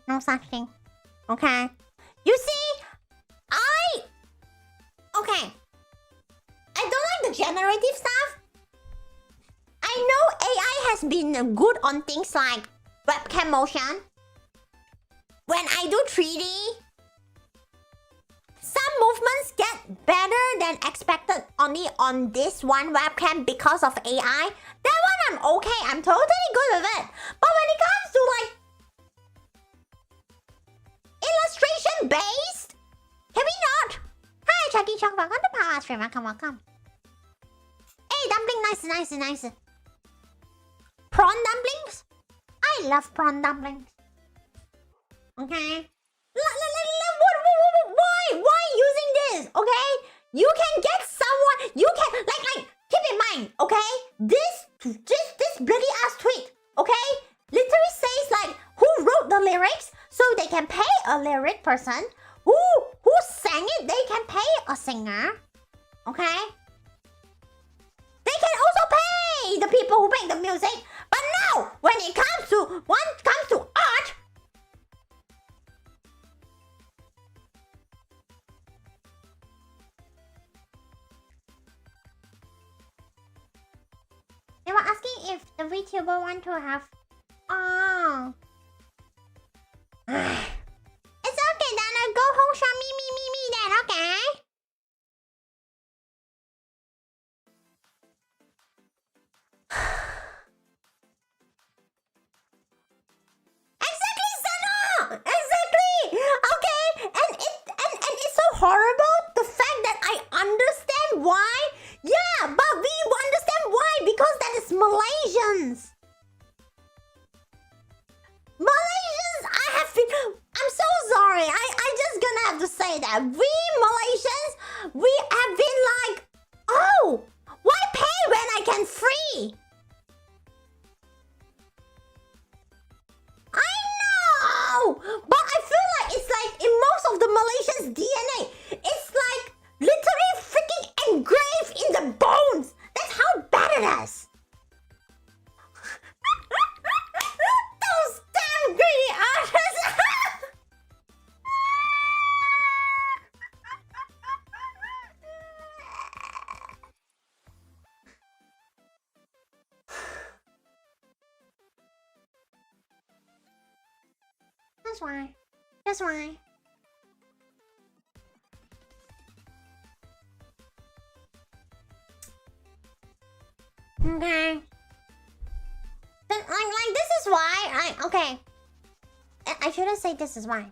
Okay. You see, okay. I don't like the generative stuff. I know AI has been good on things like webcam motion. When I do 3D, some movements get better than expected only on this one webcam because of AI. That one I'm okay. I'm totally good with it. But when it comes to like illustration based, can we not? Hi, Chucky Chuck. Welcome to Pawwa Stream. Welcome. Hey, dumpling, nice. Prawn dumplings? I love prawn dumplings. Okay? Why using this? Okay? You can get someone. You can like keep in mind. Okay? This bloody ass tweet. Okay? Literally says like who wrote the lyrics so they can pay a lyric person. Who sang it? They can pay a singer. Okay? They can also pay the people who make the music. But no, when it comes to art. They were asking if the VTuber want to have. Oh. It's okay, Dana. Go home, show me then, okay? Exactly, Sano! Exactly! Okay? And it's so horrible, the fact that I understand why. Yeah, but we understand why, because that is Malaysians. Malaysians, I'm so sorry. I just gonna have to say that. We Malaysians, we have been like, oh, why pay when I can free? I know! But I feel like it's like in most of the Malaysians' DNA, it's like literally freaking engraved in the bones. That's how bad it is. Those damn greedy artists! That's why. That's why. Okay. But like this is why okay. I shouldn't say this is why.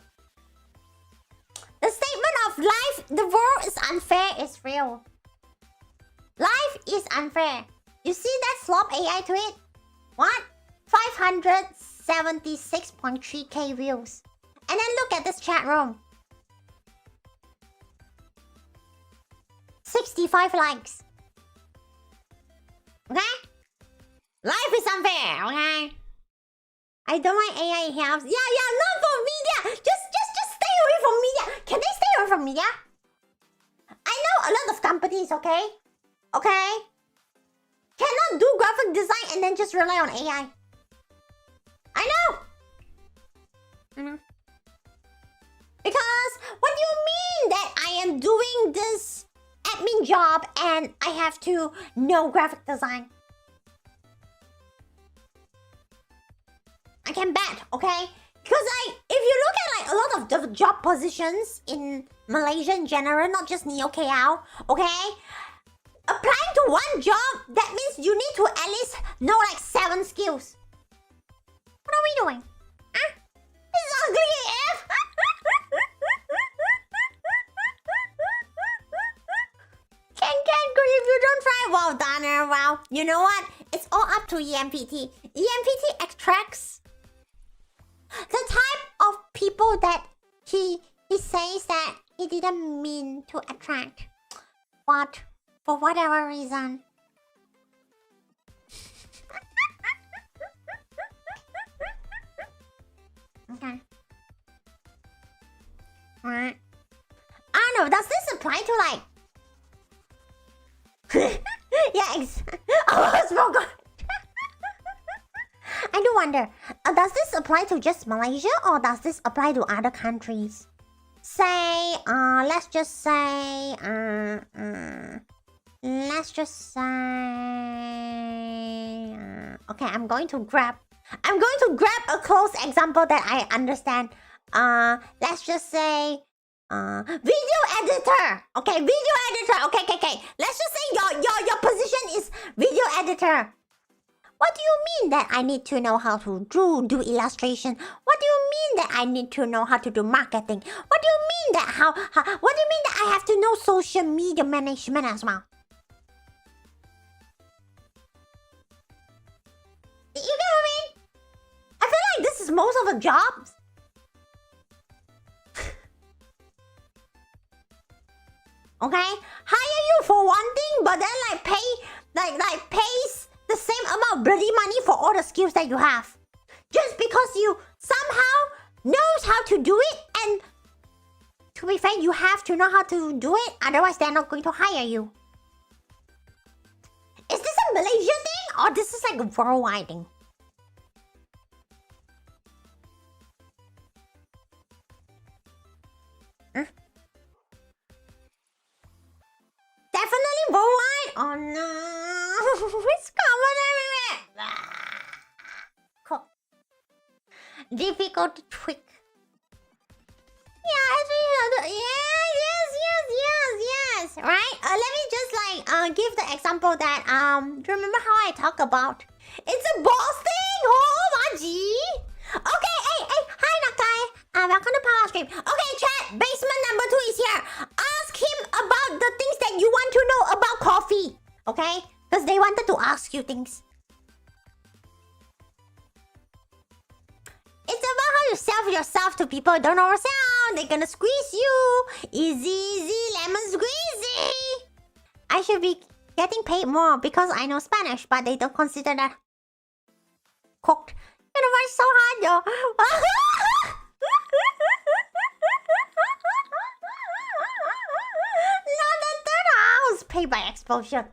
The statement of life, the world is unfair is real. Life is unfair. You see that flop AI tweet? What? 576.3k views. And then look at this chat room. 65 likes. Okay? Life is unfair, okay? I don't want AI helps. Yeah, not for media. Just stay away from media. Can they stay away from media? I know a lot of companies, okay? Okay? Cannot do graphic design and then just rely on AI. I know. Because what do you mean that I am doing this admin job and I have to know graphic design? I can bet, okay? Because if you look at like a lot of the job positions in Malaysia in general, not just Neo KL, okay? Applying to one job, that means you need to at least know like 7 skills. What are we doing? Huh? This is ugly AF! Good if you don't try. Well done, wow. You know what? It's all up to EMPT. EMPT extracts the type of people that he says that he didn't mean to attract. But for whatever reason. Okay. Alright. I don't know, does this apply to like... yeah, I forgot. I do wonder, does this apply to just Malaysia or does this apply to other countries? Say, let's just say, okay, I'm going to grab a close example that I understand. Let's just say, video editor. Okay, video editor. Okay. Let's just say your position is video editor. What do you mean that I need to know how to do illustration? What do you mean that I need to know how to do marketing? What do you mean that what do you mean that I have to know social media management as well? You get what I mean? I feel like this is most of the jobs. Okay? Hire you for one thing, but then like pays the same amount of bloody money for all the skills that you have. Just because you somehow knows how to do it, and to be fair, you have to know how to do it, otherwise they're not going to hire you. Is this a Malaysia thing or this is like a worldwide thing? Huh? Definitely worldwide? Oh no. It's common everywhere. Cool. Difficult to tweak. Yeah, yes. Right? Let me just like give the example that remember how I talk about? It's a boss thing. Oh, Maji. Okay, hey, hi Nakai. Welcome to Power Stream. Okay, chat. Basement number 2 is here. Ask him about the things that you want to know about coffee. Okay? Because they wanted to ask you things. It's about how you sell yourself to people who don't oversell. They're gonna squeeze you. Easy, lemon squeezy. I should be getting paid more because I know Spanish, but they don't consider that cooked. You know what's so hard, yo? Not the third house. Paid by exposure.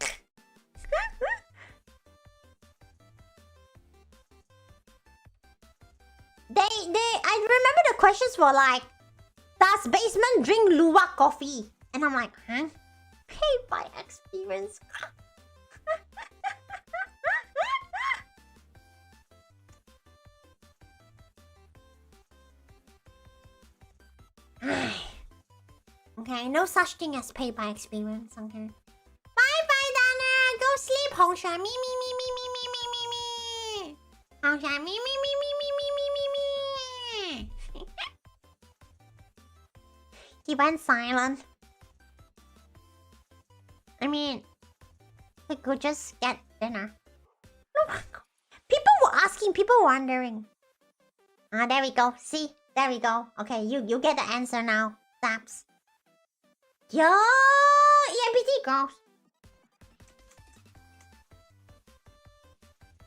I remember the questions were like, does basement drink luwak coffee? And I'm like, huh? Paid by experience. Okay, no such thing as paid by experience, okay? Bye, Dana! Go sleep, Hongsha. Me. Hongsha, me. He went silent. I mean, we could just get dinner. People were asking, people were wondering. Ah, there we go. See? There we go. Okay, you get the answer now. Taps. Yo! EMPT girls.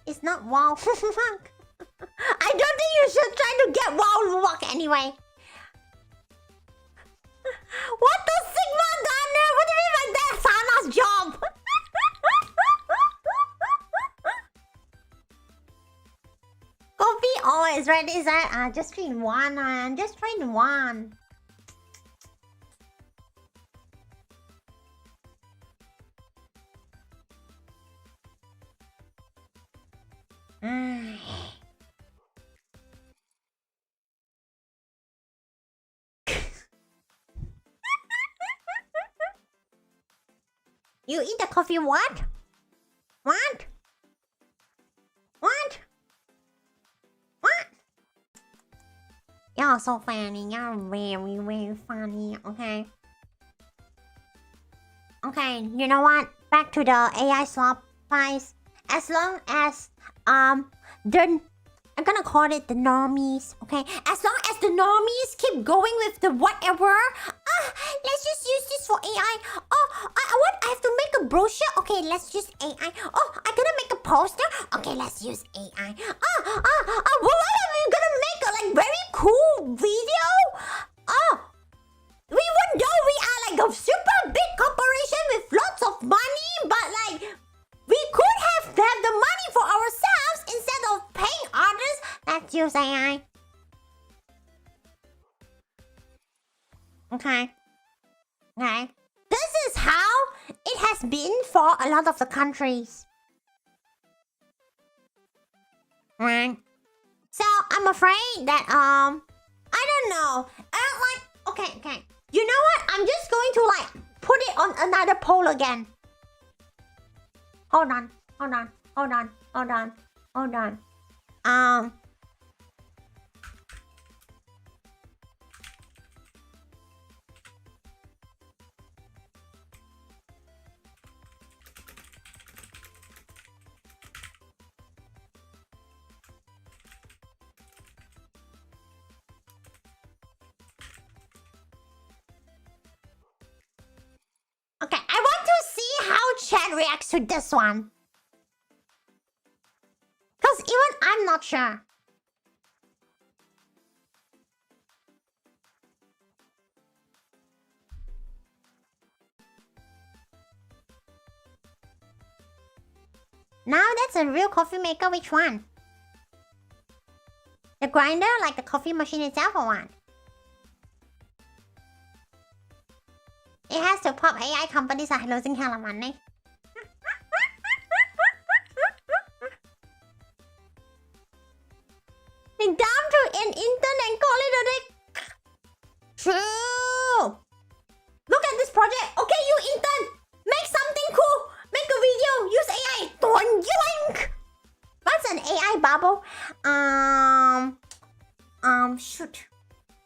It's not wow. I don't think you should try to get wow luwak anyway. What the Sigma Gunner? What do you mean by that? Sana's job. Coffee always right? Is that just train one, man. Just train one. You eat the coffee what? What? You're so funny. You're very, very funny. Okay. Okay, you know what? Back to the AI swap price. As long as I'm gonna call it the normies, okay? As long as the normies keep going with the whatever. Let's just use this for AI. I have to make a brochure. Okay, let's use AI. I'm gonna make a poster. Okay, let's use AI. What are we gonna make a like very cool video? We would know we are like a super big corporation with lots of money, but like we could have the money for ourselves instead of paying others. Let's use AI. Okay. This is how it has been for a lot of the countries. Right. So I'm afraid that I don't know. Okay. You know what? I'm just going to like put it on another poll again. Hold on. reacts to this one. Because even I'm not sure. Now that's a real coffee maker. Which one? The grinder, like the coffee machine itself, or what? It has to pop. AI companies are losing hell of money. They down to an intern and call it a day. True. Look at this project. Okay, you intern, make something cool. Make a video. Use AI. Yoink. What's an AI bubble? Shoot.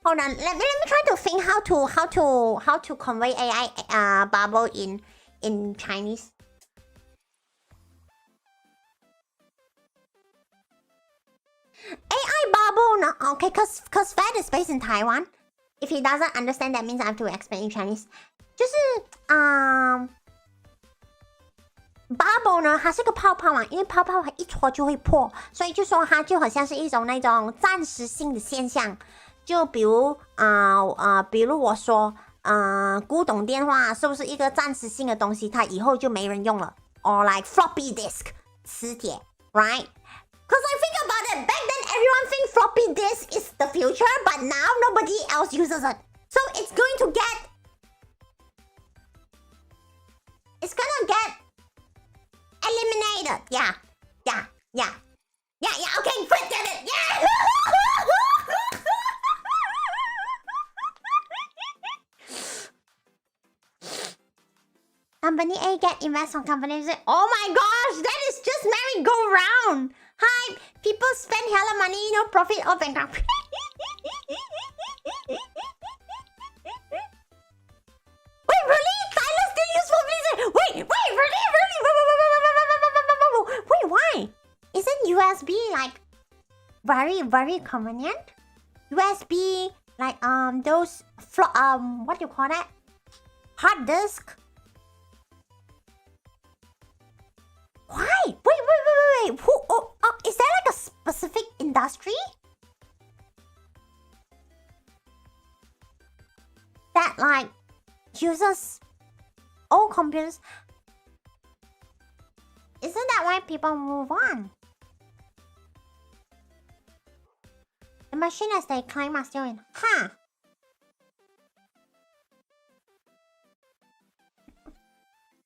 Hold on. Let me try to think how to convey AI bubble in Chinese. AI bubble, no, okay, cause Fat is based in Taiwan. If he doesn't understand, that means I have to explain in Chinese. 就是bubble 呢，它是个泡泡嘛，因为泡泡它一戳就会破，所以就说它就好像是一种那种暂时性的现象。就比如我说古董电话是不是一个暂时性的东西？它以后就没人用了。Or like floppy disk 磁铁 ，right? Because I think about it, back then everyone thinks floppy disk is the future, but now nobody else uses it. So it's gonna get eliminated. Yeah. Okay, forget it. Yeah. Company A get invest from company Z. Oh my gosh, that is just merry-go-round. Hi, people spend hella money, no profit or bankrupt. Wait, really? Tyler still use for Wait, really? Wait, why? Isn't USB like very, very convenient? USB like those what do you call that? Hard disk. Why? Wait. Who? Is there like a specific industry that like uses old computers? Isn't that why people move on? The machine as they claim are still in. Huh.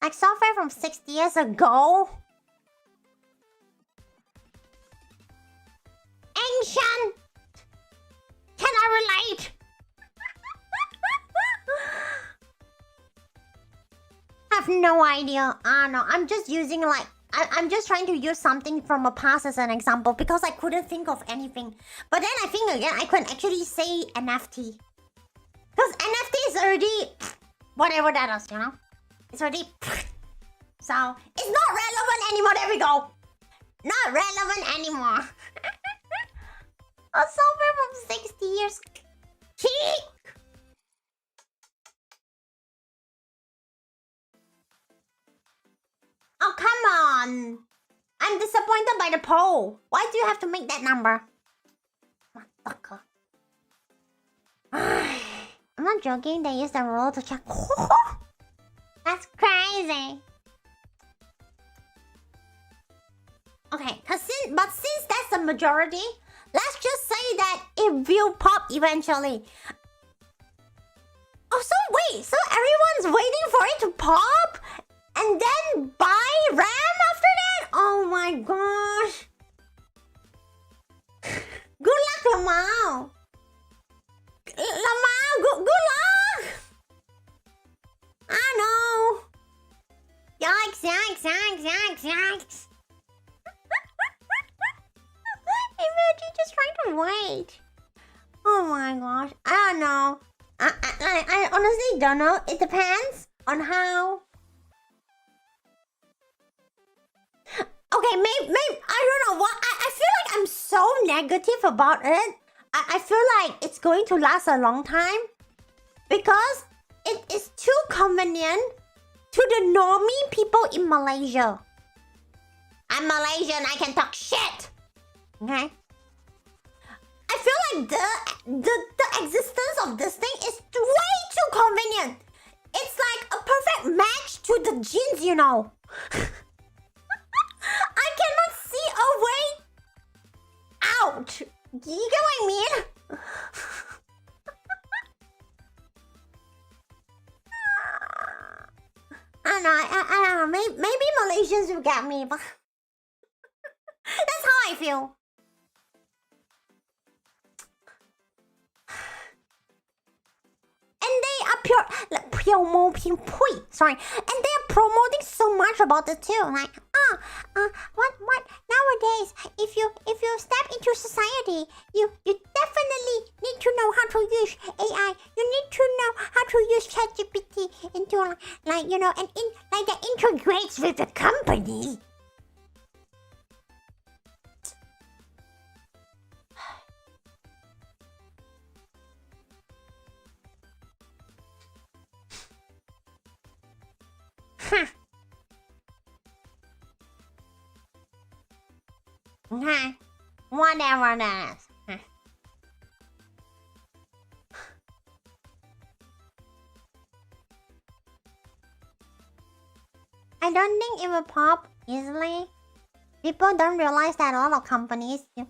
Like software from 60 years ago? Ancient! Can I relate? I have no idea. No, I'm just using like... I'm just trying to use something from a past as an example because I couldn't think of anything. But then I think again, I can actually say NFT. Because NFT is already... whatever that is, you know? It's already... so, it's not relevant anymore. There we go. Not relevant anymore. A software from 60 years. Cheek! Oh, come on. I'm disappointed by the poll. Why do you have to make that number? Motherfucker. I'm not joking. They use the rule to check. That's crazy. Okay, but since that's the majority, let's just say that it will pop eventually. Oh, so wait. So everyone's waiting for it to pop? And then buy RAM after that? Oh my gosh. Good luck, Lamau. Lamau, good luck. I know. Yikes. Imagine just trying to wait. Oh my gosh. I don't know. I honestly don't know. It depends on how... Okay, maybe I don't know what. I feel like I'm so negative about it. I feel like it's going to last a long time because it is too convenient to the normie people in Malaysia. I'm Malaysian, I can talk shit. Okay? I feel like the existence of this thing is way too convenient. It's like a perfect match to the genes, you know. I cannot see a way out. You get what I mean? I don't know. I don't know. Maybe Malaysians will get me, but that's how I feel. And they are promoting so much about it too. Like, what? Nowadays, if you step into society, you definitely need to know how to use AI. You need to know how to use ChatGPT into like you know, and that integrates with the company. Okay. Whatever that is. I don't think it will pop easily. People don't realize that a lot of companies... Yeah.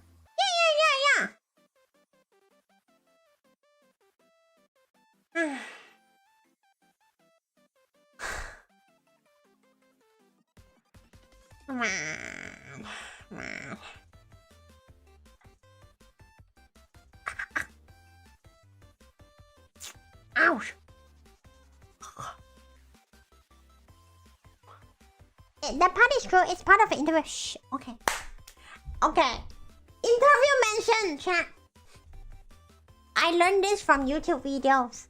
Come on. Ouch. That part is true. It's part of the interview. Shh. Okay. Interview mention, chat. I learned this from YouTube videos.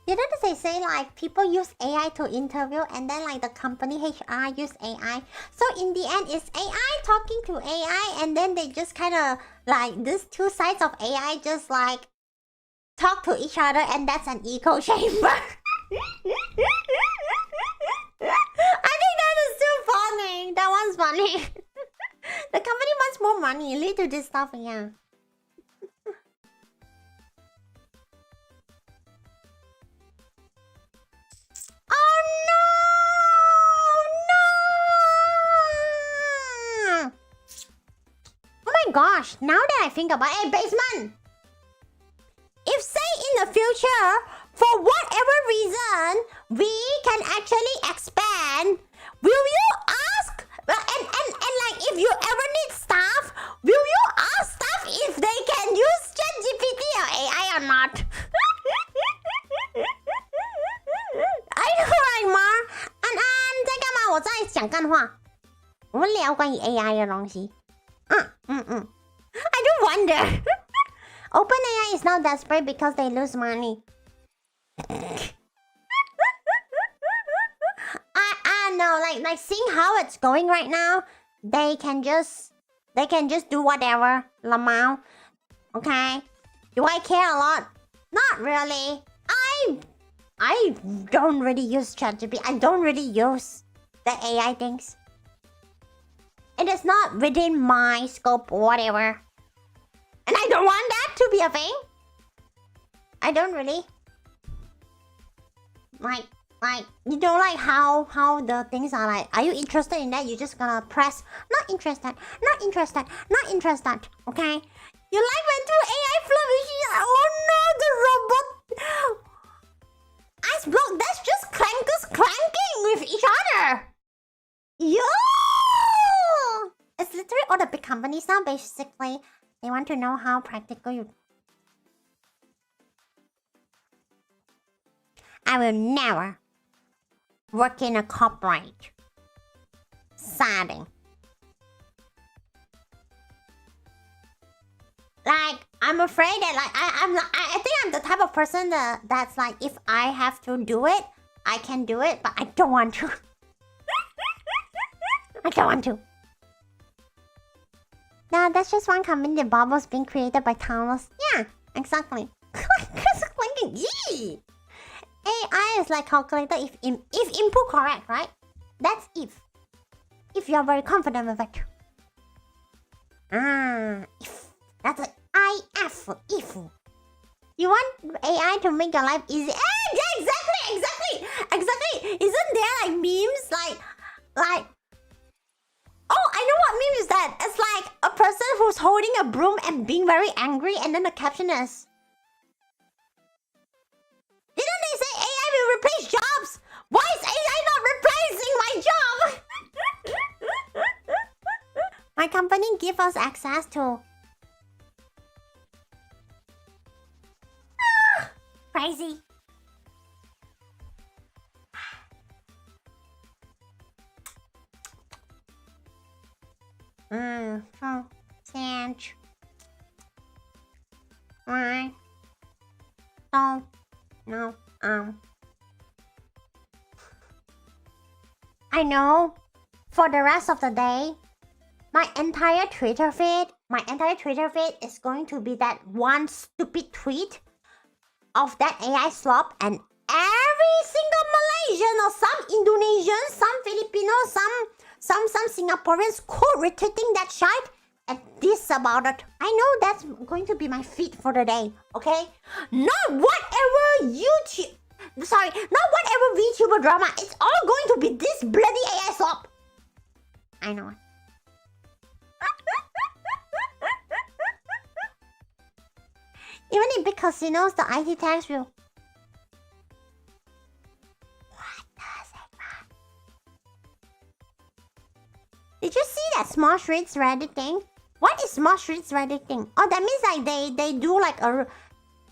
Didn't they say like people use AI to interview and then like the company HR use AI? So in the end, it's AI talking to AI and then they just kind of like these two sides of AI just like talk to each other and that's an echo chamber. I think that is too funny. That one's funny. The company wants more money. Lead to this stuff, yeah. Oh no! Oh my gosh, now that I think about it, hey, Basement! If say in the future, for whatever reason, we can actually expand, will you ask? And like if you ever need stuff, will you ask stuff if they can use ChatGPT or AI or not? I know, right, Mar? 安安，在干嘛？我在讲干话。我们聊关于 AI 的东西。I do wonder. OpenAI is now desperate because they lose money. I know, like seeing how it's going right now, they can just do whatever, Lamau. Okay? Do I care a lot? Not really. I don't really use ChatGPT. I don't really use the AI things. It is not within my scope or whatever. And I don't want that to be a thing. I don't really. Like, you know, like how the things are like, are you interested in that? You're just gonna press, not interested, not interested, not interested, okay? You like went to AI flourishes. Oh no, the robot. Ice block, that's just clankers clanking with each other. Yo! It's literally all the big companies now, basically. They want to know how practical you... I will never work in a corporate setting. Like, I'm afraid that like I think I'm the type of person that's like, if I have to do it, I can do it, but I don't want to. I don't want to. No, that's just one community bubbles being created by Thomas. Yeah, exactly. AI AI is like calculator if input correct, right? That's if. If you're very confident with it. If. That's an IF. If. You want AI to make your life easy? Yeah, exactly. Isn't there like memes like? Oh, I know what meme is that. It's like a person who's holding a broom and being very angry, and then the caption is, didn't they say AI will replace jobs? Why is AI not replacing my job? My company gives us access to... Crazy. Change. Right. Oh. No. I know. For the rest of the day, my entire Twitter feed is going to be that one stupid tweet of that AI slop, and every single Malaysian or some Indonesian, some Filipino, some Singaporeans retweeting that shite and this about it. I know that's going to be my feed for the day, okay? Not whatever VTuber drama. It's all going to be this bloody AI slop. I know it. Even in big casinos, the IT tags will... What does it mean? Did you see that Small Streets Reddit thing? What is Small Streets Reddit thing? Oh, that means like they do like a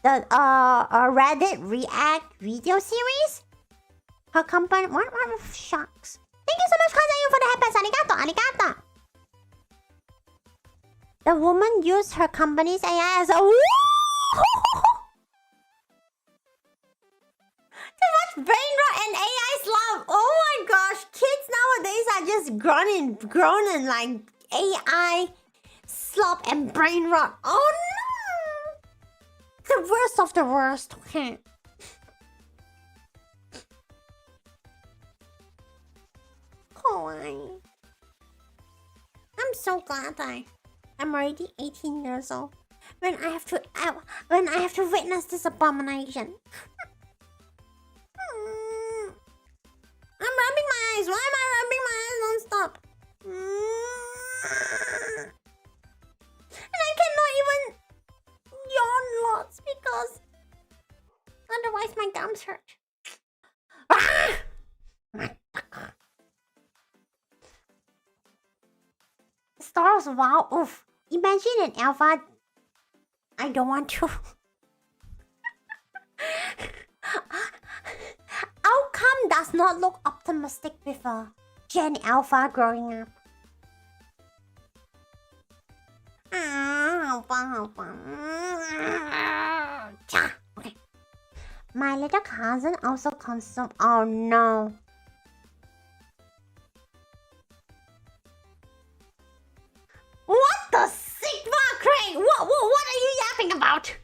Reddit React video series? Her company... What shucks? Thank you so much, Kazayu, for the happiness. Arigato. The woman used her company's AI as a... Too much brain rot and AI slop. Oh my gosh, kids nowadays are just groaning like AI slop and brain rot. Oh no! The worst of the worst. Okay. Kawaii. I'm so glad I'm already 18 years old. When I have to witness this abomination. I'm rubbing my eyes. Why am I rubbing my eyes non-stop? And I cannot even yawn lots because otherwise my gums hurt. Stars, wow, oof. Imagine an alpha. I don't want to. Outcome does not look optimistic with a Gen Alpha growing up. Okay. My little cousin also consumed... Oh no. What the Sigma, Craig? What are you yapping about?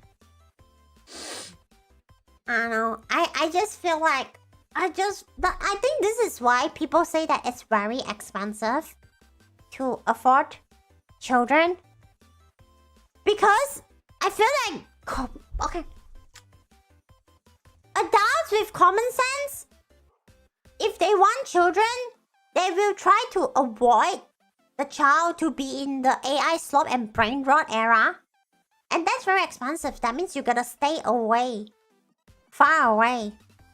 I don't know. I just feel like I think this is why people say that it's very expensive to afford children. Because I feel like okay. Adults with common sense, if they want children, they will try to avoid the child to be in the AI slop and brain rot era. And that's very expensive. That means you gotta stay away. Far away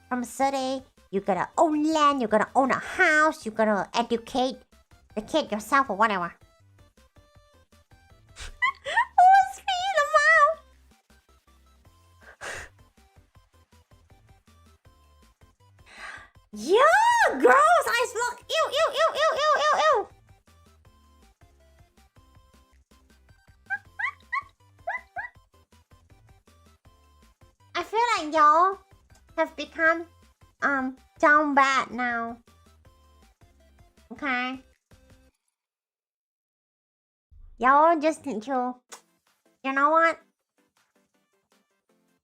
from city. You gotta own land. You gotta own a house. You gotta educate the kid yourself or whatever. Who's feeling wow? Yeah, gross. I smell. Ew. I feel like y'all have become down bad now. Okay? Y'all just need to... You know what?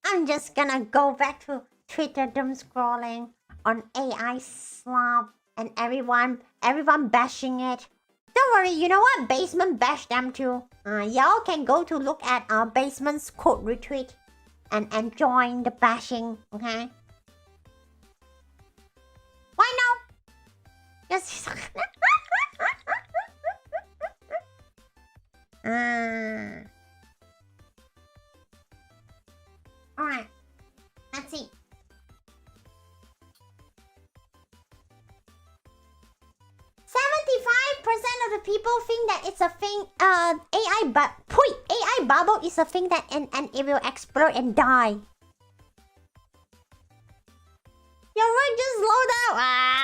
I'm just gonna go back to Twitter doom scrolling on AI slop and everyone bashing it. Don't worry, you know what? Basement bash them too. Y'all can go to look at our basement's quote retweet and join the bashing, okay? Why no? Just Alright. Let's see. 75% of the people think that it's a thing, AI bubble is a thing that and it will explode and die. Your work just slowed down.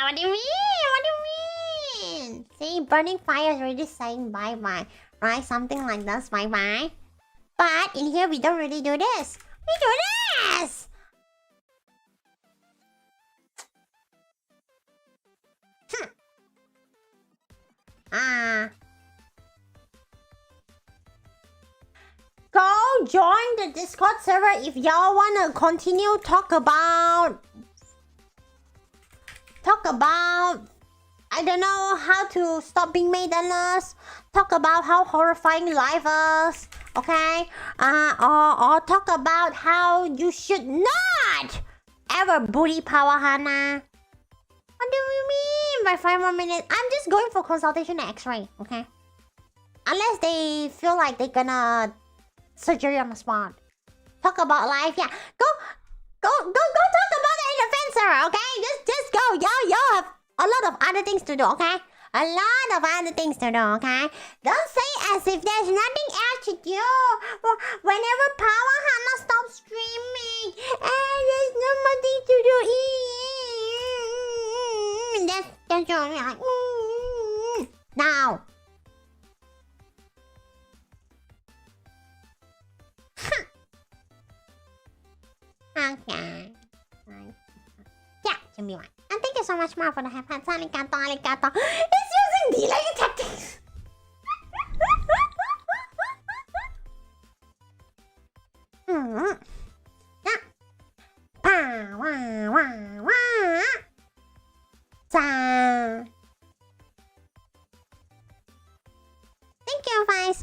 What do you mean? What do you mean? See, burning fire is already saying bye-bye, right? Something like this, bye-bye. But in here, we don't really do this. We do this! Go join the Discord server if y'all wanna continue talk about I don't know how to stop being maidenless. Talk about how horrifying life is, okay? Or talk about how you should not ever bully Pawwa Hanna. What do you mean by 5 more minutes? I'm just going for consultation and X-ray, okay? Unless they feel like they're gonna surgery on the spot. Talk about life, yeah. Go talk about it in the fencer, okay? Just go. Y'all have a lot of other things to do, okay? A lot of other things to do, okay? Don't say as if there's nothing else to do. Whenever Pawwa Hanna stops streaming, there's nothing to do. That's like, now. Okay. Yeah, should be one. And thank you so much, Mar, for the half hands. Arigato. It's using delay tactics. Yeah. Pawwawawa. Thank you, guys.